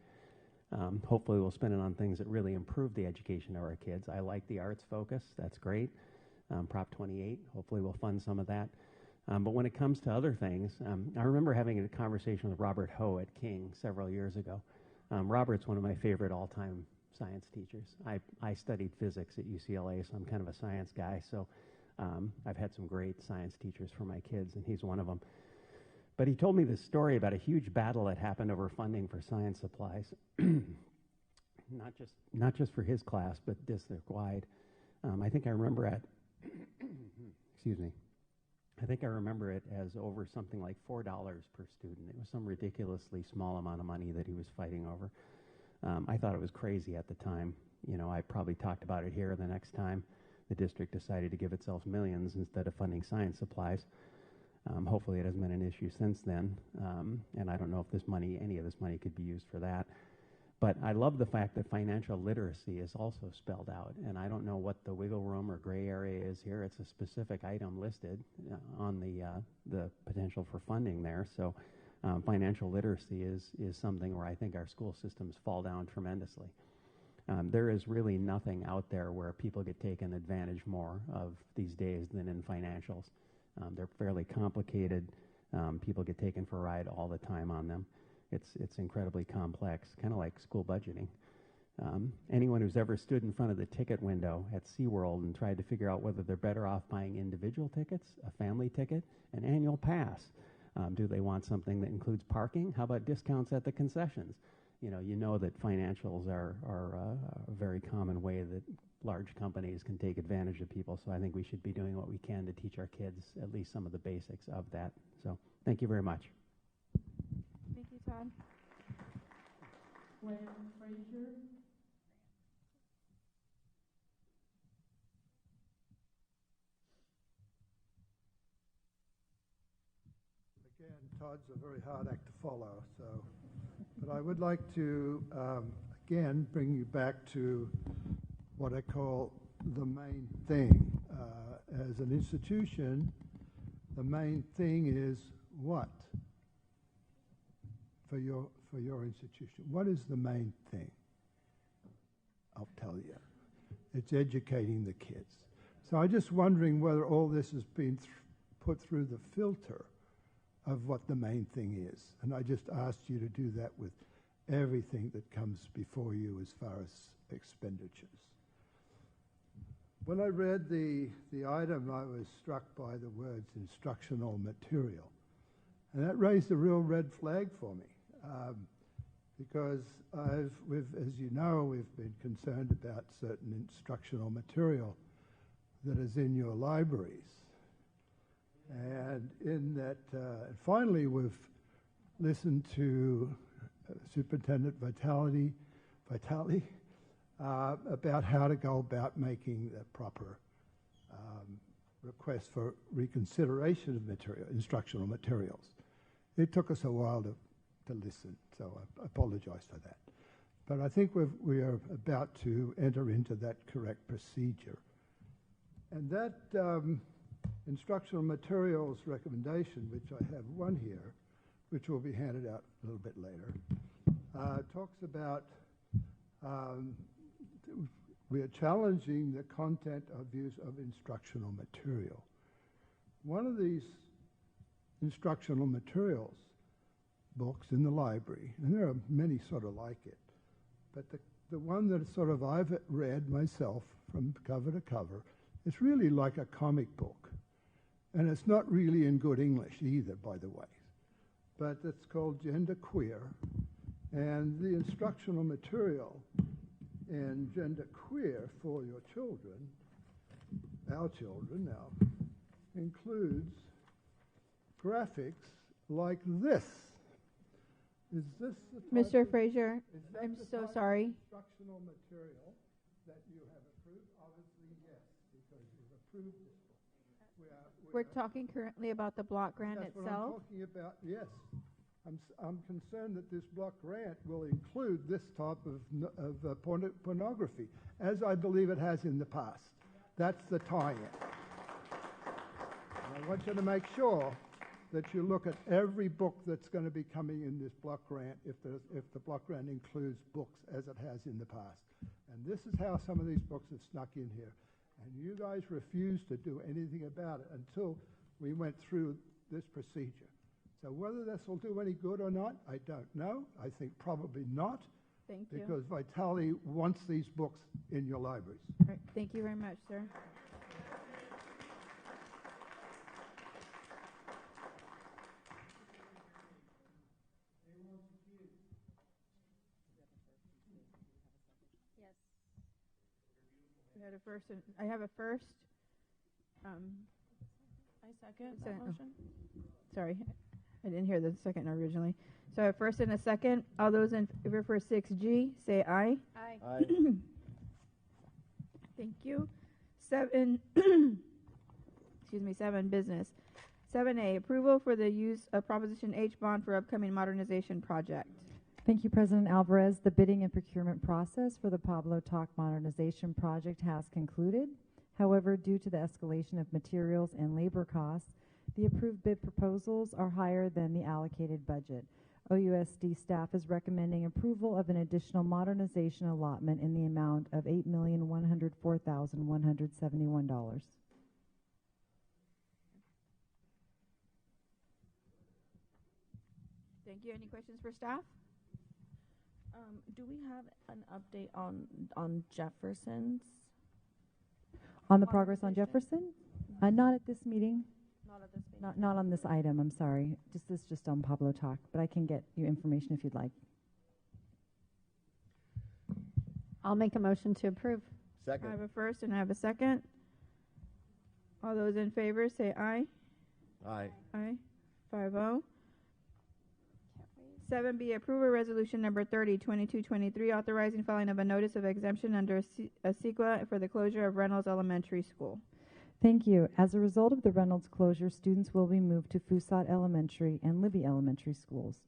Hopefully we'll spend it on things that really improve the education of our kids. I like the arts focus. That's great. Prop 28, hopefully we'll fund some of that. But when it comes to other things, I remember having a conversation with Robert Ho at King several years ago. Robert's one of my favorite all-time science teachers. I studied physics at UCLA, so I'm kind of a science guy. So I've had some great science teachers for my kids, and he's one of them. But he told me this story about a huge battle that happened over funding for science supplies, not just for his class, but district-wide. I think I remember at, excuse me, I think I remember it as over something like $4 per student. It was some ridiculously small amount of money that he was fighting over. I thought it was crazy at the time. You know, I probably talked about it here the next time the district decided to give itself millions instead of funding science supplies. Hopefully it hasn't been an issue since then, and I don't know if any of this money could be used for that. But I love the fact that financial literacy is also spelled out, and I don't know what the wiggle room or gray area is here. It's a specific item listed on the potential for funding there. So financial literacy is something where I think our school systems fall down tremendously. There is really nothing out there where people get taken advantage more of these days than in financials. They're fairly complicated. People get taken for a ride all the time on them. It's incredibly complex, kind of like school budgeting. Anyone who's ever stood in front of the ticket window at SeaWorld and tried to figure out whether they're better off buying individual tickets, a family ticket, an annual pass. Do they want something that includes parking? How about discounts at the concessions? You know that financials are a very common way that large companies can take advantage of people. So I think we should be doing what we can to teach our kids at least some of the basics of that. So thank you very much. Thank you, Todd. Frazier. Again, Todd's a very hard act to follow, but I would like to, again, bring you back to what I call the main thing. As an institution, the main thing is what for your institution? What is the main thing? I'll tell you. It's educating the kids. So I'm just wondering whether all this has been put through the filter of what the main thing is. And I just asked you to do that with everything that comes before you as far as expenditures. When I read the item, I was struck by the words instructional material. And that raised a real red flag for me. Because as you know, we've been concerned about certain instructional material that is in your libraries. And in that, finally, we've listened to Superintendent Vitale about how to go about making the proper request for reconsideration of instructional materials. It took us a while to listen, so I apologize for that. But I think we are about to enter into that correct procedure. And that instructional materials recommendation, which I have one here, which will be handed out a little bit later, talks about we are challenging the content of use of instructional material. One of these instructional materials books in the library, and there are many sort of like it. But the one that sort of I've read myself from cover to cover, it's really like a comic book. And it's not really in good English either, by the way. But it's called Gender Queer. And the instructional material in Gender Queer for your children, our children now, includes graphics like this. Is this the type Mr. of- Frazier, is that I'm the so type of sorry. instructional material that you have approved? Obviously, yes, because you've approved this book. We're talking currently about the block grant That's what I'm itself. talking about, yes. I'm concerned that this block grant will include this type of pornography, as I believe it has in the past. That's the tie-in. And I want you to make sure that you look at every book that's going to be coming in this block grant if the block grant includes books as it has in the past. And this is how some of these books have snuck in here. And you guys refused to do anything about it until we went through this procedure. So whether this will do any good or not, I don't know. I think probably not. Thank you. Because Vitali wants these books in your libraries. All right, thank you very much, sir. We had a first and I have a first. I second that Second. motion. Sorry, I didn't hear the second originally. So a first and a second. All those in favor for 6G, say aye. Aye. Aye. Thank you. 7, excuse me, 7, business. 7A, approval for the use of Proposition H bond for upcoming modernization project. Thank you, President Alvarez. The bidding and procurement process for the Pablo Talk modernization project has concluded. However, due to the escalation of materials and labor costs, the approved bid proposals are higher than the allocated budget. OUSD staff is recommending approval of an additional modernization allotment in the amount of $8,104,171. Thank you. Any questions for staff? Do we have an update on Jefferson's? On the progress on Jefferson? Not at this meeting. Not at this meeting. Not on this item, I'm sorry. This is just on Pablo Talk, but I can get you information if you'd like. I'll make a motion to approve. Second. I have a first and I have a second. All those in favor say aye. Aye. Aye. 5-0. 7B, approve a resolution number 30, 2223, authorizing filing of a notice of exemption under a CEQA for the closure of Reynolds Elementary School. Thank you. As a result of the Reynolds closure, students will be moved to Fusat Elementary and Libby Elementary schools.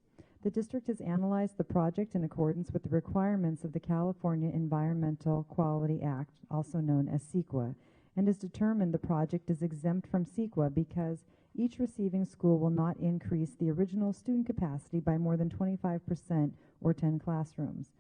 The district has analyzed the project in accordance with the requirements of the California Environmental Quality Act, also known as CEQA, and has determined the project is exempt from CEQA because each receiving school will not increase the original student capacity by more than 25% or 10 classrooms.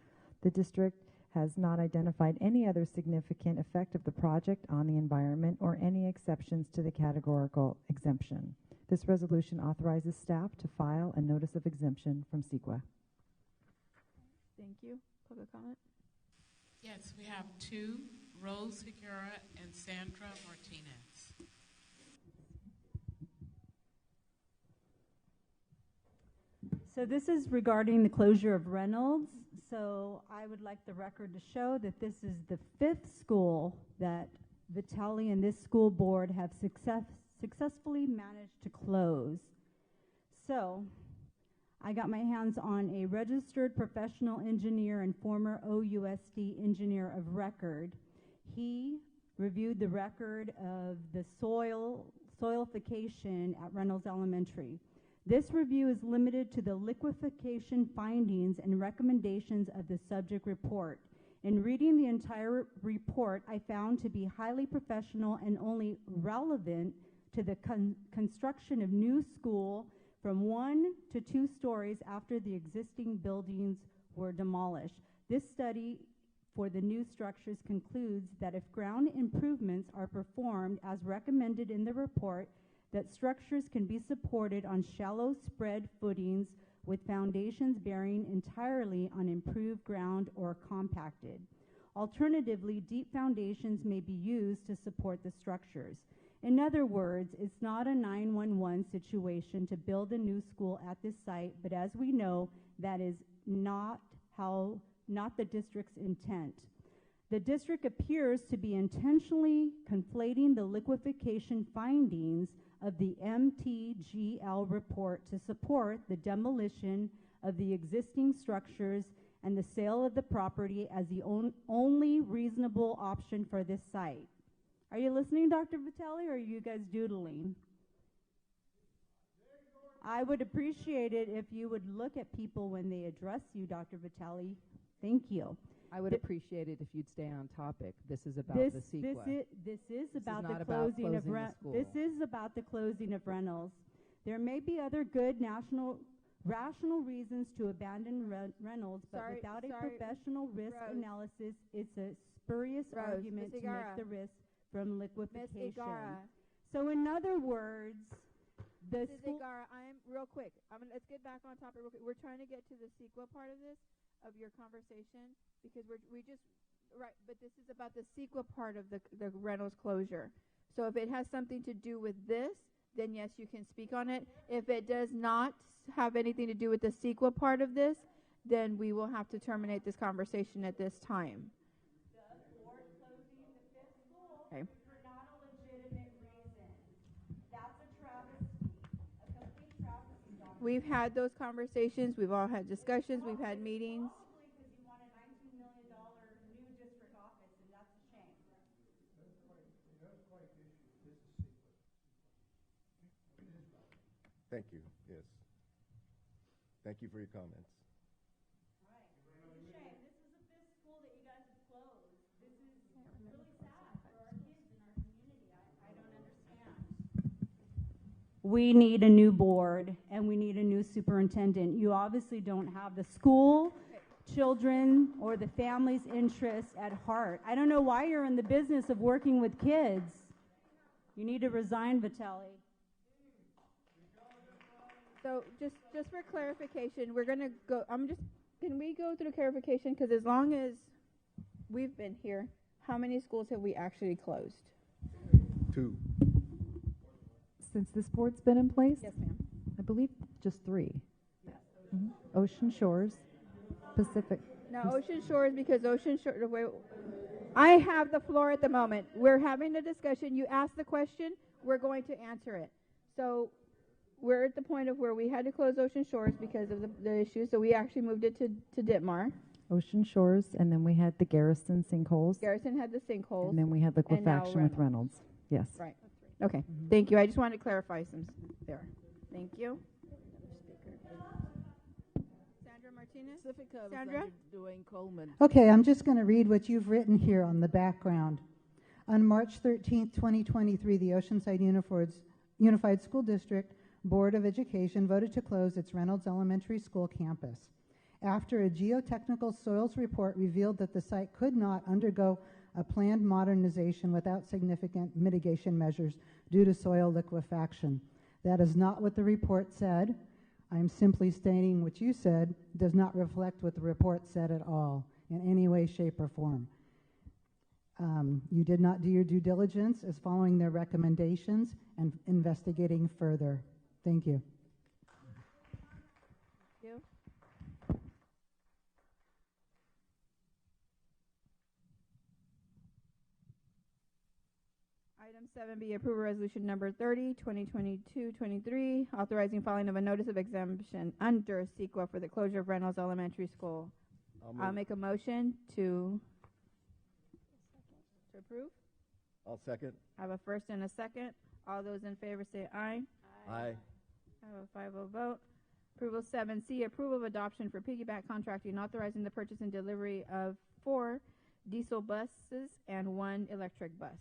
The district has not identified any other significant effect of the project on the environment or any exceptions to the categorical exemption. This resolution authorizes staff to file a notice of exemption from CEQA. Thank you. Public comment? Yes, we have 2, Rose Higuera and Sandra Martinez. So this is regarding the closure of Reynolds. So I would like the record to show that this is the 5th school that Vitali and this school board have successfully managed to close. So I got my hands on a registered professional engineer and former OUSD engineer of record. He reviewed the record of the soilification at Reynolds Elementary. This review is limited to the liquefaction findings and recommendations of the subject report. In reading the entire report, I found to be highly professional and only relevant to the construction of new school from 1 to 2 stories after the existing buildings were demolished. This study for the new structures concludes that if ground improvements are performed as recommended in the report, that structures can be supported on shallow spread footings with foundations bearing entirely on improved ground or compacted. Alternatively, deep foundations may be used to support the structures. In other words, it's not a 911 situation to build a new school at this site, but as we know, that is not the district's intent. The district appears to be intentionally conflating the liquefaction findings of the MTGL report to support the demolition of the existing structures and the sale of the property as the only reasonable option for this site. Are you listening, Dr. Vitelli, or are you guys doodling? I would appreciate it if you would look at people when they address you, Dr. Vitelli. Thank you. I would appreciate it if you'd stay on topic. This is about the CEQA. This is about the not closing of the school. This is about the closing of Reynolds. There may be other good rational reasons to abandon Reynolds, but without a professional risk analysis, it's a spurious argument to make the risk from liquefaction. So in other words, the school... Igara, I'm real quick. Let's get back on topic real quick. We're trying to get to the CEQA part of this, of your conversation, because but this is about the CEQA part of the Reynolds closure. So if it has something to do with this, then yes, you can speak on it. If it does not have anything to do with the CEQA part of this, then we will have to terminate this conversation at this time. Okay. For not a legitimate reason. That's a travesty, a complete travesty, Dr. We've had those conversations. We've all had discussions. We've had meetings. Probably because you want a $19 million new district office, and that's a shame. Thank you. Yes. Thank you for your comments. Right. It's a shame. This is the fifth school that you guys have closed. This is really sad for our kids in our community. I don't understand. We need a new board, and we need a new superintendent. You obviously don't have the school, children, or the family's interests at heart. I don't know why you're in the business of working with kids. You need to resign, Vitelli. So just for clarification, we're going to go, can we go through clarification? Because as long as we've been here, how many schools have we actually closed? 2. Since this board's been in place? Yes, ma'am. I believe just 3. Ocean Shores, Pacific. Now, Ocean Shores, because Ocean Shores, I have the floor at the moment. We're having a discussion. You asked the question. We're going to answer it. So we're at the point of where we had to close Ocean Shores because of the issue, so we actually moved it to Ditmar. Ocean Shores, and then we had the Garrison sinkholes. Garrison had the sinkholes. And then we had liquefaction with Reynolds. Yes. Right. Okay. Thank you. I just wanted to clarify some there. Thank you. Sandra Martinez? Sandra? Dwayne Coleman. Okay, I'm just going to read what you've written here on the background. On March 13th, 2023, the Oceanside Unified School District Board of Education voted to close its Reynolds Elementary School campus after a geotechnical soils report revealed that the site could not undergo a planned modernization without significant mitigation measures due to soil liquefaction. That is not what the report said. I'm simply stating what you said does not reflect what the report said at all in any way, shape, or form. You did not do your due diligence as following their recommendations and investigating further. Thank you. Thank you. Item 7B, approve resolution number 30, 2022-23, authorizing filing of a notice of exemption under CEQA for the closure of Reynolds Elementary School. I'll make a motion to approve. I'll second. I have a first and a second. All those in favor say aye. Aye. I have a 5-0 vote. Approval 7C, approval of adoption for piggyback contracting, authorizing the purchase and delivery of 4 diesel buses and 1 electric bus.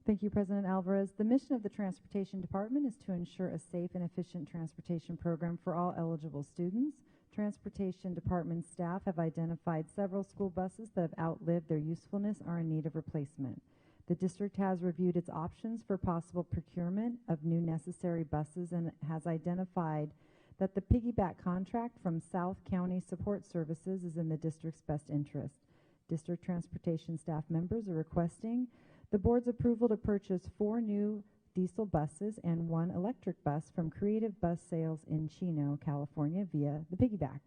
Thank you, President Alvarez. The mission of the Transportation Department is to ensure a safe and efficient transportation program for all eligible students. Transportation Department staff have identified several school buses that have outlived their usefulness or are in need of replacement. The district has reviewed its options for possible procurement of new necessary buses and has identified that the piggyback contract from South County Support Services is in the district's best interest. District transportation staff members are requesting the board's approval to purchase 4 new diesel buses and 1 electric bus from Creative Bus Sales in Chino, California via the piggyback.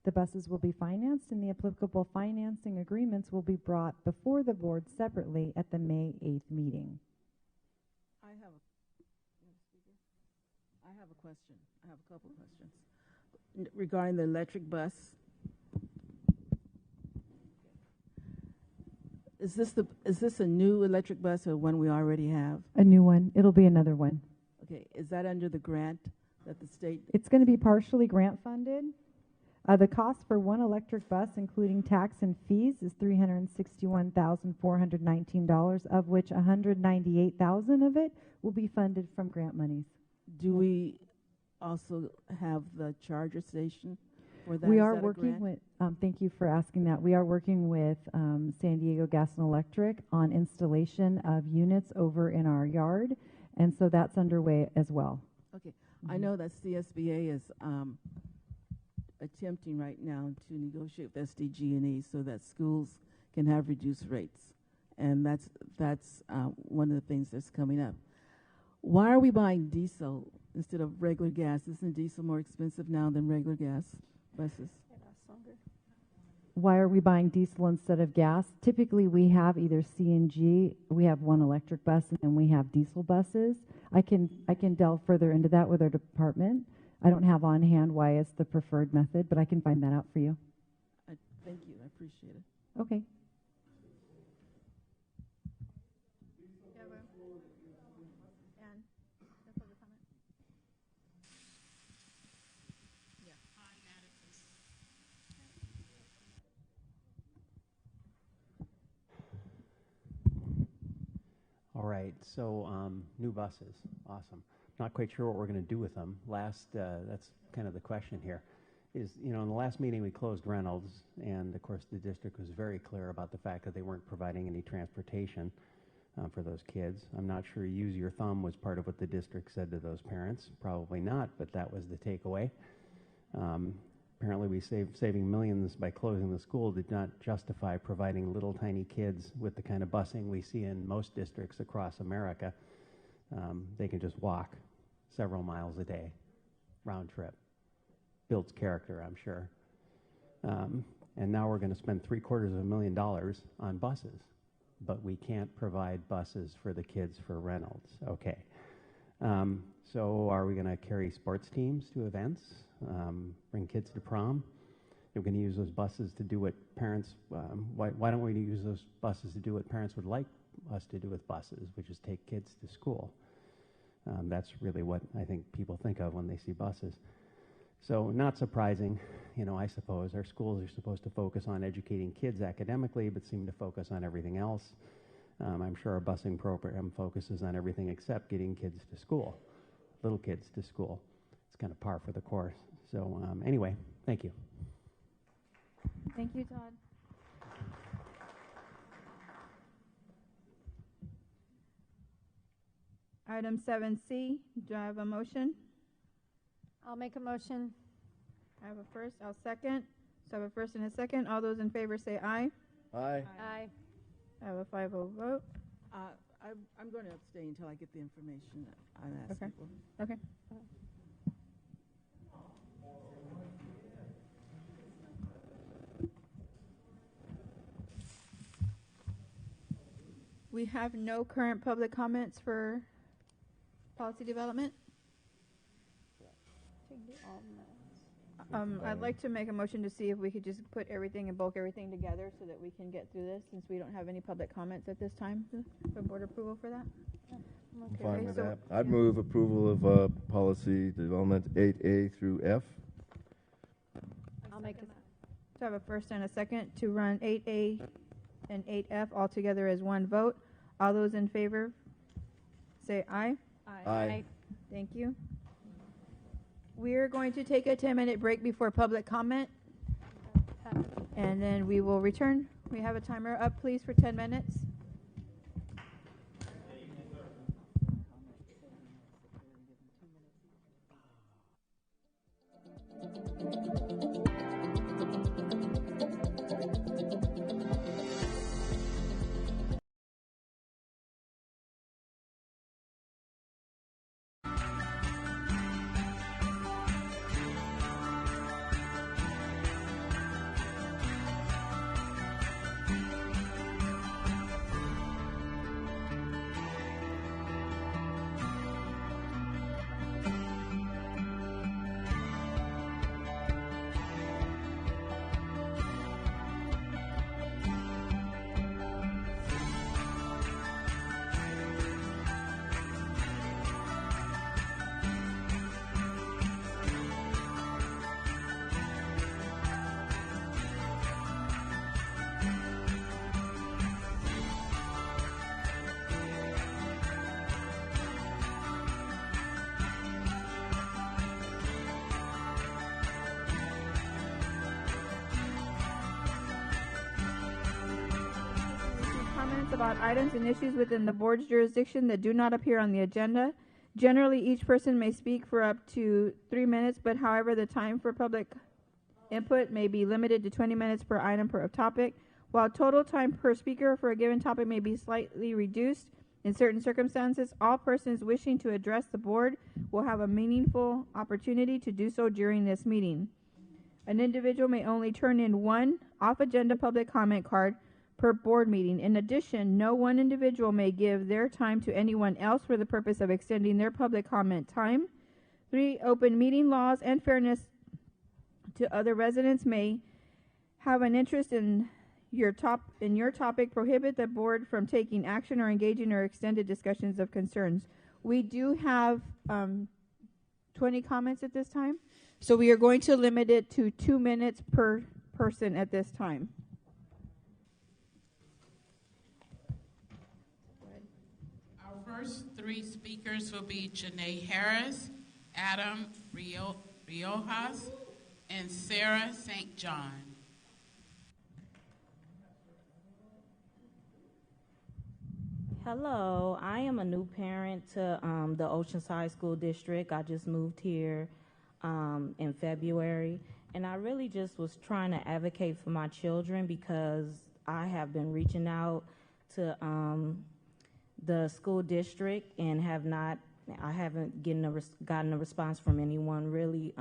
The buses will be financed and the applicable financing agreements will be brought before the board separately at the May 8th meeting. I have a question. I have a couple of questions. Regarding the electric bus, is this a new electric bus or one we already have? A new one. It'll be another one. Okay, is that under the grant that the state? It's going to be partially grant funded. The cost for 1 electric bus, including tax and fees, is $361,419, of which $198,000 of it will be funded from grant monies. Do we also have the charger station for that? We Is are that a working grant? with, thank you for asking that. We are working with San Diego Gas and Electric on installation of units over in our yard, and so that's underway as well. Okay, I know that CSBA is attempting right now to negotiate with SDG&E so that schools can have reduced rates, and that's one of the things that's coming up. Why are we buying diesel instead of regular gas? Isn't diesel more expensive now than regular gas buses? Why are we buying diesel instead of gas? Typically, we have either CNG, we have 1 electric bus, and then we have diesel buses. I can delve further into that with our department. I don't have on hand why it's the preferred method, but I can find that out for you. Thank you. I appreciate it. Okay. All right, so new buses, awesome. Not quite sure what we're going to do with them. That's kind of the question here. Is, in the last meeting we closed Reynolds, and of course the district was very clear about the fact that they weren't providing any transportation for those kids. I'm not sure use your thumb was part of what the district said to those parents. Probably not, but that was the takeaway. Apparently we saving millions by closing the school did not justify providing little tiny kids with the kind of busing we see in most districts across America. They can just walk several miles a day, round trip. Builds character, I'm sure. And now we're going to spend $750,000 on buses, but we can't provide buses for the kids for Reynolds. Okay. So are we going to carry sports teams to events, bring kids to prom? We're going to use those buses to do what parents, why don't we use those buses to do what parents would like us to do with buses, which is take kids to school. That's really what I think people think of when they see buses. So not surprising, I suppose. Our schools are supposed to focus on educating kids academically, but seem to focus on everything else. I'm sure our busing program focuses on everything except getting kids to school, little kids to school. It's kind of par for the course. So anyway, thank you. Thank you, Todd. Item 7C, do I have a motion? I'll make a motion. I have a first, I'll second. So I have a first and a second. All those in favor say aye. Aye. Aye. I have a 5-0 vote. I'm going to abstain until I get the information I'm asking for. Okay. We have no current public comments for policy development. I'd like to make a motion to see if we could just put everything and bulk everything together so that we can get through this, since we don't have any public comments at this time for board approval for that. I'm fine with that. I'd move approval of policy development 8A through F. I'll make a. So I have a first and a second to run 8A and 8F all together as one vote. All those in favor say aye. Aye. Aye. Thank you. We're going to take a 10-minute break before public comment, and then we will return. We have a timer up, please, for 10 minutes. comments about items and issues within the board's jurisdiction that do not appear on the agenda. Generally, each person may speak for up to 3 minutes, but however, the time for public input may be limited to 20 minutes per item per topic. While total time per speaker for a given topic may be slightly reduced in certain circumstances, all persons wishing to address the board will have a meaningful opportunity to do so during this meeting. An individual may only turn in one off-agenda public comment card per board meeting. In addition, no one individual may give their time to anyone else for the purpose of extending their public comment time. 3, open meeting laws and fairness to other residents may have an interest in your topic prohibit the board from taking action or engaging or extended discussions of concerns. We do have 20 comments at this time, so we are going to limit it to 2 minutes per person at this time. Our first 3 speakers will be Janae Harris, Adam Riojas, and Sarah St. John. Hello, I am a new parent to the Oceanside School District. I just moved here in February, and I really just was trying to advocate for my children because I have been reaching out to the school district and I haven't gotten a response from anyone really.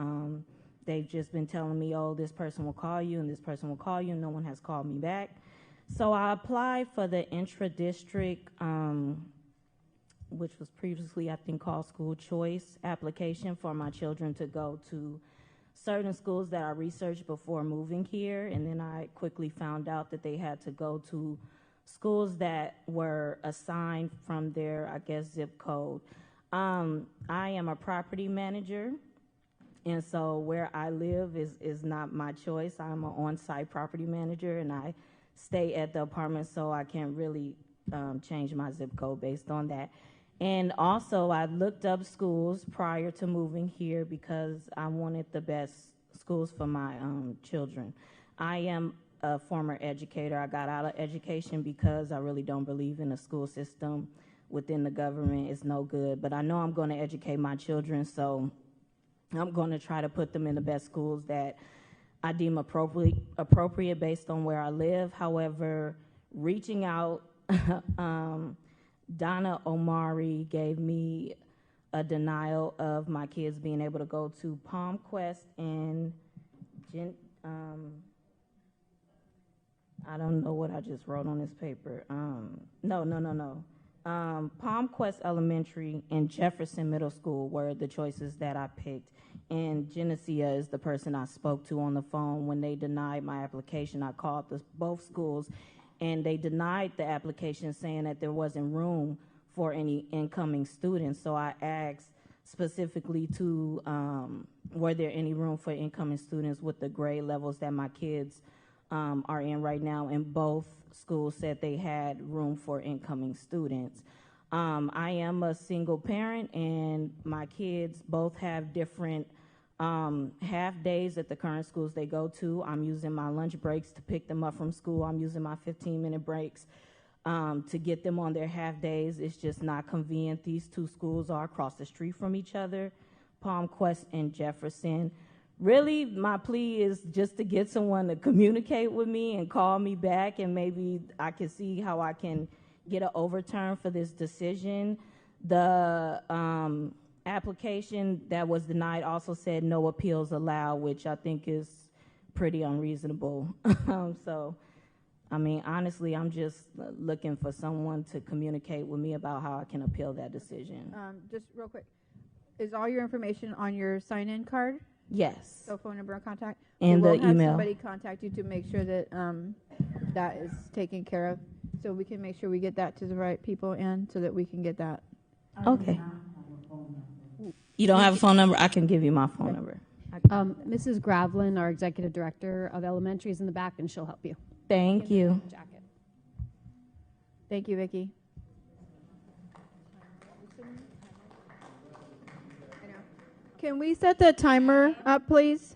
They've just been telling me, oh, this person will call you and this person will call you, and no one has called me back. So I applied for the intra-district, which was previously, I think, called school choice application for my children to go to certain schools that I researched before moving here. And then I quickly found out that they had to go to schools that were assigned from their, I guess, zip code. I am a property manager, and so where I live is not my choice. I'm an on-site property manager, and I stay at the apartment, so I can't really change my zip code based on that. And also, I looked up schools prior to moving here because I wanted the best schools for my children. I am a former educator. I got out of education because I really don't believe in a school system within the government. It's no good. But I know I'm going to educate my children, so I'm going to try to put them in the best schools that I deem appropriate based on where I live. However, reaching out, Donna Omari gave me a denial of my kids being able to go to Palm Quest and I don't know what I just wrote on this paper. Palm Quest Elementary and Jefferson Middle School were the choices that I picked. And Genesia is the person I spoke to on the phone when they denied my application. I called both schools, and they denied the application, saying that there wasn't room for any incoming students. So I asked specifically to, were there any room for incoming students with the grade levels that my kids are in right now, and both schools said they had room for incoming students. I am a single parent, and my kids both have different half days at the current schools they go to. I'm using my lunch breaks to pick them up from school. I'm using my 15-minute breaks to get them on their half days. It's just not convenient. These 2 schools are across the street from each other, Palm Quest and Jefferson. Really, my plea is just to get someone to communicate with me and call me back, and maybe I can see how I can get an overturn for this decision. The application that was denied also said no appeals allowed, which I think is pretty unreasonable. So, I mean, honestly, I'm just looking for someone to communicate with me about how I can appeal that decision. Just real quick, is all your information on your sign-in card? Yes. So phone number and contact? And we'll the have email. Somebody contact you to make sure that that is taken care of, so we can make sure we get that to the right people and so that we can get that. Okay. You don't have a phone number? I can give you my phone number. Mrs. Gravlin, our executive director of elementary, is in the back, and she'll help you. Thank you. Jacket. Thank you, Vicki. Can we set the timer up, please?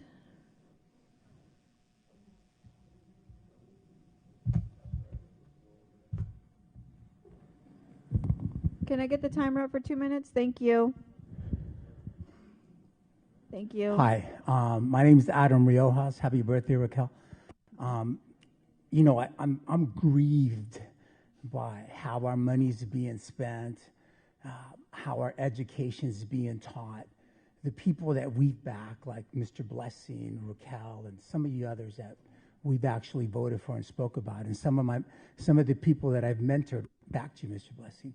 Can I get the timer up for 2 minutes? Thank you. Thank you. Hi, my name is Adam Riojas. Happy birthday, Raquel. You know, I'm grieved by how our money's being spent, how our education's being taught. The people that we've backed, like Mr. Blessing, Raquel, and some of you others that we've actually voted for and spoke about, and some of the people that I've mentored, back to you, Mr. Blessing.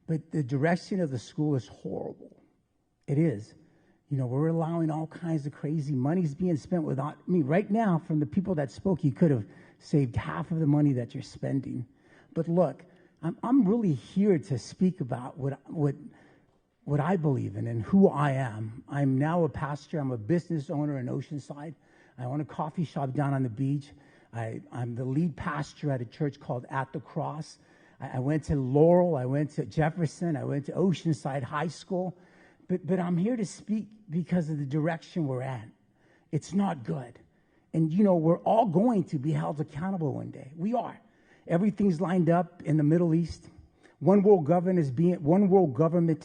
But the direction of the school is horrible. It is. You know, we're allowing all kinds of crazy money's being spent without, I mean, right now, from the people that spoke, you could have saved half of the money that you're spending. But look, I'm really here to speak about what I believe in and who I am. I'm now a pastor. I'm a business owner in Oceanside. I own a coffee shop down on the beach. I'm the lead pastor at a church called At the Cross. I went to Laurel. I went to Jefferson. I went to Oceanside High School. But I'm here to speak because of the direction we're at. It's not good. And, you know, we're all going to be held accountable one day. We are. Everything's lined up in the Middle East. One world government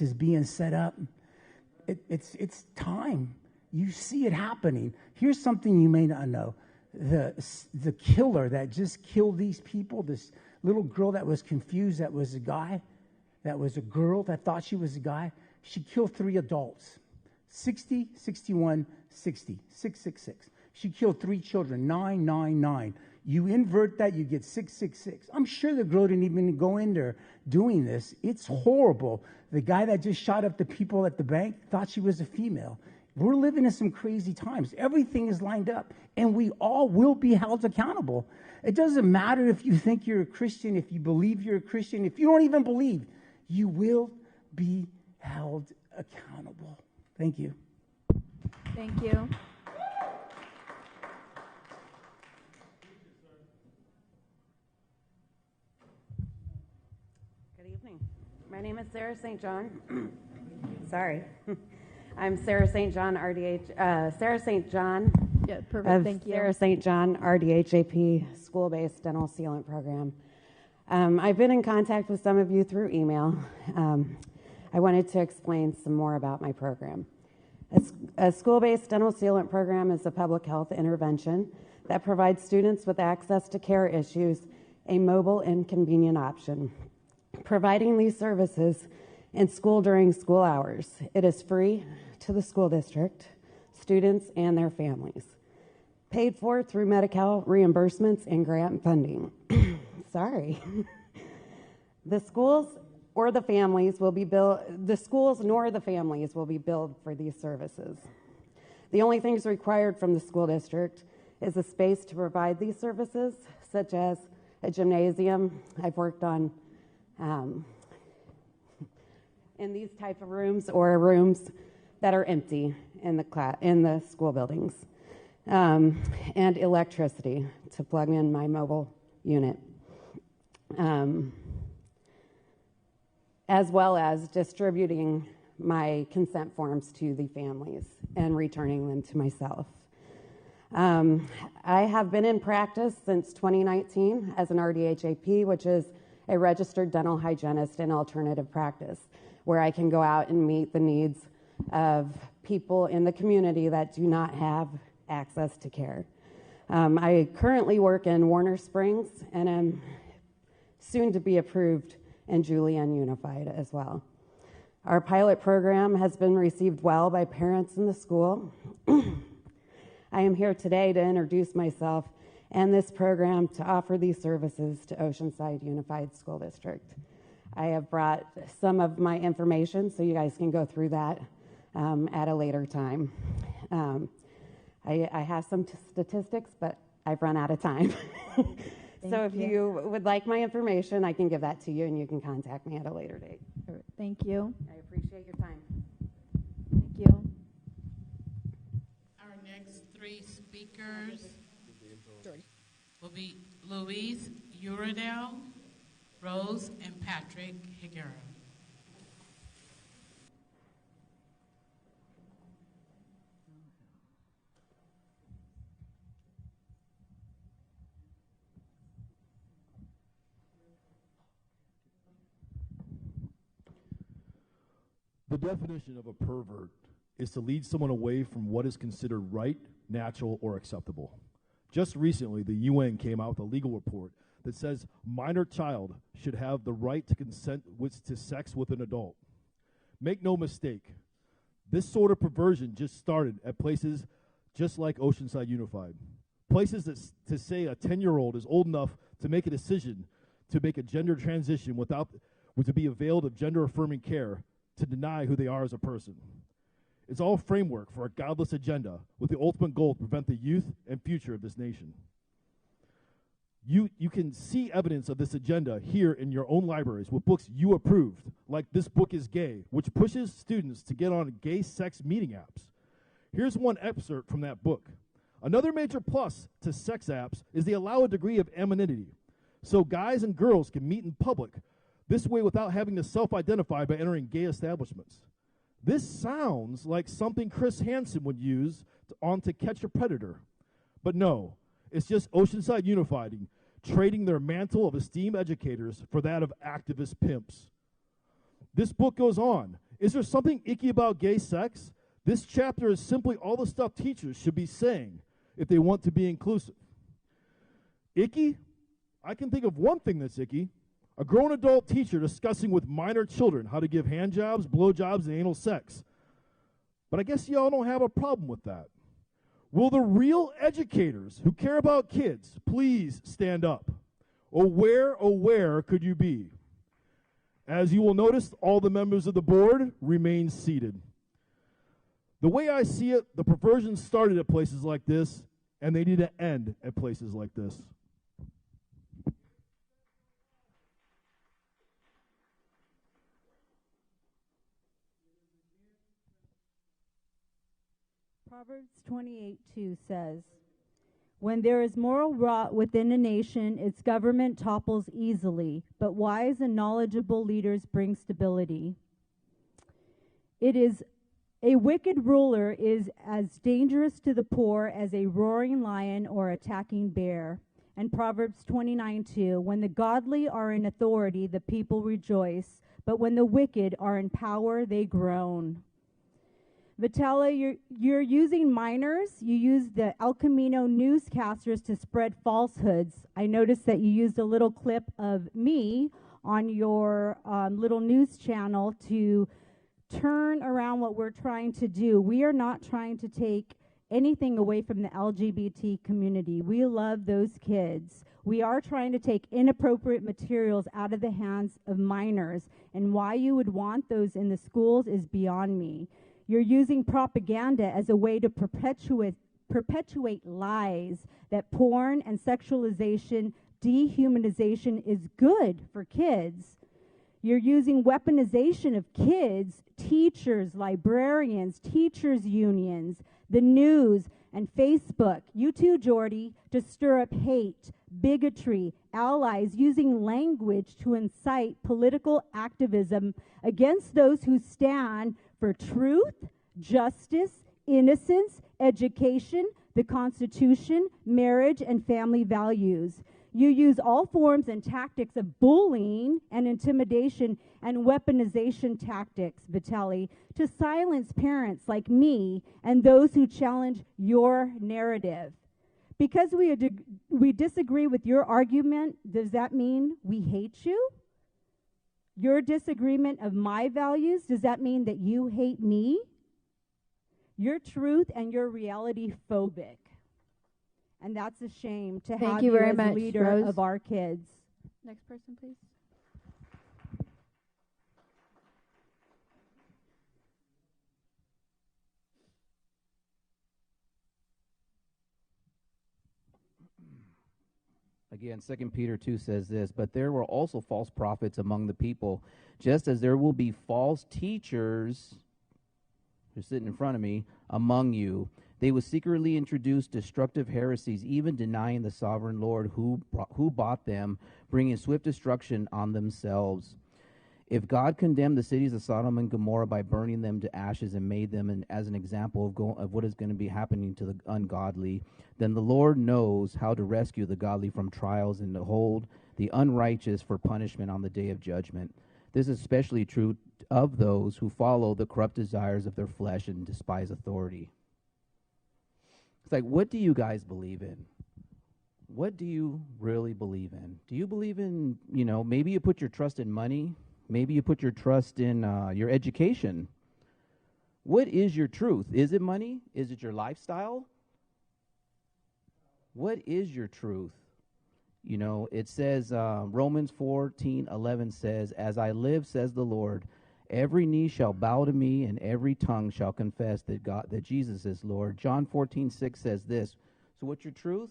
is being set up. It's time. You see it happening. Here's something you may not know. The killer that just killed these people, this little girl that was confused that was a guy, that was a girl that thought she was a guy, she killed 3 adults, 60, 61, 60, 666. She killed 3 children, 999. You invert that, you get 666. I'm sure the girl didn't even go in there doing this. It's horrible. The guy that just shot up the people at the bank thought she was a female. We're living in some crazy times. Everything is lined up, and we all will be held accountable. It doesn't matter if you think you're a Christian, if you believe you're a Christian, if you don't even believe, you will be held accountable. Thank you. Thank you. Good evening. My name is Sarah St. John. Sorry. I'm Sarah St. John, RDH. Sarah St. John. Yeah, perfect. Thank you. Sarah St. John, RDHAP, school-based dental sealant program. I've been in contact with some of you through email. I wanted to explain some more about my program. A school-based dental sealant program is a public health intervention that provides students with access to care issues a mobile and convenient option. Providing these services in school during school hours. It is free to the school district, students, and their families. Paid for through Medi-Cal reimbursements and grant funding. Sorry. The schools nor the families will be billed for these services. The only things required from the school district is a space to provide these services, such as a gymnasium. I've worked on in these type of rooms or rooms that are empty in the school buildings, and electricity to plug in my mobile unit, as well as distributing my consent forms to the families and returning them to myself. I have been in practice since 2019 as an RDHAP, which is a registered dental hygienist in alternative practice, where I can go out and meet the needs of people in the community that do not have access to care. I currently work in Warner Springs and am soon to be approved in Julian Unified as well. Our pilot program has been received well by parents in the school. I am here today to introduce myself and this program to offer these services to Oceanside Unified School District. I have brought some of my information so you guys can go through that at a later time. I have some statistics, but I've run out of time. So if you would like my information, I can give that to you and you can contact me at a later date. Thank you. I appreciate your time. Thank you. Our next 3 speakers will be Louise Uradell, Rose, and Patrick Higuera. The definition of a pervert is to lead someone away from what is considered right, natural, or acceptable. Just recently, the UN came out with a legal report that says minor child should have the right to consent to sex with an adult. Make no mistake, this sort of perversion just started at places just like Oceanside Unified. Places that to say a 10-year-old is old enough to make a decision to make a gender transition to be availed of gender-affirming care, to deny who they are as a person. It's all framework for a godless agenda with the ultimate goal to prevent the youth and future of this nation. You can see evidence of this agenda here in your own libraries with books you approved, like This Book is Gay, which pushes students to get on gay sex meeting apps. Here's one excerpt from that book. Another major plus to sex apps is they allow a degree of anonymity, so guys and girls can meet in public, this way without having to self-identify by entering gay establishments. This sounds like something Chris Hansen would use on To Catch a Predator. But no, it's just Oceanside Unified trading their mantle of esteemed educators for that of activist pimps. This book goes on. Is there something icky about gay sex? This chapter is simply all the stuff teachers should be saying if they want to be inclusive. Icky? I can think of one thing that's icky. A grown adult teacher discussing with minor children how to give hand jobs, blow jobs, and anal sex. But I guess y'all don't have a problem with that. Will the real educators who care about kids please stand up? Oh, where could you be? As you will notice, all the members of the board remain seated. The way I see it, the perversion started at places like this, and they need to end at places like this. Proverbs 28:2 says, "When there is moral rot within a nation, its government topples easily, but wise and knowledgeable leaders bring stability." A wicked ruler is as dangerous to the poor as a roaring lion or attacking bear. And Proverbs 29:2, "When the godly are in authority, the people rejoice, but when the wicked are in power, they groan." Vitala, you're using minors. You use the El Camino newscasters to spread falsehoods. I noticed that you used a little clip of me on your little news channel to turn around what we're trying to do. We are not trying to take anything away from the LGBT community. We love those kids. We are trying to take inappropriate materials out of the hands of minors, and why you would want those in the schools is beyond me. You're using propaganda as a way to perpetuate lies that porn and sexualization, dehumanization is good for kids. You're using weaponization of kids, teachers, librarians, teachers' unions, the news, and Facebook, you too, Jordy, to stir up hate, bigotry, allies, using language to incite political activism against those who stand for truth, justice, innocence, education, the Constitution, marriage, and family values. You use all forms and tactics of bullying and intimidation and weaponization tactics, Vitelli, to silence parents like me and those who challenge your narrative. Because we disagree with your argument, does that mean we hate you? Your disagreement of my values, does that mean that you hate me? Your truth and your reality phobic. And that's a shame to have you as a leader of our kids. Next person, please. Again, 2 Peter 2 says this, "But there were also false prophets among the people, just as there will be false teachers," who's sitting in front of me, "among you. They will secretly introduce destructive heresies, even denying the sovereign Lord who bought them, bringing swift destruction on themselves. If God condemned the cities of Sodom and Gomorrah by burning them to ashes and made them as an example of what is going to be happening to the ungodly, then the Lord knows how to rescue the godly from trials and to hold the unrighteous for punishment on the day of judgment. This is especially true of those who follow the corrupt desires of their flesh and despise authority. It's like, what do you guys believe in? What do you really believe in? Do you believe in, maybe you put your trust in money? Maybe you put your trust in your education. What is your truth? Is it money? Is it your lifestyle? What is your truth? It says, Romans 14:11 says, "As I live, says the Lord, every knee shall bow to me, and every tongue shall confess that Jesus is Lord." John 14:6 says this. So what's your truth?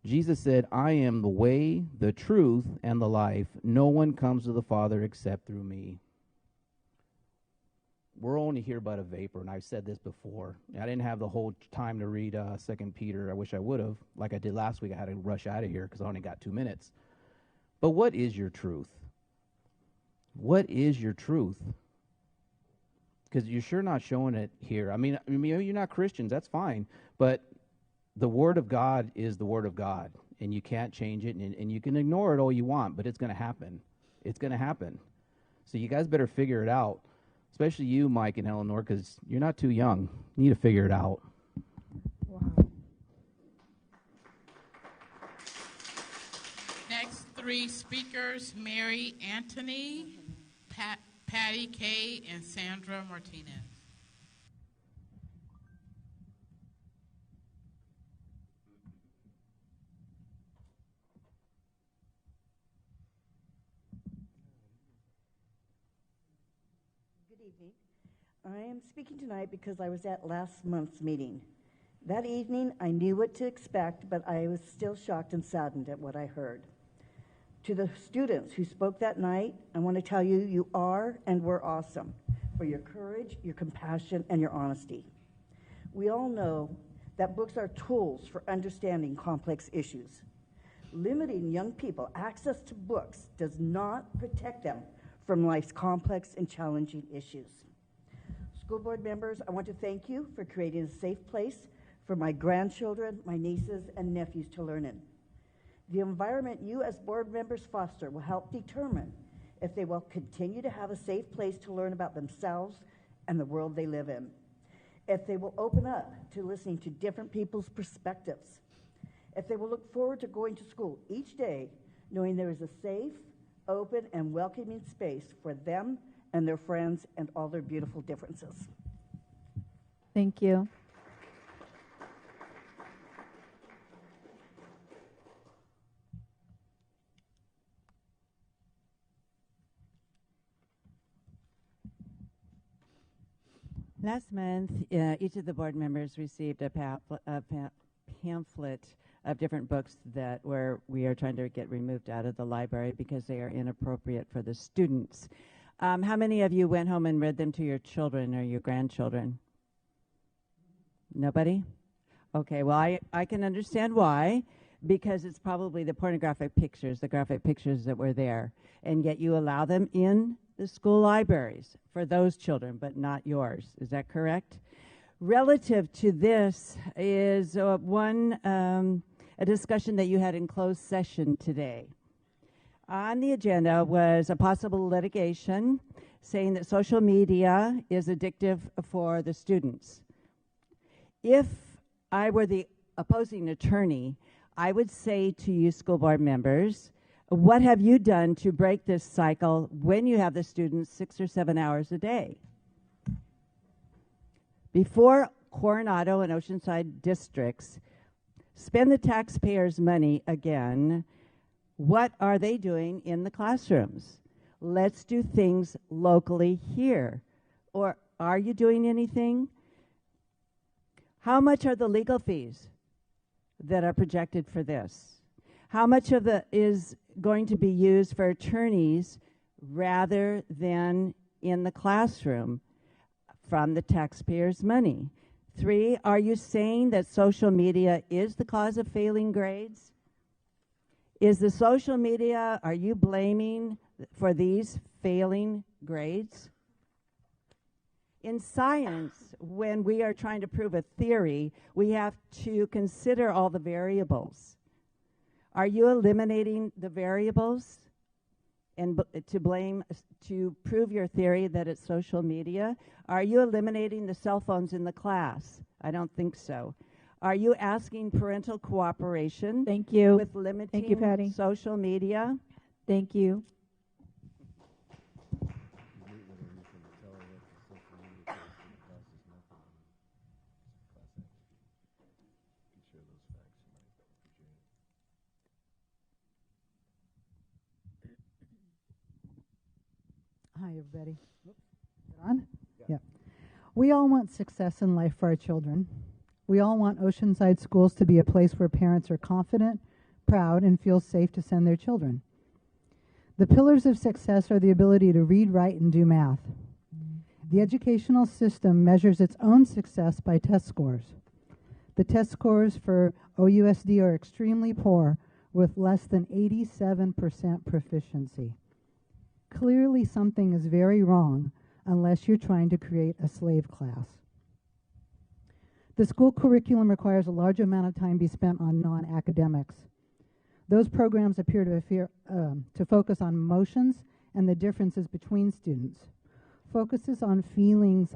Jesus said, "I am the way, the truth, and the life. No one comes to the Father except through me." We're only here but a vapor, and I've said this before. I didn't have the whole time to read 2 Peter. I wish I would have. Like I did last week, I had to rush out of here because I only got 2 minutes. But what is your truth? What is your truth? Because you're sure not showing it here. I mean, you're not Christians. That's fine. But the Word of God is the Word of God, and you can't change it, and you can ignore it all you want, but it's going to happen. It's going to happen. So you guys better figure it out, especially you, Mike and Eleanor, because you're not too young. You need to figure it out. Next 3 speakers, Mary Anthony, Patty Kay, and Sandra Martinez. Good evening. I am speaking tonight because I was at last month's meeting. That evening, I knew what to expect, but I was still shocked and saddened at what I heard. To the students who spoke that night, I want to tell you, you are and were awesome for your courage, your compassion, and your honesty. We all know that books are tools for understanding complex issues. Limiting young people access to books does not protect them from life's complex and challenging issues. School board members, I want to thank you for creating a safe place for my grandchildren, my nieces, and nephews to learn in. The environment you as board members foster will help determine if they will continue to have a safe place to learn about themselves and the world they live in. If they will open up to listening to different people's perspectives. If they will look forward to going to school each day knowing there is a safe, open, and welcoming space for them and their friends and all their beautiful differences. Thank you. Last month, each of the board members received a pamphlet of different books that we are trying to get removed out of the library because they are inappropriate for the students. How many of you went home and read them to your children or your grandchildren? Nobody? Okay, well, I can understand why, because it's probably the pornographic pictures, the graphic pictures that were there, and yet you allow them in the school libraries for those children, but not yours. Is that correct? Relative to this is a discussion that you had in closed session today. On the agenda was a possible litigation saying that social media is addictive for the students. If I were the opposing attorney, I would say to you school board members, what have you done to break this cycle when you have the students 6 or 7 hours a day? Before Coronado and Oceanside districts spend the taxpayers' money again, what are they doing in the classrooms? Let's do things locally here. Or are you doing anything? How much are the legal fees that are projected for this? How much of it is going to be used for attorneys rather than in the classroom from the taxpayers' money? 3, are you saying that social media is the cause of failing grades? Is the social media, are you blaming for these failing grades? In science, when we are trying to prove a theory, we have to consider all the variables. Are you eliminating the variables and to prove your theory that it's social media? Are you eliminating the cell phones in the class? I don't think so. Are you asking parental cooperation? Thank you. With limiting Thank you, Patty. social media? Thank you. Hi, everybody. Is it on? Yeah. We all want success in life for our children. We all want Oceanside schools to be a place where parents are confident, proud, and feel safe to send their children. The pillars of success are the ability to read, write, and do math. The educational system measures its own success by test scores. The test scores for OUSD are extremely poor, with less than 87% proficiency. Clearly, something is very wrong unless you're trying to create a slave class. The school curriculum requires a large amount of time be spent on non-academics. Those programs appear to focus on emotions and the differences between students. Focuses on feelings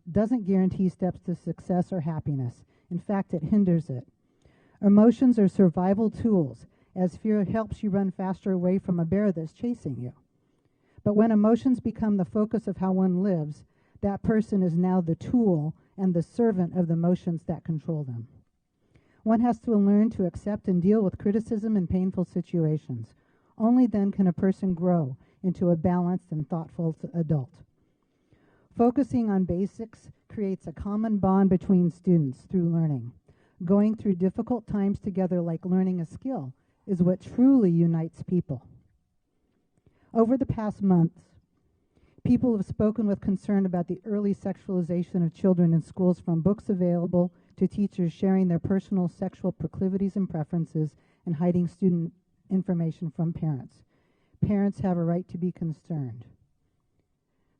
doesn't guarantee steps to success or happiness. In fact, it hinders it. Emotions are survival tools, as fear helps you run faster away from a bear that's chasing you. But when emotions become the focus of how one lives, that person is now the tool and the servant of the emotions that control them. One has to learn to accept and deal with criticism in painful situations. Only then can a person grow into a balanced and thoughtful adult. Focusing on basics creates a common bond between students through learning. Going through difficult times together, like learning a skill, is what truly unites people. Over the past months, people have spoken with concern about the early sexualization of children in schools, from books available to teachers sharing their personal sexual proclivities and preferences and hiding student information from parents. Parents have a right to be concerned.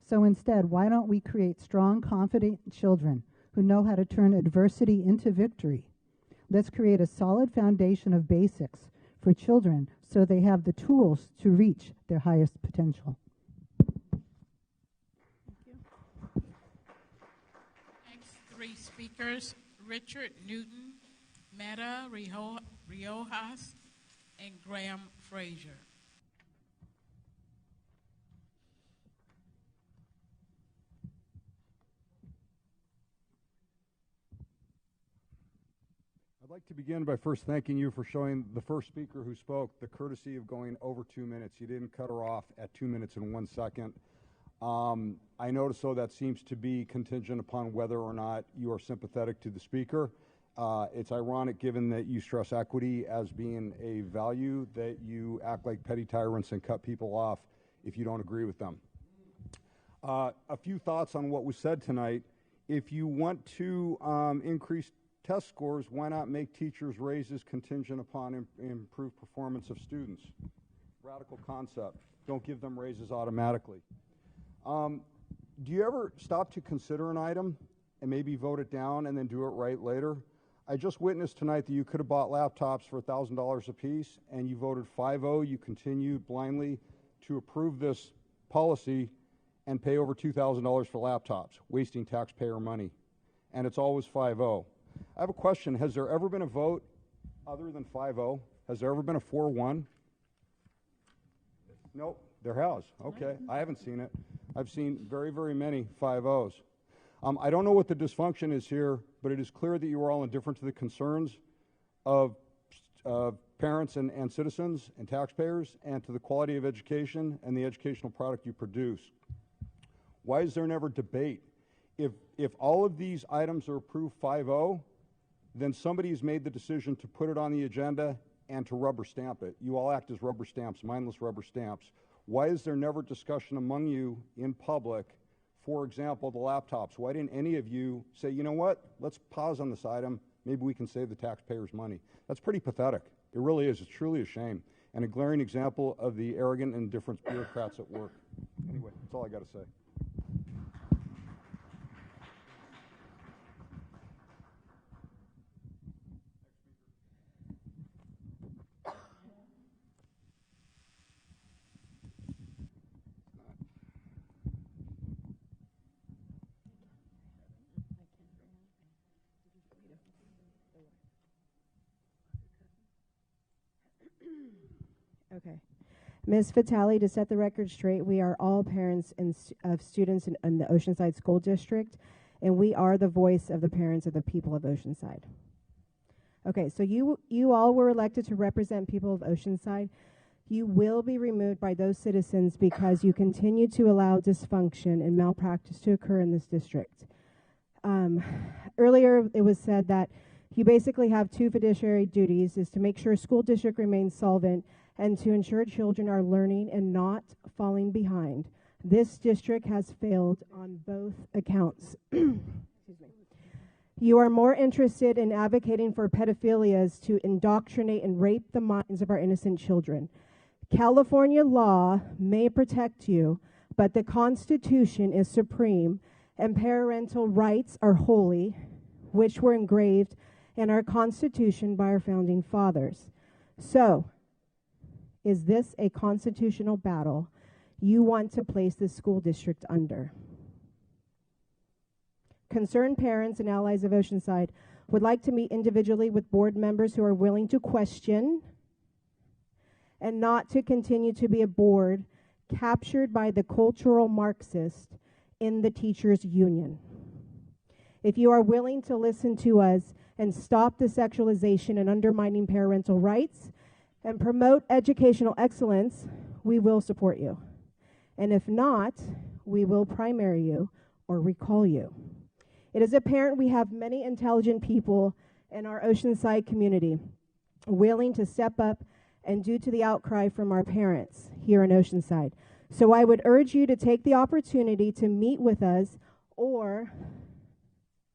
So instead, why don't we create strong, confident children who know how to turn adversity into victory? Let's create a solid foundation of basics for children so they have the tools to reach their highest potential. Next three speakers, Richard Newton, Meta Riojas, and Graham Frazier. I'd like to begin by first thanking you for showing the first speaker who spoke the courtesy of going over 2 minutes. You didn't cut her off at 2 minutes and 1 second. I notice, though, that seems to be contingent upon whether or not you are sympathetic to the speaker. It's ironic, given that you stress equity as being a value, that you act like petty tyrants and cut people off if you don't agree with them. A few thoughts on what was said tonight. If you want to increase test scores, why not make teachers' raises contingent upon improved performance of students? Radical concept. Don't give them raises automatically. Do you ever stop to consider an item and maybe vote it down and then do it right later? I just witnessed tonight that you could have bought laptops for $1,000 a piece, and you voted 5-0. You continued blindly to approve this policy and pay over $2,000 for laptops, wasting taxpayer money. And it's always 5-0. I have a question. Has there ever been a vote other than 5-0? Has there ever been a 4-1? Nope, there has. Okay, I haven't seen it. I've seen very, very many 5-0s. I don't know what the dysfunction is here, but it is clear that you are all indifferent to the concerns of parents and citizens and taxpayers, and to the quality of education and the educational product you produce. Why is there never debate? If all of these items are approved 5-0, then somebody has made the decision to put it on the agenda and to rubber stamp it. You all act as rubber stamps, mindless rubber stamps. Why is there never discussion among you in public? For example, the laptops. Why didn't any of you say, you know what, let's pause on this item, maybe we can save the taxpayers money? That's pretty pathetic. It really is. It's truly a shame, and a glaring example of the arrogant and indifferent bureaucrats at work. Anyway, that's all I got to say. Okay. Ms. Vitale, to set the record straight, we are all parents of students in the Oceanside School District, and we are the voice of the parents of the people of Oceanside. Okay, so you all were elected to represent people of Oceanside. You will be removed by those citizens because you continue to allow dysfunction and malpractice to occur in this district. Earlier, it was said that you basically have two fiduciary duties, is to make sure a school district remains solvent and to ensure children are learning and not falling behind. This district has failed on both accounts. Excuse me. You are more interested in advocating for pedophilias to indoctrinate and rape the minds of our innocent children. California law may protect you, but the Constitution is supreme, and parental rights are holy, which were engraved in our Constitution by our founding fathers. So, is this a constitutional battle you want to place this school district under? Concerned parents and allies of Oceanside would like to meet individually with board members who are willing to question and not to continue to be a board captured by the cultural Marxist in the teachers' union. If you are willing to listen to us and stop the sexualization and undermining parental rights and promote educational excellence, we will support you. And if not, we will primary you or recall you. It is apparent we have many intelligent people in our Oceanside community willing to step up and due to the outcry from our parents here in Oceanside. So I would urge you to take the opportunity to meet with us, or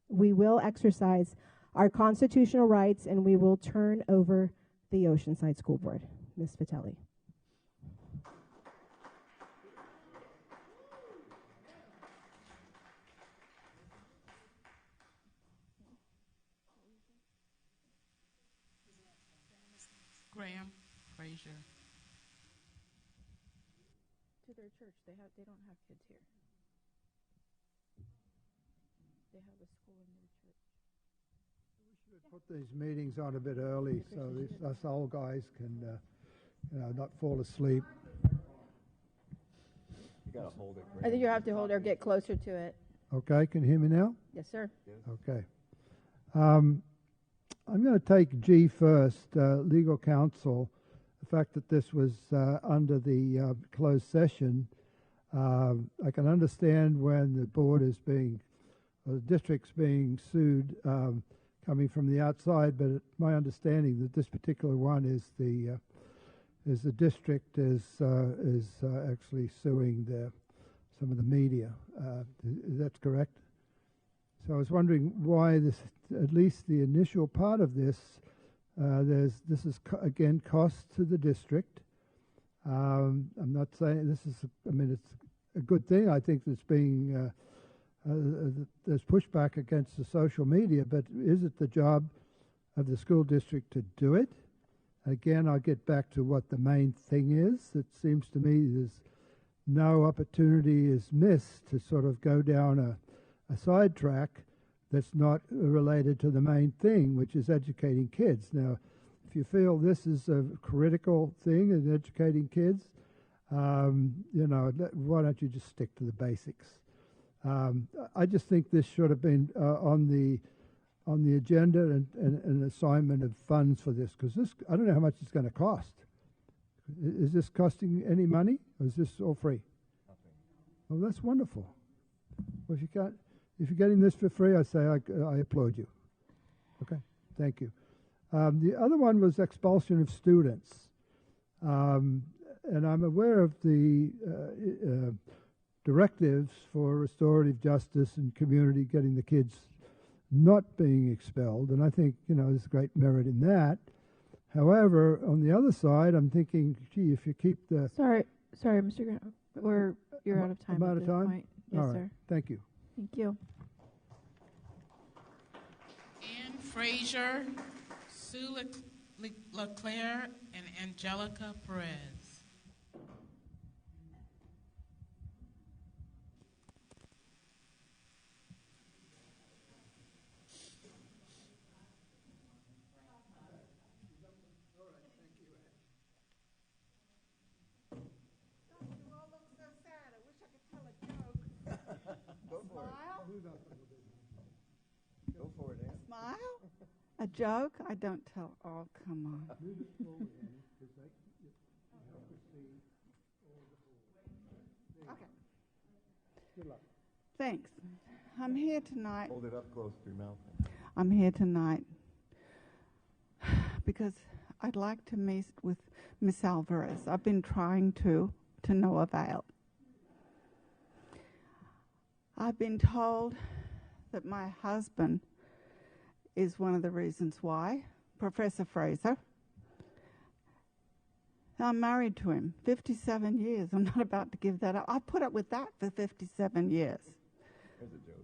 we will exercise our constitutional rights and we will turn over the Oceanside School Board. Ms. Vitale. Graham Frazier. To their church, they don't have kids here. They have a school in their church. We should put these meetings on a bit early so us old guys can, not fall asleep. You gotta hold it. I think you have to hold or get closer to it. Okay, can you hear me now? Yes, sir. Okay. I'm going to take G first, legal counsel. The fact that this was under the closed session, I can understand when the board is being, or the district's being sued coming from the outside, but my understanding that this particular one is the district is actually suing some of the media. Is that correct? So I was wondering why this, at least the initial part of this, this is again cost to the district. I'm not saying this is, it's a good thing. I think that's being, there's pushback against the social media, but is it the job of the school district to do it? Again, I'll get back to what the main thing is. It seems to me there's no opportunity is missed to sort of go down a sidetrack that's not related to the main thing, which is educating kids. Now, if you feel this is a critical thing in educating kids, why don't you just stick to the basics? I just think this should have been on the agenda and an assignment of funds for this, because this, I don't know how much it's going to cost. Is this costing any money, or is this all free? Nothing. Well, that's wonderful. Well, if you're getting this for free, I say I applaud you. Okay, thank you. The other one was expulsion of students. And I'm aware of the directives for restorative justice and community, getting the kids not being expelled, and I think, there's great merit in that. However, on the other side, I'm thinking, gee, if you keep the... Sorry, Mr. Graham, you're out of time. I'm out of time? Point. Yes, all right. sir. Thank you. Thank you. Ann Frazier, Sue LeClaire, and Angelica Perez. A joke? I don't tell. Oh, come on. Okay. Thanks. I'm here tonight. Hold it up close to your mouth. I'm here tonight because I'd like to meet with Miss Alvarez. I've been trying to no avail. I've been told that my husband is one of the reasons why, Professor Fraser. I'm married to him 57 years. I'm not about to give that up. I put up with that for 57 years.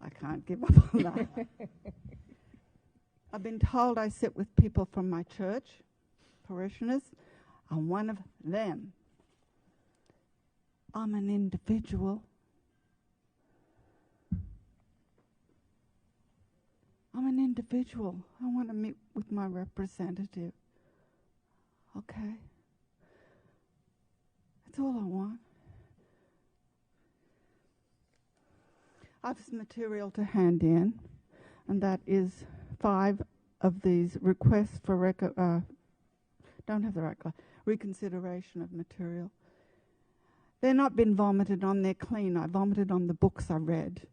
I can't give up on that. I've been told I sit with people from my church, parishioners. I'm one of them. I'm an individual. I'm an individual. I want to meet with my representative. Okay? That's all I want. I have some material to hand in, and that is 5 of these requests for reconsideration of material. They're not been vomited on, they're clean. I vomited on the books I read.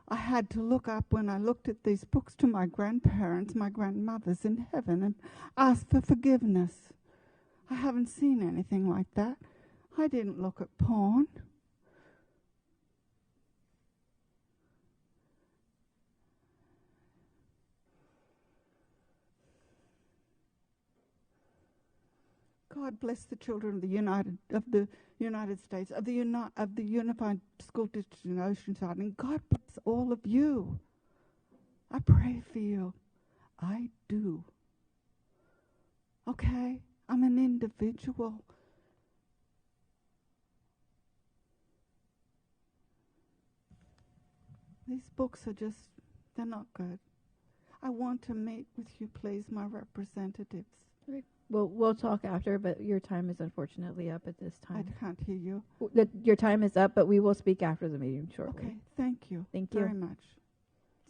I had to look up when I looked at these books to my grandparents, my grandmothers in heaven, and ask for forgiveness. I haven't seen anything like that. I didn't look at porn. God bless the children of the United States, of the Unified School District in Oceanside, and God bless all of you. I pray for you. I do. Okay? I'm an individual. These books are just, they're not good. I want to meet with you, please, my representatives. Okay. Well, we'll talk after, but your time is unfortunately up at this time. I can't hear you. Your time is up, but we will speak after the meeting shortly. Okay, thank you. Thank you very much.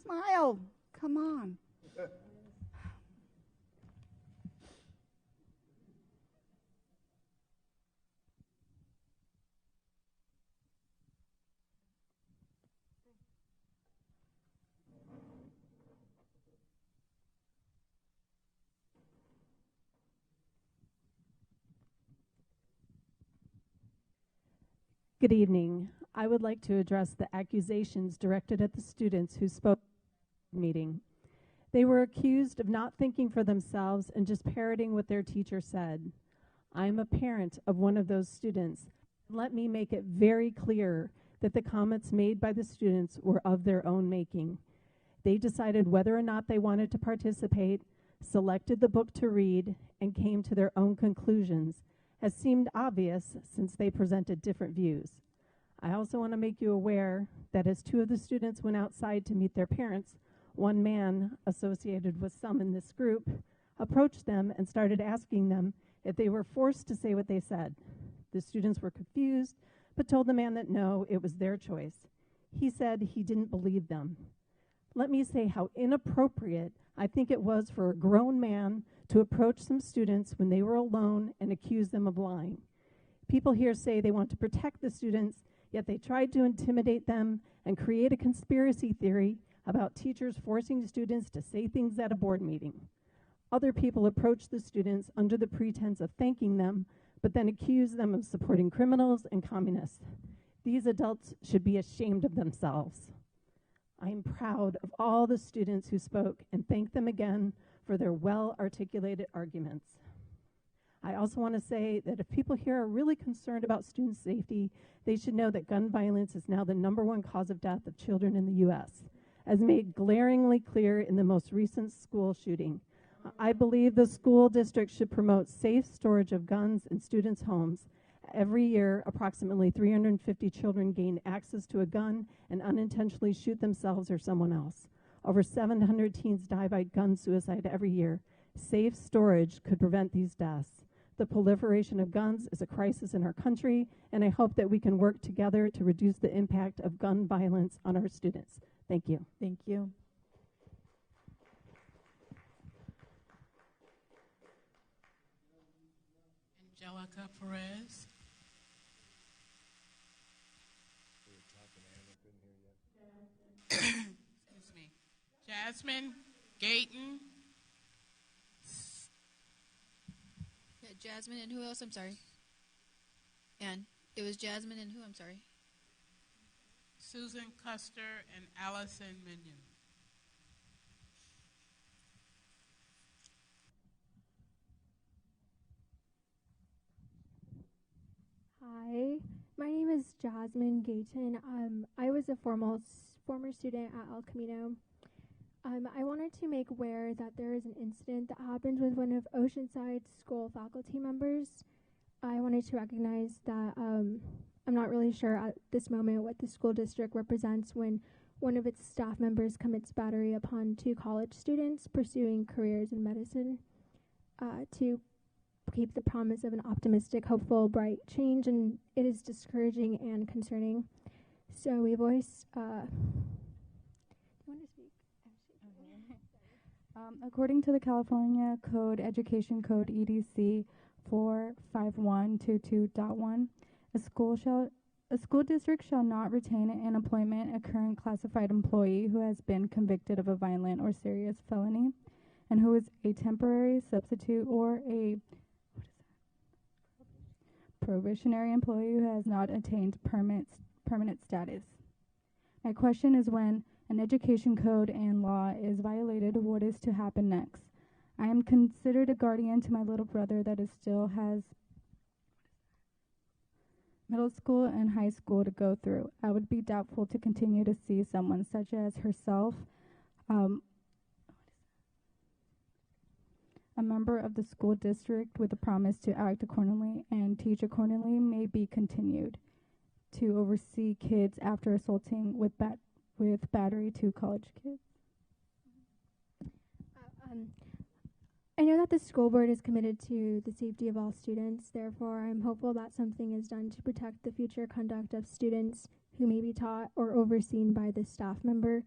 Smile. Come on. Good evening. I would like to address the accusations directed at the students who spoke at the meeting. They were accused of not thinking for themselves and just parroting what their teacher said. I am a parent of one of those students. Let me make it very clear that the comments made by the students were of their own making. They decided whether or not they wanted to participate, selected the book to read, and came to their own conclusions, as seemed obvious since they presented different views. I also want to make you aware that as 2 of the students went outside to meet their parents, one man associated with some in this group approached them and started asking them if they were forced to say what they said. The students were confused, but told the man that no, it was their choice. He said he didn't believe them. Let me say how inappropriate I think it was for a grown man to approach some students when they were alone and accuse them of lying. People here say they want to protect the students, yet they tried to intimidate them and create a conspiracy theory about teachers forcing students to say things at a board meeting. Other people approach the students under the pretense of thanking them, but then accuse them of supporting criminals and communists. These adults should be ashamed of themselves. I am proud of all the students who spoke and thank them again for their well-articulated arguments. I also want to say that if people here are really concerned about student safety, they should know that gun violence is now the #1 cause of death of children in the U.S., as made glaringly clear in the most recent school shooting. I believe the school district should promote safe storage of guns in students' homes. Every year, approximately 350 children gain access to a gun and unintentionally shoot themselves or someone else. Over 700 teens die by gun suicide every year. Safe storage could prevent these deaths. The proliferation of guns is a crisis in our country, and I hope that we can work together to reduce the impact of gun violence on our students. Thank you. Thank you. Angelica Perez. Excuse me. Jasmine Gayton. Yeah, Jasmine and who else? I'm sorry. And it was Jasmine and who? I'm sorry. Susan Custer and Allison Minion. Hi, my name is Jasmine Gayton. I was a former student at El Camino. I wanted to make aware that there is an incident that happened with one of Oceanside's school faculty members. I wanted to recognize that I'm not really sure at this moment what the school district represents when one of its staff members commits battery upon 2 college students pursuing careers in medicine. To keep the promise of an optimistic, hopeful, bright change, and it is discouraging and concerning. So we voice. Do you want to speak? According to the California Code, Education Code EDC 45122.1, a school district shall not retain in employment a current classified employee who has been convicted of a violent or serious felony and who is a temporary substitute or a probationary employee who has not attained permanent status. My question is, when an education code and law is violated, what is to happen next? I am considered a guardian to my little brother that still has middle school and high school to go through. I would be doubtful to continue to see someone such as herself, a member of the school district with a promise to act accordingly and teach accordingly may be continued to oversee kids after assaulting with battery to college kids. I know that the school board is committed to the safety of all students. Therefore, I'm hopeful that something is done to protect the future conduct of students who may be taught or overseen by this staff member,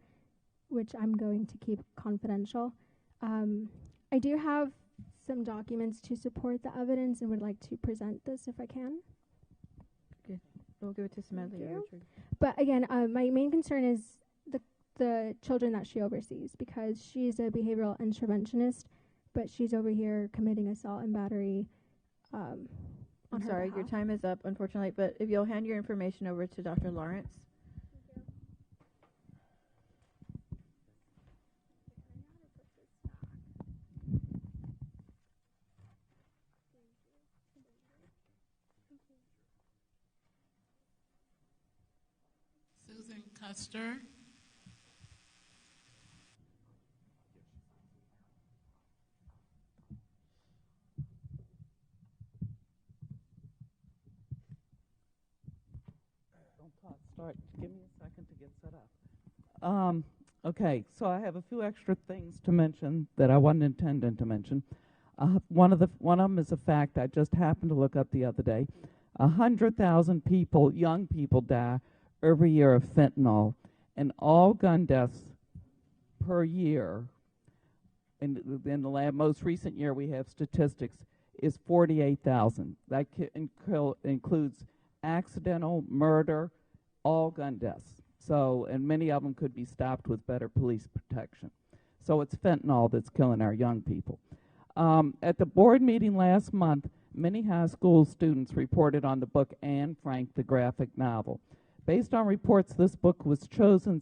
which I'm going to keep confidential. I do have some documents to support the evidence and would like to present this if I can. Good. We'll give it to Samantha. But again, my main concern is the children that she oversees, because she's a behavioral interventionist, but she's over here committing assault and battery on I'm her sorry, behalf. your time is up, unfortunately, but if you'll hand your information over to Dr. Lawrence. Susan Custer. Start. Give me a second to get set up. Okay, so I have a few extra things to mention that I wasn't intending to mention. One of them is a fact I just happened to look up the other day. 100,000 people, young people, die every year of fentanyl, and all gun deaths per year. In the most recent year, we have statistics is 48,000. That includes accidental murder, all gun deaths. So, and many of them could be stopped with better police protection. So it's fentanyl that's killing our young people. At the board meeting last month, many high school students reported on the book Anne Frank, the graphic novel. Based on reports, this book was chosen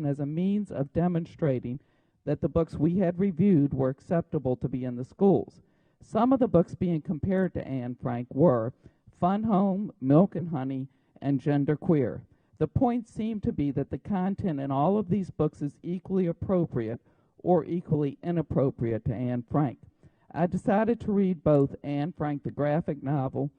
as a means of demonstrating that the books we had reviewed were acceptable to be in the schools. Some of the books being compared to Anne Frank were Fun Home, Milk and Honey, and Gender Queer. The point seemed to be that the content in all of these books is equally appropriate or equally inappropriate to Anne Frank. I decided to read both Anne Frank, the graphic novel,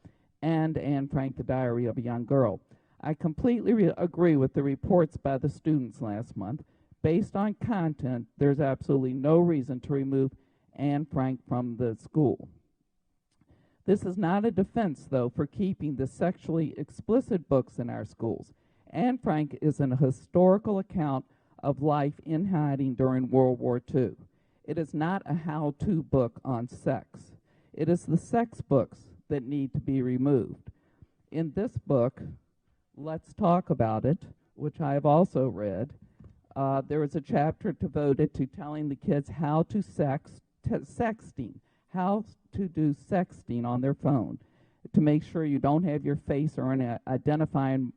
and Anne Frank, the Diary of a Young Girl. I completely agree with the reports by the students last month. Based on content, there's absolutely no reason to remove Anne Frank from the school. This is not a defense, though, for keeping the sexually explicit books in our schools. Anne Frank is an historical account of life in hiding during World War II. It is not a how-to book on sex. It is the sex books that need to be removed. In this book, Let's Talk About It, which I have also read, there is a chapter devoted to telling the kids how to sexting, how to do sexting on their phone to make sure you don't have your face or any identifying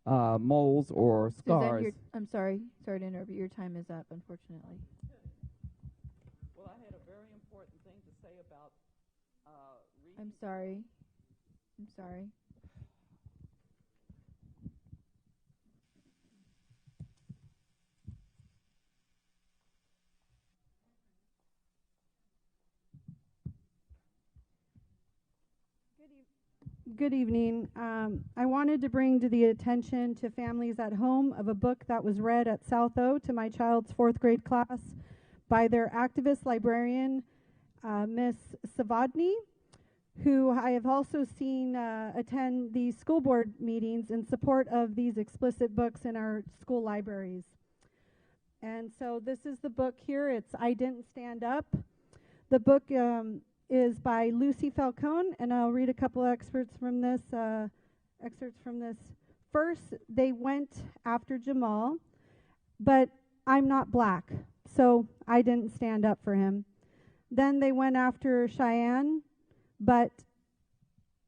moles or scars. Suzanne, I'm sorry to interrupt you. Your time is up, unfortunately. Well, I had a very important thing to say about I'm sorry. Good evening. I wanted to bring to the attention to families at home of a book that was read at South O to my child's 4th grade class by their activist librarian, Miss Savadni, who I have also seen attend the school board meetings in support of these explicit books in our school libraries. And so this is the book here. It's I Didn't Stand Up. The book is by Lucy Falcone, and I'll read a couple excerpts from this. First, they went after Jamal, but I'm not black, so I didn't stand up for him. Then they went after Cheyenne, but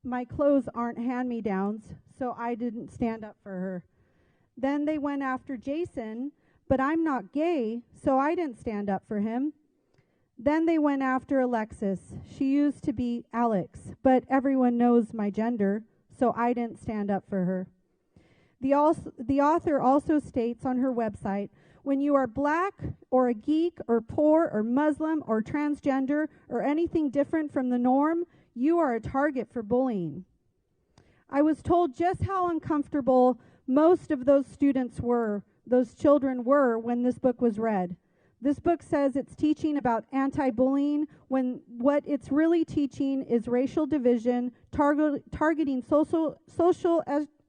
my clothes aren't hand-me-downs, so I didn't stand up for her. Then they went after Jason, but I'm not gay, so I didn't stand up for him. Then they went after Alexis. She used to be Alex, but everyone knows my gender, so I didn't stand up for her. The author also states on her website, when you are black or a geek or poor or Muslim or transgender or anything different from the norm, you are a target for bullying. I was told just how uncomfortable most of those children were when this book was read. This book says it's teaching about anti-bullying when what it's really teaching is racial division, targeting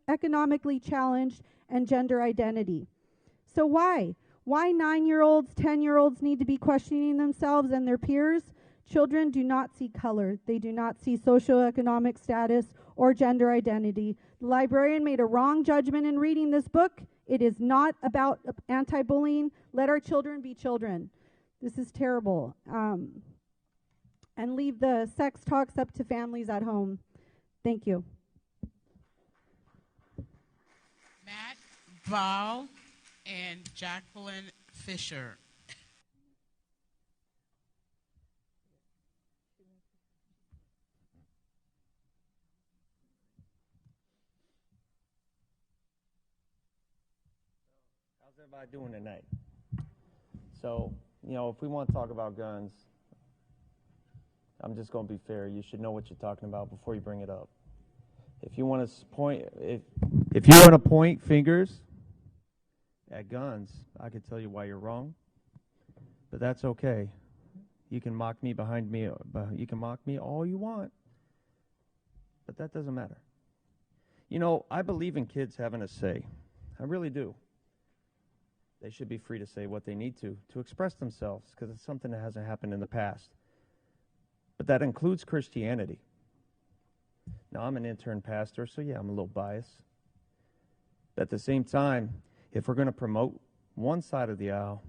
economically challenged, and gender identity. So why? Why 9-year-olds, 10-year-olds need to be questioning themselves and their peers? Children do not see color. They do not see socioeconomic status or gender identity. The librarian made a wrong judgment in reading this book. It is not about anti-bullying. Let our children be children. This is terrible. And leave the sex talks up to families at home. Thank you. Matt Val and Jacqueline Fisher. How's everybody doing tonight? So, if we want to talk about guns, I'm just going to be fair. You should know what you're talking about before you bring it up. If you want to point fingers at guns, I could tell you why you're wrong, but that's okay. You can mock me you can mock me all you want, but that doesn't matter. I believe in kids having a say. I really do. They should be free to say what they need to express themselves, because it's something that hasn't happened in the past. But that includes Christianity. Now, I'm an intern pastor, so yeah, I'm a little biased. But at the same time, if we're going to promote one side of the aisle,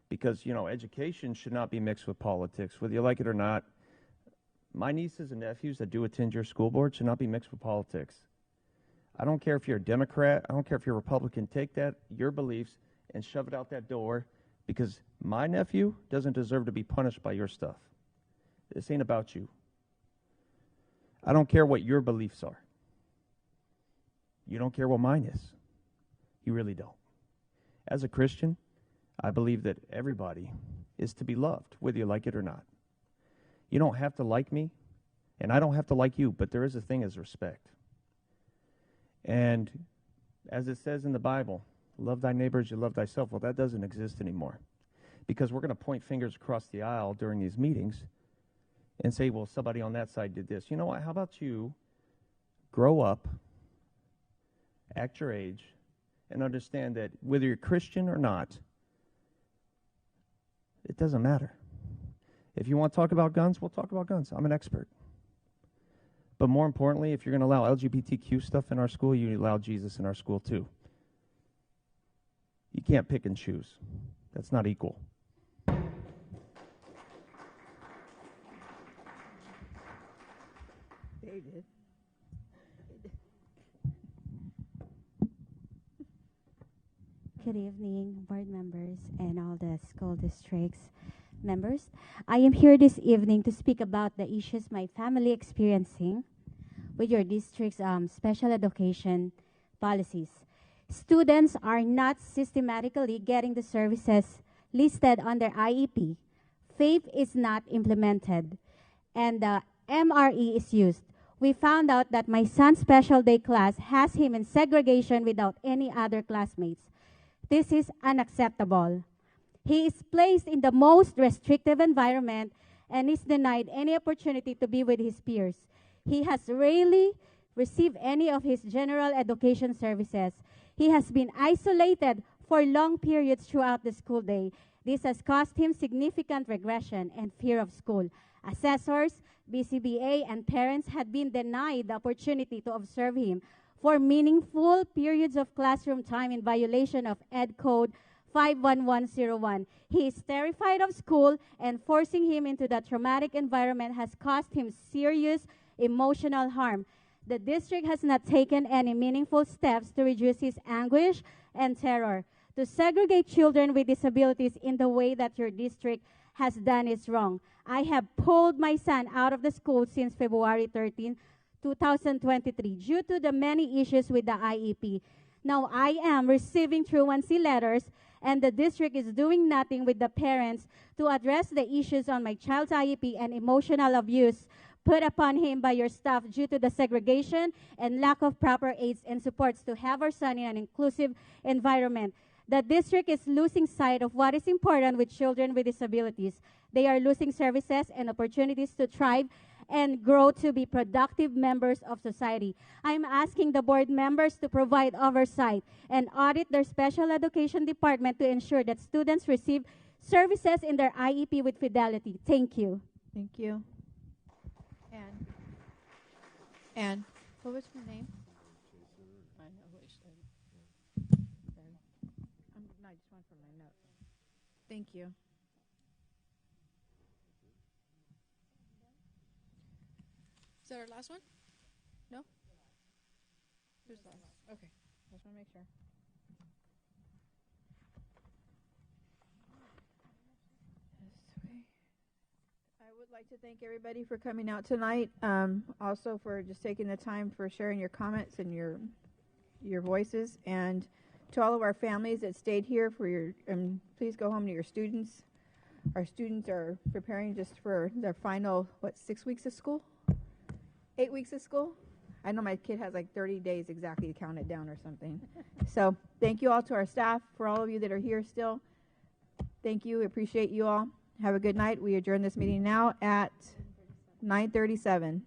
because, education should not be mixed with politics, whether you like it or not. My nieces and nephews that do attend your school board should not be mixed with politics. I don't care if you're a Democrat. I don't care if you're a Republican. Take your beliefs, and shove it out that door, because my nephew doesn't deserve to be punished by your stuff. This ain't about you. I don't care what your beliefs are. You don't care what mine is. You really don't. As a Christian, I believe that everybody is to be loved, whether you like it or not. You don't have to like me, and I don't have to like you, but there is a thing as respect. And as it says in the Bible, love thy neighbor as you love thyself. Well, that doesn't exist anymore, because we're going to point fingers across the aisle during these meetings and say, well, somebody on that side did this. You know what? How about you grow up, act your age, and understand that whether you're Christian or not, It doesn't matter. If you want to talk about guns, we'll talk about guns. I'm an expert. But more importantly, if you're going to allow LGBTQ stuff in our school, you allow Jesus in our school too. You can't pick and choose. That's not equal. David. Good evening, board members and all the school districts members. I am here this evening to speak about the issues my family experiencing with your district's special education policies. Students are not systematically getting the services listed on their IEP. FAPE is not implemented, and the MRE is used. We found out that my son's special day class has him in segregation without any other classmates. This is unacceptable. He is placed in the most restrictive environment and is denied any opportunity to be with his peers. He has rarely received any of his general education services. He has been isolated for long periods throughout the school day. This has caused him significant regression and fear of school. Assessors, BCBA, and parents had been denied the opportunity to observe him for meaningful periods of classroom time in violation of Ed Code 51101. He is terrified of school, and forcing him into that traumatic environment has caused him serious emotional harm. The district has not taken any meaningful steps to reduce his anguish and terror. To segregate children with disabilities in the way that your district has done is wrong. I have pulled my son out of the school since February 13, 2023 due to the many issues with the IEP. Now I am receiving truancy letters, and the district is doing nothing with the parents to address the issues on my child's IEP and emotional abuse put upon him by your staff due to the segregation and lack of proper aids and supports to have our son in an inclusive environment. The district is losing sight of what is important with children with disabilities. They are losing services and opportunities to thrive and grow to be productive members of society. I'm asking the board members to provide oversight and audit their special education department to ensure that students receive services in their IEP with fidelity. Thank you. Thank you. And what was her name? I know what she said. No, I just want from my notes. Thank you. Is that our last one? No? Who's last? Okay. Just want to make sure. I would like to thank everybody for coming out tonight. Also for just taking the time for sharing your comments and your voices, and to all of our families that stayed here for your. Please go home to your students. Our students are preparing just for their final 6 weeks of school, 8 weeks of school. I know my kid has like 30 days exactly to count it down or something. So thank you all to our staff, for all of you that are here still. Thank you. Appreciate you all. Have a good night. We adjourn this meeting now at 9:37.